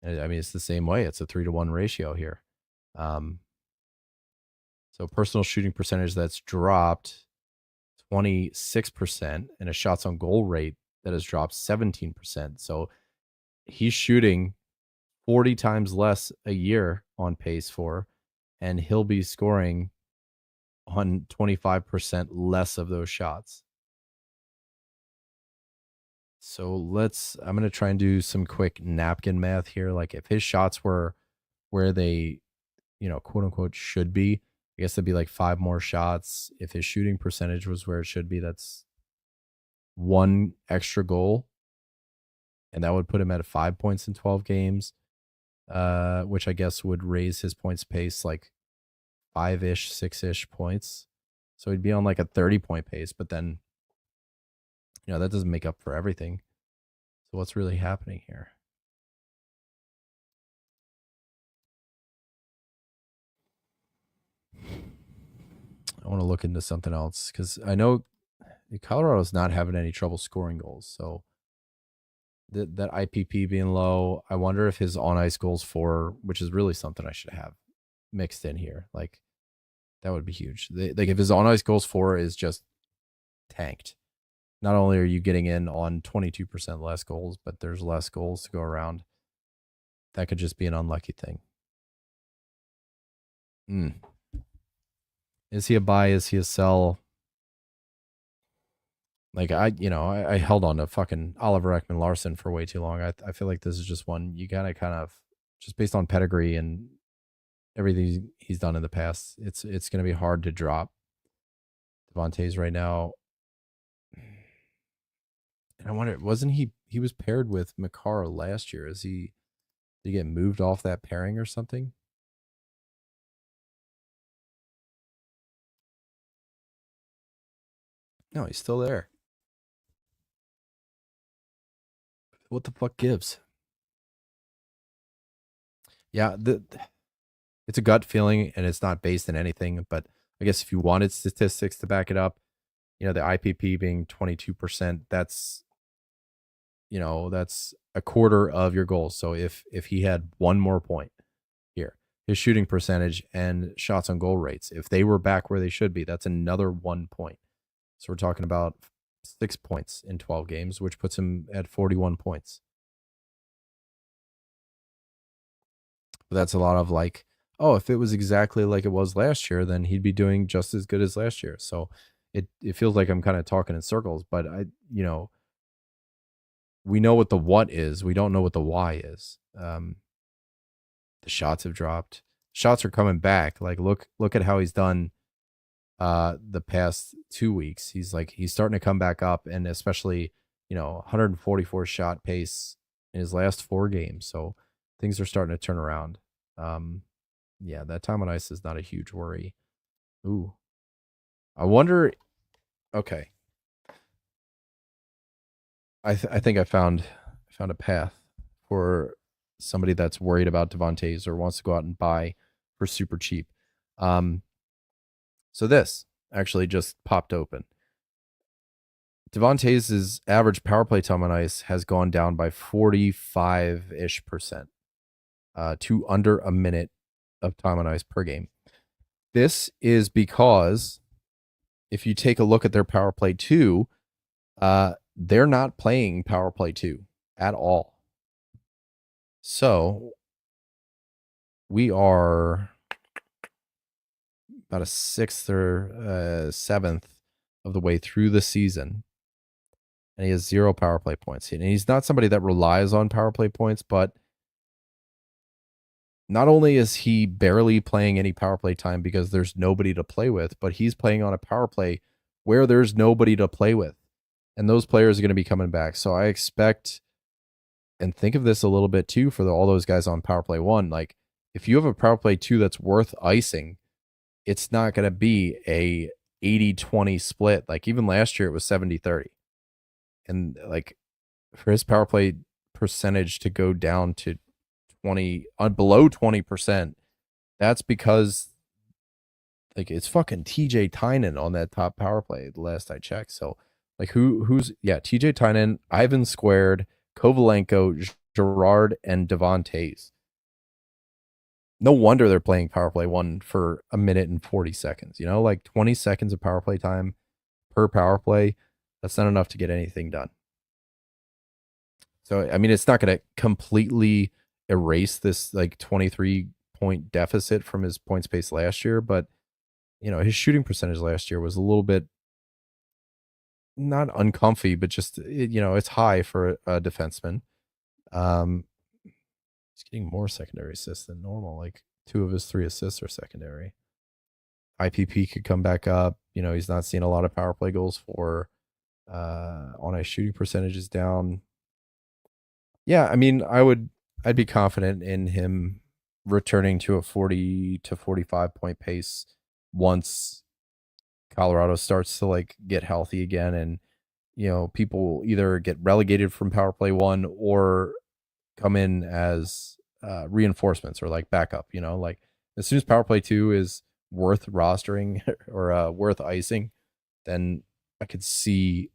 And I mean, it's the same way. It's a 3-to-1 ratio here. So personal shooting percentage that's dropped 26%, and a shots on goal rate that has dropped 17%. So he's shooting 40 times less a year on pace for, and he'll be scoring on 25% less of those shots. So I'm going to try and do some quick napkin math here. Like, if his shots were where they, quote unquote, should be, I guess that'd be like 5 more shots. If his shooting percentage was where it should be, that's 1 extra goal. And that would put him at 5 points in 12 games, which I guess would raise his points pace like 5-ish, 6-ish points. So he'd be on like a 30-point pace, but then, that doesn't make up for everything. So what's really happening here? I want to look into something else because I know Colorado's not having any trouble scoring goals. So that IPP being low, I wonder if his on ice goals for, which is really something I should have mixed in here. Like, that would be huge. Like, if his on ice goals for is just tanked, not only are you getting in on 22% less goals, but there's less goals to go around. That could just be an unlucky thing. Is he a buy? Is he a sell? Like, I held on to fucking Oliver Ekman-Larsson for way too long. I feel like this is just one you gotta kind of, just based on pedigree and everything he's done in the past, it's gonna be hard to drop Devon Toews right now. And I wonder, wasn't he was paired with Makar last year? Did he get moved off that pairing or something? No, he's still there. What the fuck gives? Yeah, it's a gut feeling, and it's not based in anything. But I guess if you wanted statistics to back it up, the IPP being 22%, that's a quarter of your goals. So if he had 1 more point here, his shooting percentage and shots on goal rates, if they were back where they should be, that's another 1 point. So we're talking about 6 points in 12 games, which puts him at 41 points. But that's a lot of like oh, if it was exactly like it was last year, then he'd be doing just as good as last year. So it feels like I'm kind of talking in circles, but we know what the what is. We don't know what the why is. The shots have dropped. Shots are coming back. Like look at how he's done the past 2 weeks. He's starting to come back up, and especially 144 shot pace in his last 4 games. So things are starting to turn around. Yeah, that time on ice is not a huge worry. Ooh, I wonder. Okay, I think I found a path for somebody that's worried about Devontae's or wants to go out and buy for super cheap. So this actually just popped open. Devontae's average power play time on ice has gone down by 45-ish% to under a minute of time on ice per game. This is because if you take a look at their power play 2, they're not playing power play 2 at all. So we are about a 6th or 7th of the way through the season, and he has 0 power play points. And he's not somebody that relies on power play points, but not only is he barely playing any power play time because there's nobody to play with, but he's playing on a power play where there's nobody to play with. And those players are going to be coming back. So I expect, and think of this a little bit too for all those guys on power play 1. Like if you have a power play 2 that's worth icing, it's not going to be a 80-20 split. Like even last year it was 70-30. And like for his power play percentage to go down to below 20%, that's because like it's fucking TJ Tynan on that top power play the last I checked. So like who's TJ Tynan, Ivan Squared, Kovalenko, Gerard, and Devontae's. No wonder they're playing power play 1 for a minute and 40 seconds. Like 20 seconds of power play time per power play. That's not enough to get anything done. So I mean, it's not going to completely erase this like 23-point deficit from his points pace last year, but his shooting percentage last year was a little bit not uncomfy, but just it's high for a defenseman. He's getting more secondary assists than normal. Like 2 of his 3 assists are secondary. IPP could come back up. He's not seeing a lot of power play goals for. On ice shooting percentage is down. Yeah, I mean, I'd be confident in him returning to a 40 to 45 point pace once Colorado starts to like get healthy again, and people either get relegated from power play 1 or come in as reinforcements or like backup. Like as soon as power play 2 is worth rostering or worth icing, then I could see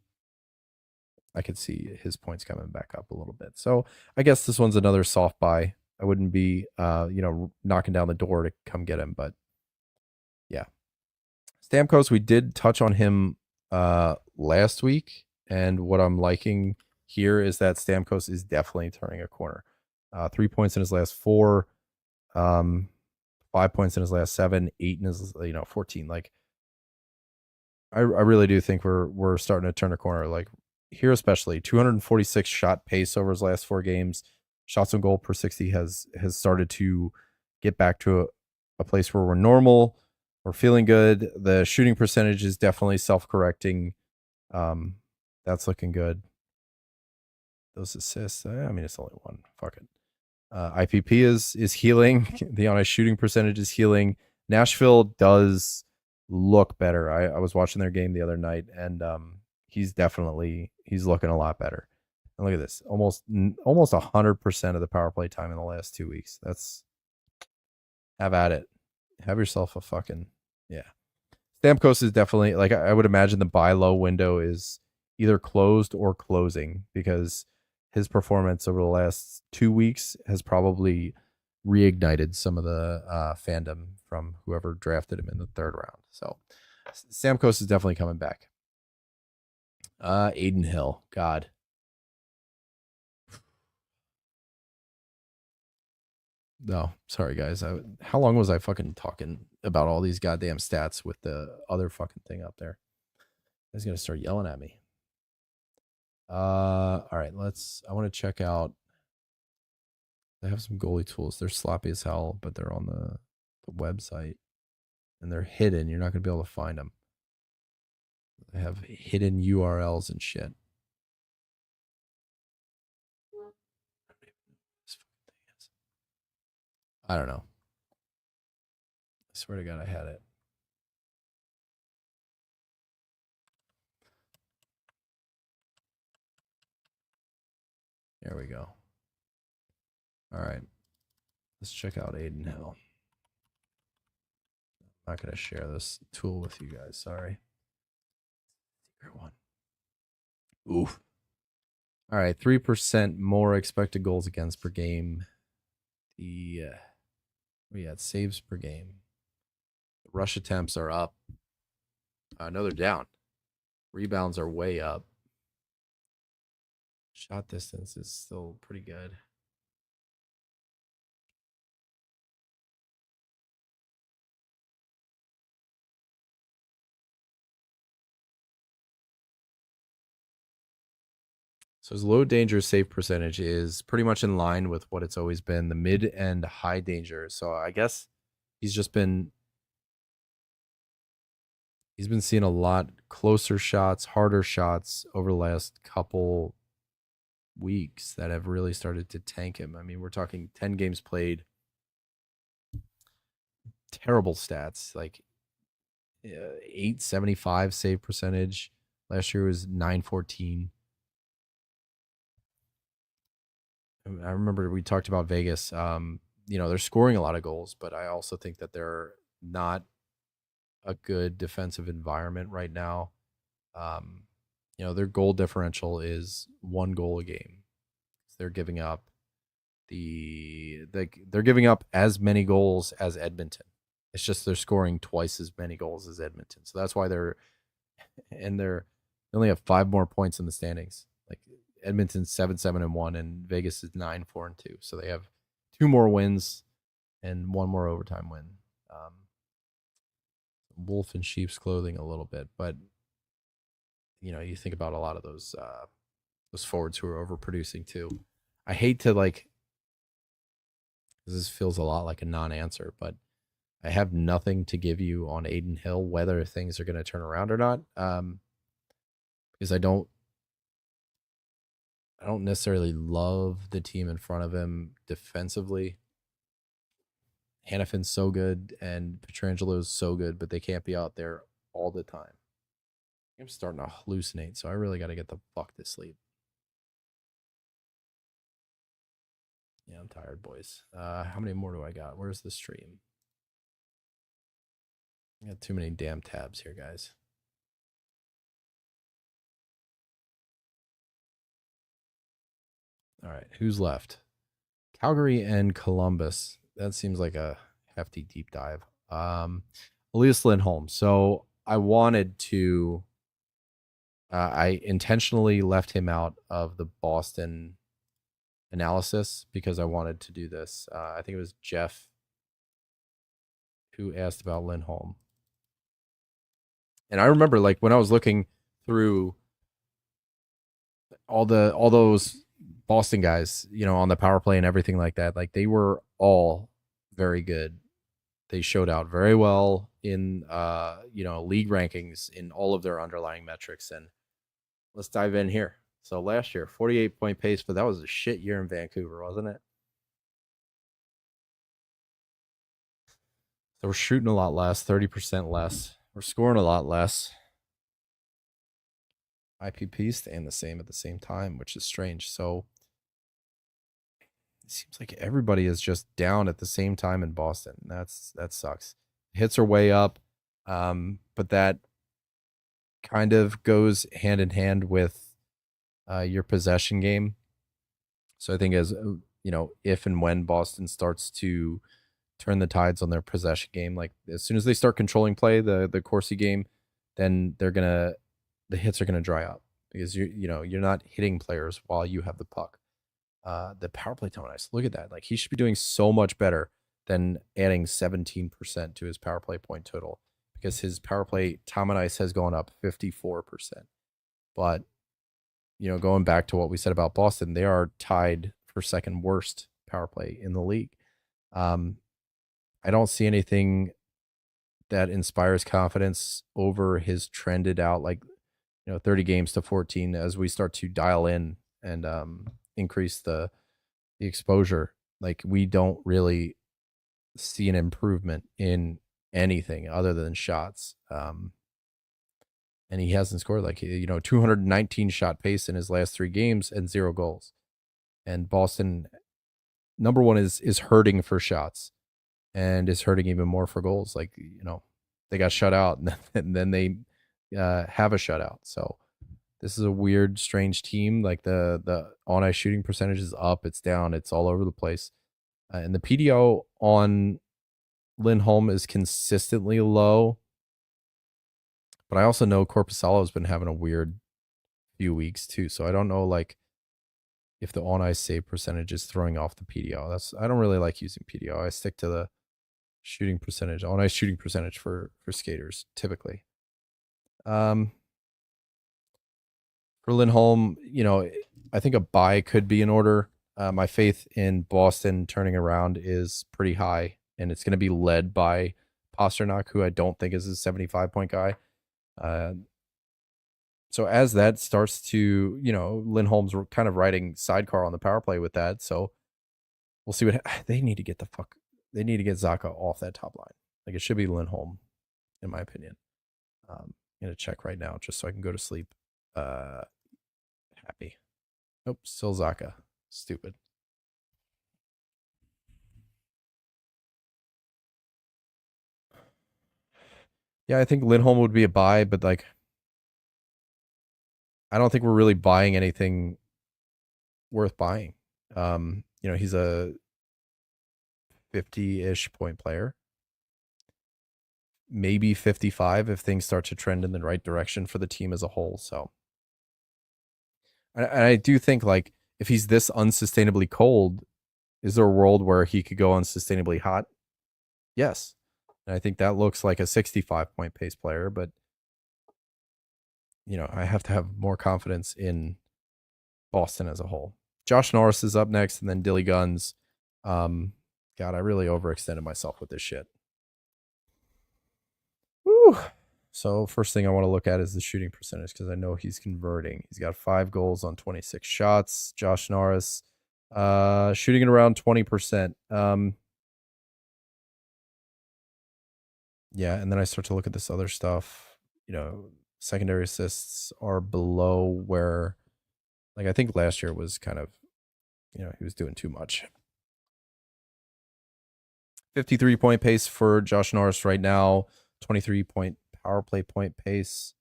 his points coming back up a little bit. So I guess this one's another soft buy. I wouldn't be knocking down the door to come get him, but yeah. Stamkos, we did touch on him last week, and what I'm liking here is that Stamkos is definitely turning a corner. 3 points in his last 4, 5 points in his last 7, 8 in his 14. Like I really do think we're starting to turn a corner. Like here especially, 246 shot pace over his last 4 games. Shots on goal per 60 has started to get back to a place where we're normal. We're feeling good. The shooting percentage is definitely self-correcting. That's looking good. Those assists, I mean, it's only 1. Fuck it. IPP is healing. The on-ice shooting percentage is healing. Nashville does look better. I was watching their game the other night, and he's looking a lot better. And look at this, almost 100% of the power play time in the last 2 weeks. Have at it. Have yourself a fucking Stamkos is definitely, like, I would imagine the buy low window is either closed or closing, because his performance over the last 2 weeks has probably reignited some of the fandom from whoever drafted him in the 3rd round. So Stamkos is definitely coming back. Aiden Hill, God. No, sorry guys. How long was I fucking talking about all these goddamn stats with the other fucking thing up there? He's gonna start yelling at me. All right, I want to check out. They have some goalie tools. They're sloppy as hell, but they're on the website and they're hidden. You're not gonna be able to find them. They have hidden URLs and shit. I don't know. I swear to God, I had it. There we go. All right. Let's check out Aiden Hill. I'm not going to share this tool with you guys. Sorry. Secret one. Oof. All right. 3% more expected goals against per game. We had saves per game. Rush attempts are up. No, they're down. Rebounds are way up. Shot distance is still pretty good. So his low danger save percentage is pretty much in line with what it's always been, the mid and high danger. So I guess he's been seeing a lot closer shots, harder shots over the last couple weeks that have really started to tank him. I mean, we're talking 10 games played, terrible stats, like 875 save percentage. Last year was 914. I remember we talked about Vegas. They're scoring a lot of goals, but I also think that they're not a good defensive environment right now. Their goal differential is 1 goal a game. They're giving up they're giving up as many goals as Edmonton. It's just they're scoring twice as many goals as Edmonton. So that's why they only have 5 more points in the standings. Like Edmonton's 7-7-1 and Vegas is 9-4-2. So they have 2 more wins and 1 more overtime win. Wolf in sheep's clothing a little bit, but you think about a lot of those forwards who are overproducing too. I hate to this feels a lot like a non-answer, but I have nothing to give you on Aiden Hill, whether things are going to turn around or not. Because I don't necessarily love the team in front of him defensively. Hannafin's so good and Petrangelo's so good, but they can't be out there all the time. I'm starting to hallucinate, so I really got to get the fuck to sleep. Yeah, I'm tired, boys. How many more do I got? Where's the stream? I got too many damn tabs here, guys. All right, who's left? Calgary and Columbus. That seems like a hefty deep dive. Elias Lindholm. So I wanted to. I intentionally left him out of the Boston analysis because I wanted to do this. I think it was Jeff who asked about Lindholm. And I remember when I was looking through all those Boston guys, on the power play and everything like that, they were all very good. They showed out very well in league rankings in all of their underlying metrics. And let's dive in here. So last year, 48-point pace, but that was a shit year in Vancouver, wasn't it? So we're shooting a lot less, 30% less. We're scoring a lot less. IPP staying the same at the same time, which is strange. So it seems like everybody is just down at the same time in Boston. That sucks. Hits are way up, but that kind of goes hand in hand with your possession game. So I think as if and when Boston starts to turn the tides on their possession game, as soon as they start controlling play, the Corsi game, then the hits are gonna dry up because you're not hitting players while you have the puck. The power play time on ice. Look at that. Like he should be doing so much better than adding 17% to his power play point total because his power play time on ice has gone up 54%. But going back to what we said about Boston, they are tied for second worst power play in the league. I don't see anything that inspires confidence over his trended out 30 games to 14 as we start to dial in and increase the exposure. Like we don't really see an improvement in anything other than shots. And he hasn't scored 219 shot pace in his last 3 games and 0 goals. And Boston, number one, is hurting for shots and is hurting even more for goals. They got shut out and then they have a shutout. So this is a weird, strange team. Like the on ice shooting percentage is up, it's down, it's all over the place. And the PDO on Lindholm is consistently low. But I also know Korpisalo has been having a weird few weeks too. So I don't know if the on ice save percentage is throwing off the PDO. I don't really like using PDO. I stick to the shooting percentage, on ice shooting percentage for skaters typically. For Lindholm, I think a buy could be in order. My faith in Boston turning around is pretty high, and it's going to be led by Pasternak, who I don't think is a 75-point guy. So as that starts to, Lindholm's kind of riding sidecar on the power play with that. So we'll see they need to get Zacha off that top line. Like it should be Lindholm, in my opinion. I'm going to check right now just so I can go to sleep. Happy. Nope, still Zacha. Stupid. Yeah, I think Lindholm would be a buy, but I don't think we're really buying anything worth buying. He's a 50-ish point player. Maybe 55 if things start to trend in the right direction for the team as a whole. So I do think if he's this unsustainably cold, is there a world where he could go unsustainably hot? Yes. And I think that looks like a 65-point pace player, but I have to have more confidence in Boston as a whole. Josh Norris is up next, and then Dilly Guns. God, I really overextended myself with this shit. Woo. So first thing I want to look at is the shooting percentage because I know he's converting. He's got 5 goals on 26 shots. Josh Norris, shooting at around 20%. Yeah, and then I start to look at this other stuff. Secondary assists are below where, I think last year was kind of, he was doing too much. 53-point pace for Josh Norris right now. 23-point power play point pace.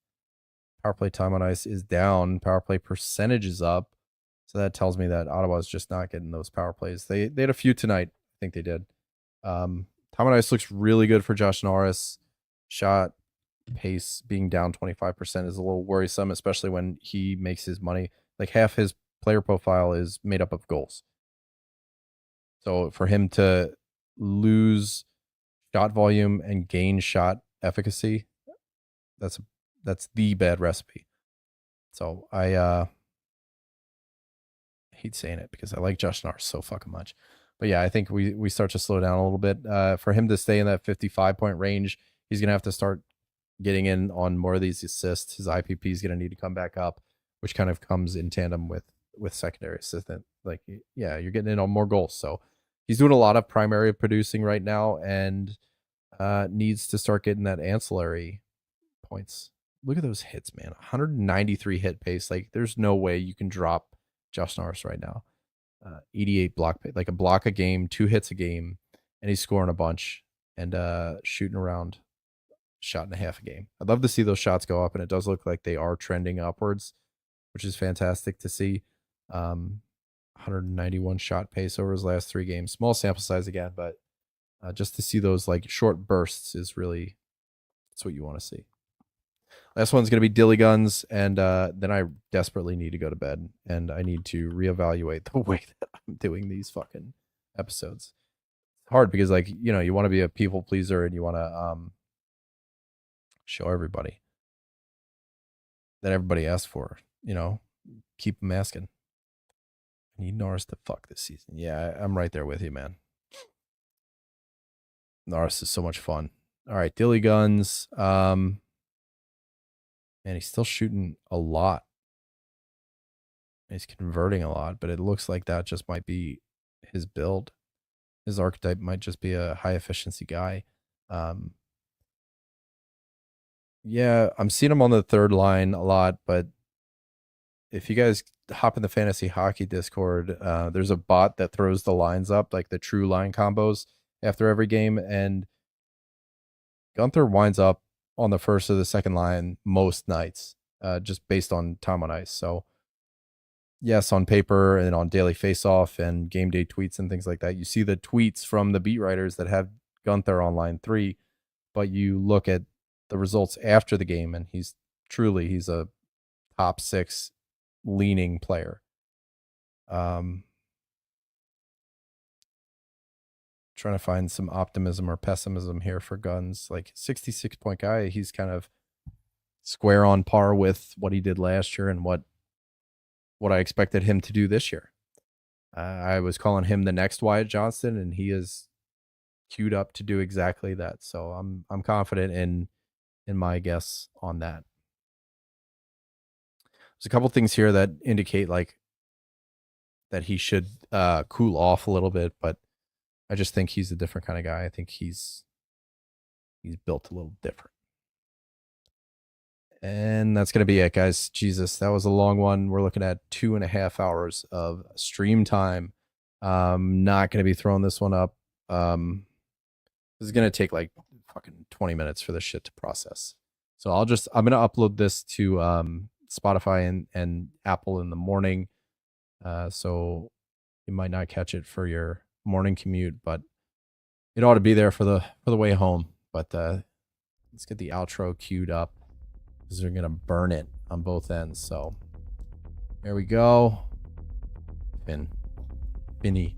Power play time on ice is down. Power play percentage is up. So that tells me that Ottawa's just not getting those power plays. They had a few tonight. I think they did. Time on ice looks really good for Josh Norris. Shot pace being down 25% is a little worrisome, especially when he makes his money. Half his player profile is made up of goals. So for him to lose shot volume and gain shot efficacy, that's the bad recipe. So I hate saying it because I like Josh Norris so fucking much. But yeah, I think we start to slow down a little bit. For him to stay in that 55-point range, he's going to have to start getting in on more of these assists. His IPP is going to need to come back up, which kind of comes in tandem with secondary assistant. You're getting in on more goals. So he's doing a lot of primary producing right now and needs to start getting that ancillary points. Look at those hits, man. 193 hit pace. There's no way you can drop Josh Norris right now. 88 block, a block a game, 2 hits a game, and he's scoring a bunch and shooting around shot and a half a game. I'd love to see those shots go up, and it does look like they are trending upwards, which is fantastic to see. 191 shot pace over his last 3 games. Small sample size again, but just to see those short bursts is really, that's what you want to see. Last one's going to be Dilly Guns, and then I desperately need to go to bed, and I need to reevaluate the way that I'm doing these fucking episodes. It's hard because, like, you know, you want to be a people pleaser and you want to show everybody that everybody asks for, you know, keep them asking. I need Norris to fuck this season. Yeah, I'm right there with you, man. Norris is so much fun. All right, Dilly Guns. Man, he's still shooting a lot. He's converting a lot, but it looks like that just might be his build. His archetype might just be a high efficiency guy. Yeah, I'm seeing him on the third line a lot, but if you guys hop in the fantasy hockey Discord, there's a bot that throws the lines up, like the true line combos after every game, and Gunther winds up on the first or the second line most nights, just based on time on ice. So yes, on paper and on daily faceoff and game day tweets and things like that, you see the tweets from the beat writers that have Gunther on line 3, but you look at the results after the game, and he's a top 6 leaning player. Trying to find some optimism or pessimism here for Guns. Like 66 point guy, he's kind of square on par with what he did last year and what I expected him to do this year. I was calling him the next Wyatt Johnston, and he is queued up to do exactly that. So I'm confident in my guess on that. There's a couple things here that indicate like that he should cool off a little bit, but I just think he's a different kind of guy. I think he's built a little different. And that's going to be it, guys. Jesus, that was a long one. We're looking at 2.5 hours of stream time. Not going to be throwing this one up. This is going to take like fucking 20 minutes for this shit to process. So I'm going to upload this to Spotify and Apple in the morning. So you might not catch it for your morning commute, but it ought to be there for the way home. But let's get the outro queued up, because they're gonna burn it on both ends. So there we go. Finny.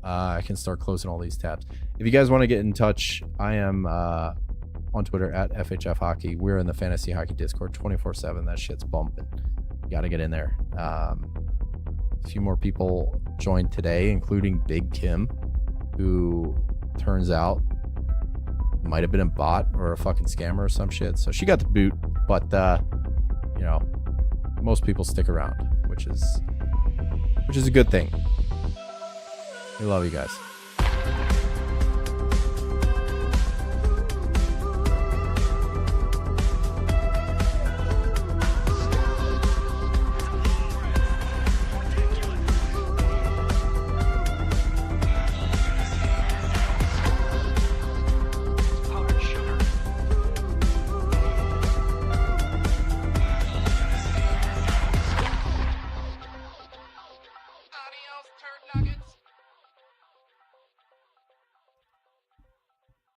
I can start closing all these tabs. If you guys want to get in touch, I am on Twitter at FHF Hockey. We're in the Fantasy Hockey Discord 24/7. That shit's bumping. You got to get in there. A few more people joined today, including Big Kim, who turns out might have been a bot or a fucking scammer or some shit. So she got the boot, but you know, most people stick around, which is a good thing. We love you guys.